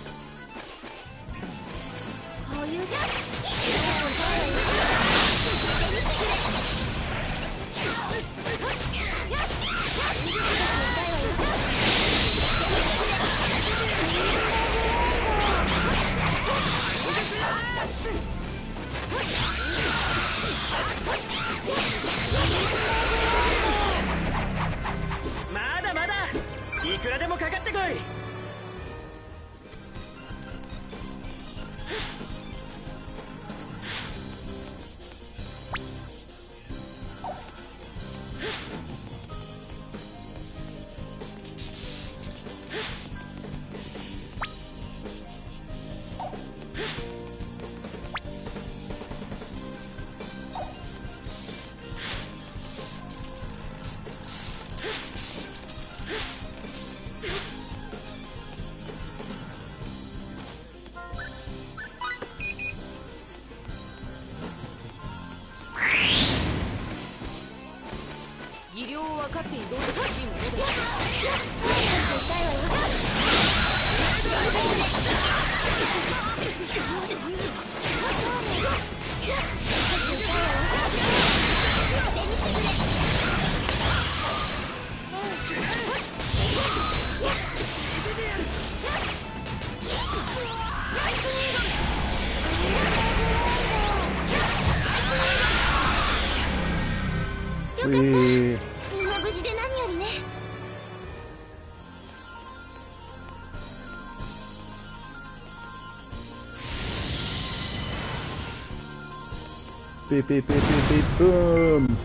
Beep, beep, beep, beep, beep, boom!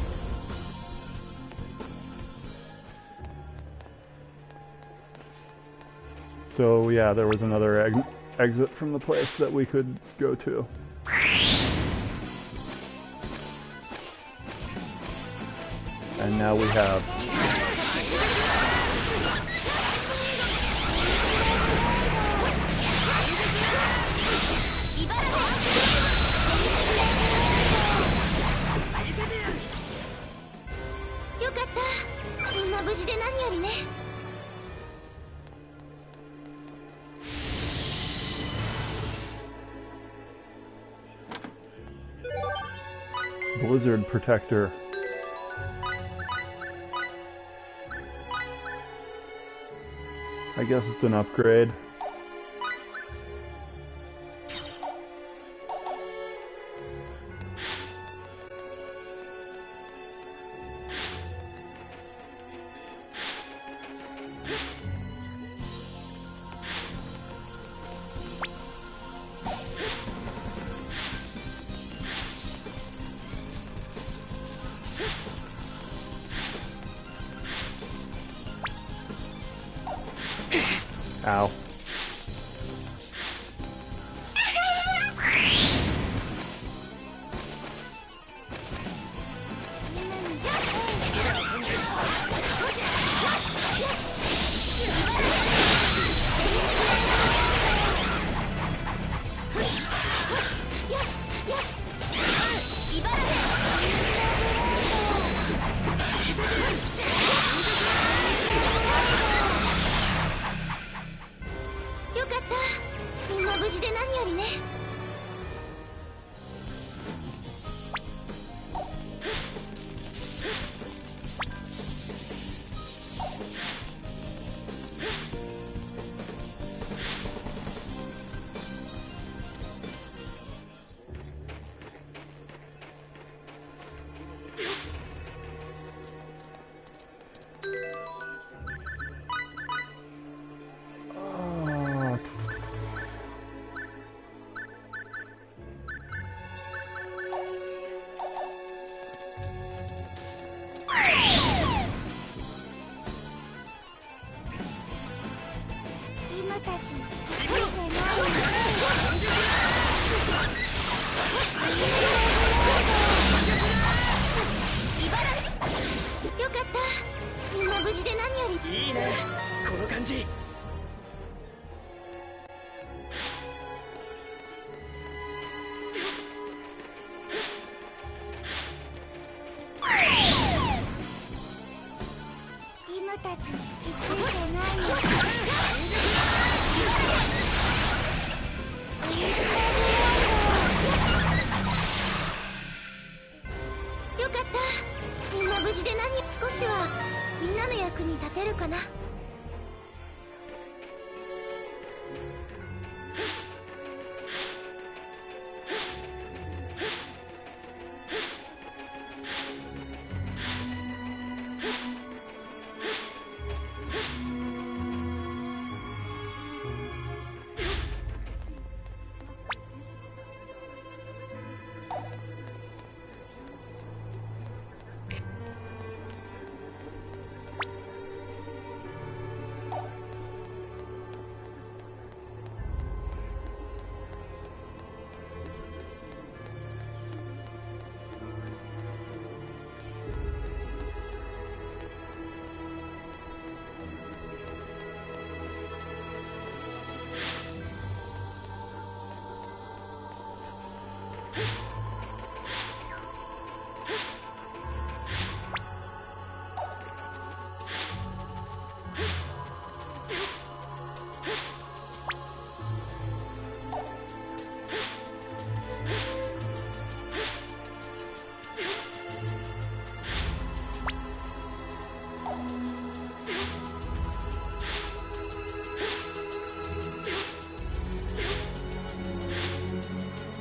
So yeah, there was another exit from the place that we could go to. And now we have... Blizzard Protector. I guess it's an upgrade. Ow.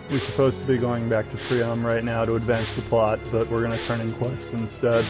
We're supposed to be going back to Priam right now to advance the plot, but we're going to turn in quests instead.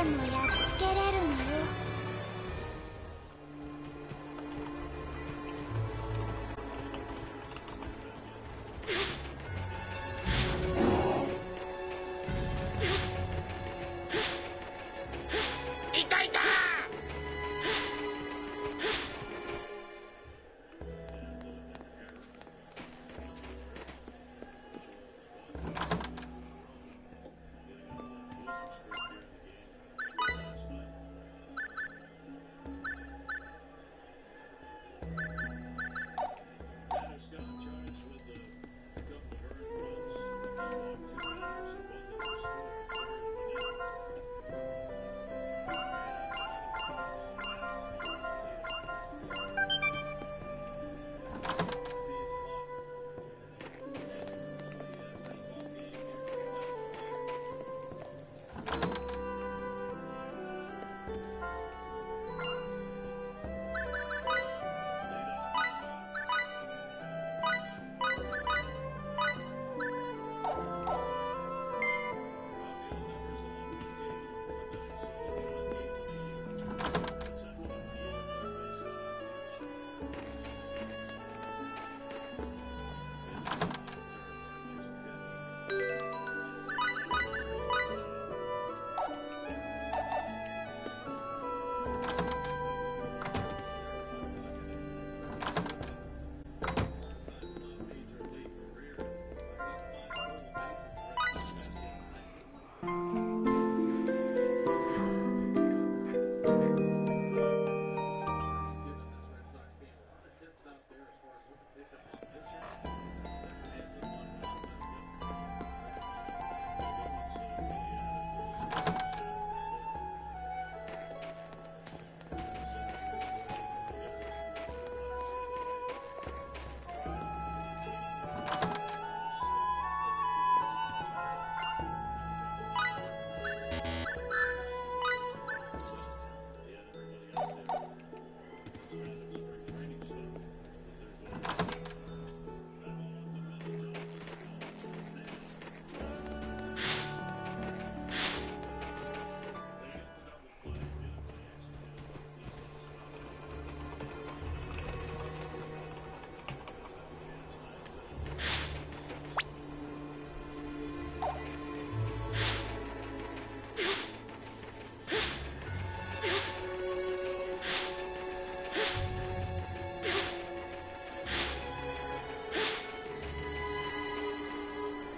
でもやっつけれるのよ。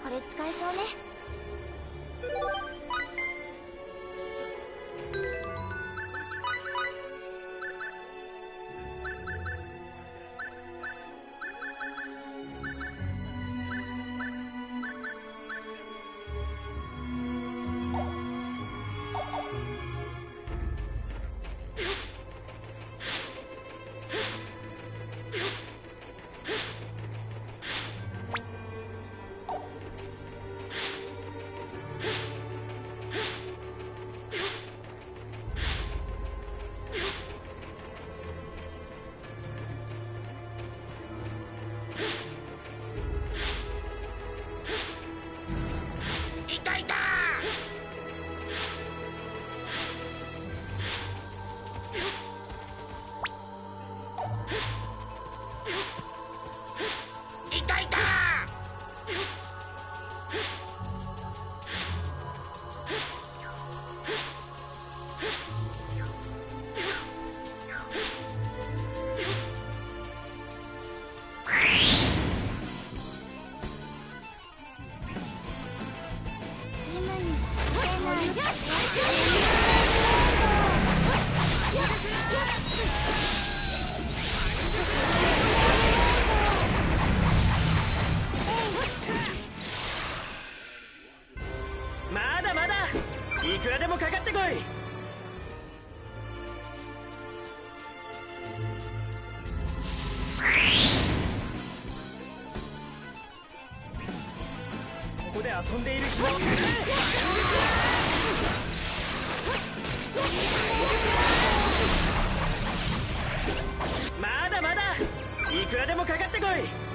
これ使えそうね。まだまだいくらでもかかってこい。ここで遊んでいる人まだまだいくらでもかかってこい。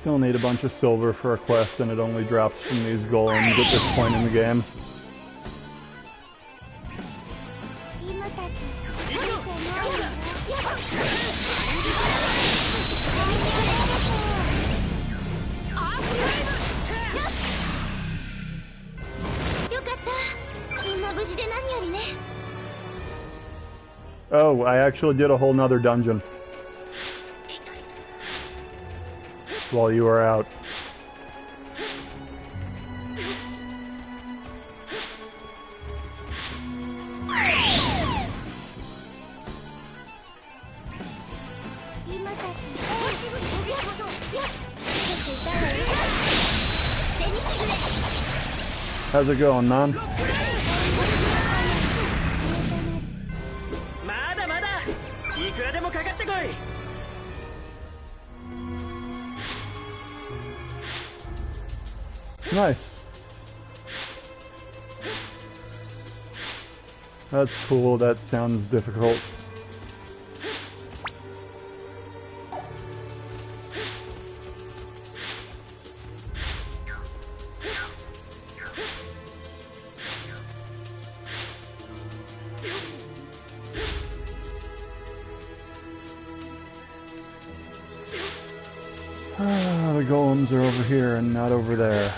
Still need a bunch of silver for a quest, and it only drops from these golems at this point in the game. Oh, I actually did a whole nother dungeon while you were out. How's it going, man? まだまだいくらでもかかってこい。Nice. That's cool. That sounds difficult. Ah, the golems are over here and not over there.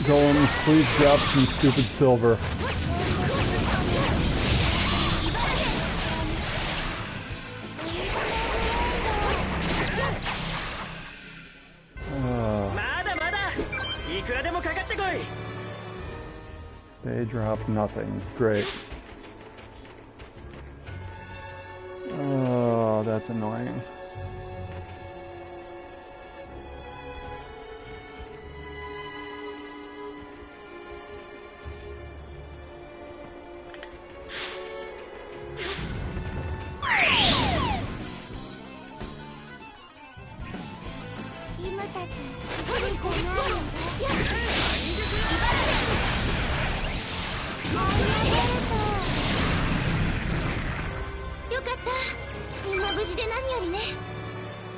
Golems, please drop some stupid silver. They drop nothing. Great. Oh, that's annoying.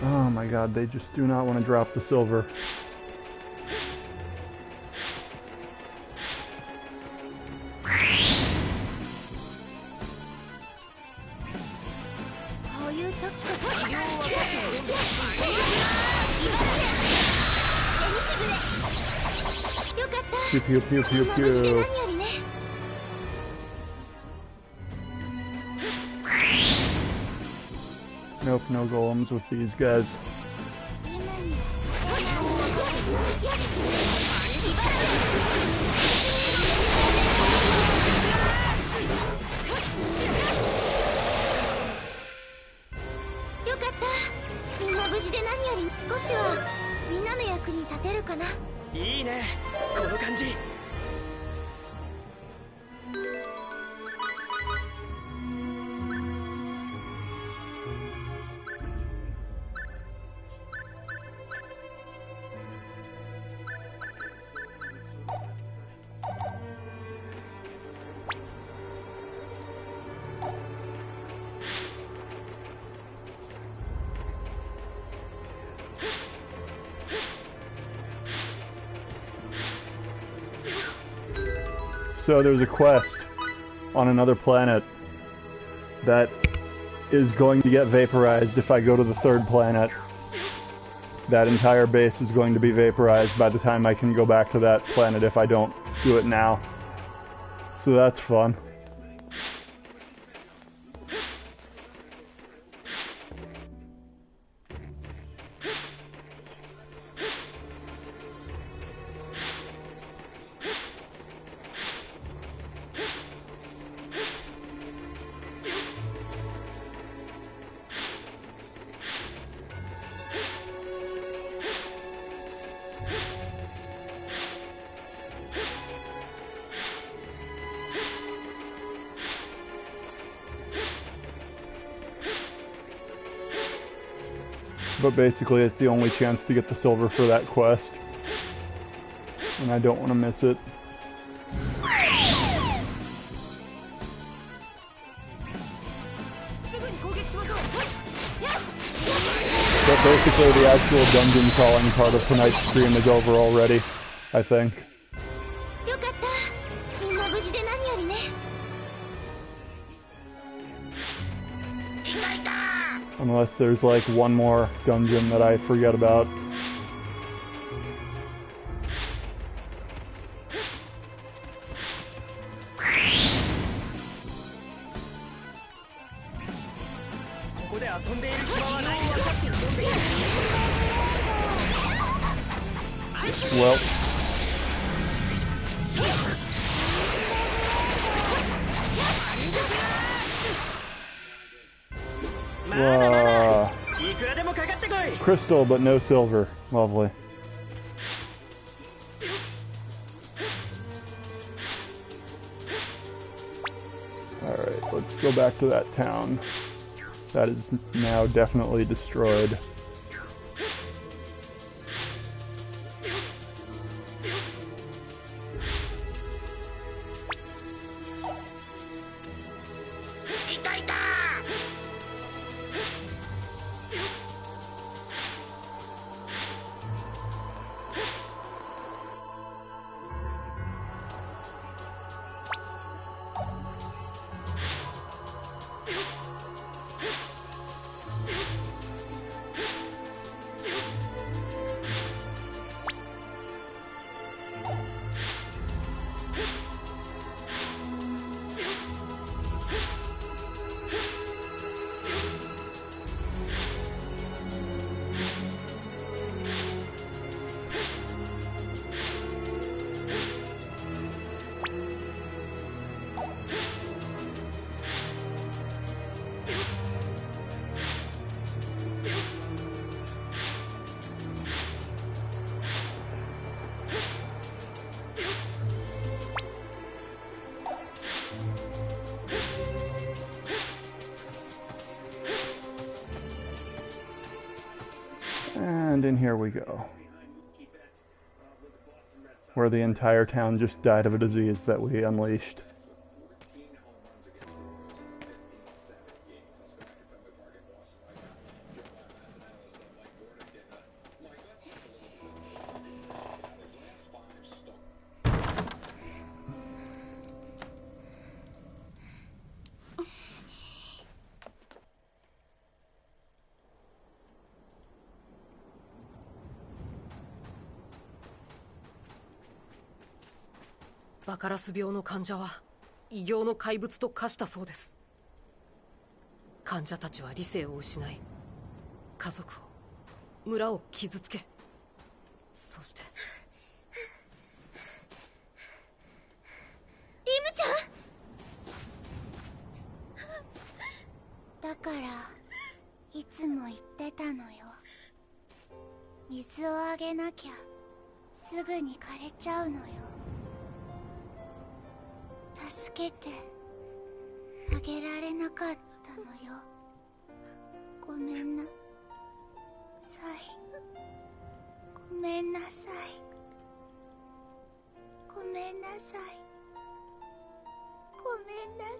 Oh my god, they just do not want to drop the silver. Pew pew pew pew pew. Nope, no golems with these guys.いいね、この感じ。So there's a quest on another planet that is going to get vaporized if I go to the third planet. That entire base is going to be vaporized by the time I can go back to that planet if I don't do it now. So that's fun. But basically it's the only chance to get the silver for that quest. And I don't want to miss it. But basically the actual dungeon crawling part of tonight's stream is over already, I think. Unless there's like one more dungeon that I forget about. Well. Crystal, but no silver. Lovely. Alright, let's go back to that town. That is now definitely destroyed. And in here we go. Where the entire town just died of a disease that we unleashed.バカラス病の患者は異形の怪物と化したそうです。患者たちは理性を失い、家族を、村を傷つけ、そしてリムちゃん。だからいつも言ってたのよ。水をあげなきゃすぐに枯れちゃうのよ。助けてあげられなかったのよ。ごめんなさい。ごめんなさい。ごめんなさい。ごめんなさ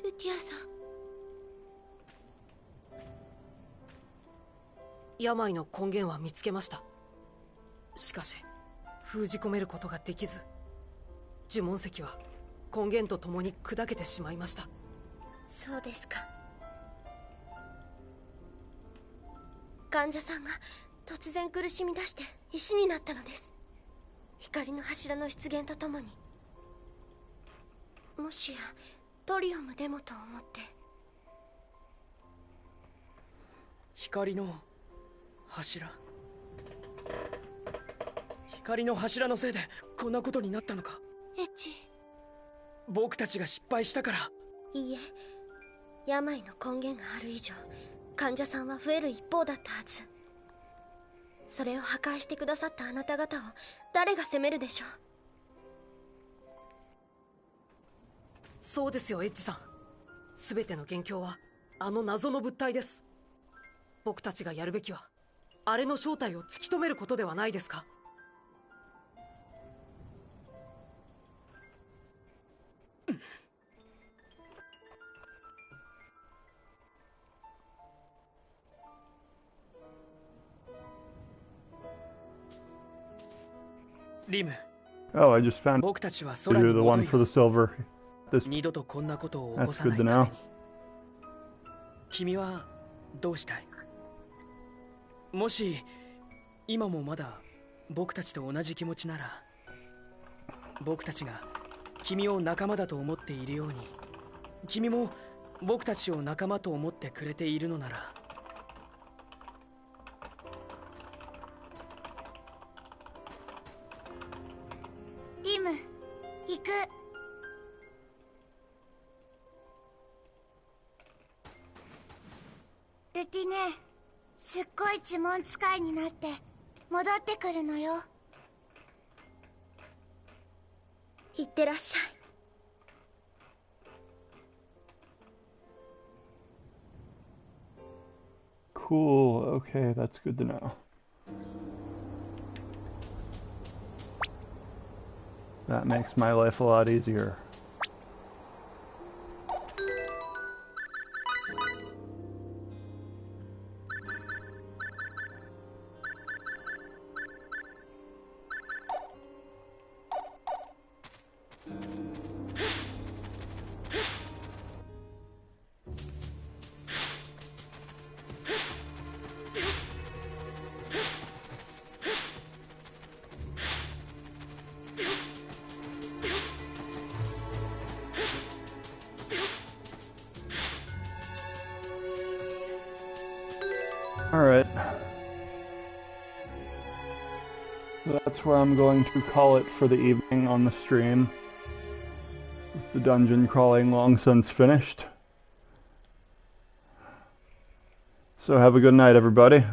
い。ルティアさん。病の根源は見つけました。しかし封じ込めることができず、呪文石は根源とともに砕けてしまいました。そうですか。患者さんが突然苦しみ出して石になったのです。光の柱の出現とともに。もしやトリオムでもと思って。光の柱。光の柱のせいでこんなことになったのか。エチ。僕たちが失敗したから。いいえ、病の根源がある以上患者さんは増える一方だったはず。それを破壊してくださったあなた方を誰が責めるでしょう。そうですよエッジさん。全ての元凶はあの謎の物体です。僕たちがやるべきはあれの正体を突き止めることではないですか。リム、 Oh, I just found 僕たちは空 you're に the 戻 one る for よ。 the silver. This 二度とこんなことを起こ that's さない good to ため know. に。君はどうしたい？もし今もまだ僕たちと同じ気持ちなら、僕たちが君を仲間だと思っているように、君も僕たちを仲間と思ってくれているのなら、リム、行く。ルティネ、すっごい呪文使いになって戻ってくるのよ。いってらっしゃい。Cool. Okay, that's good to know. That makes my life a lot easier. Alright. That's where I'm going to call it for the evening on the stream. With the dungeon crawling long since finished. So have a good night, everybody.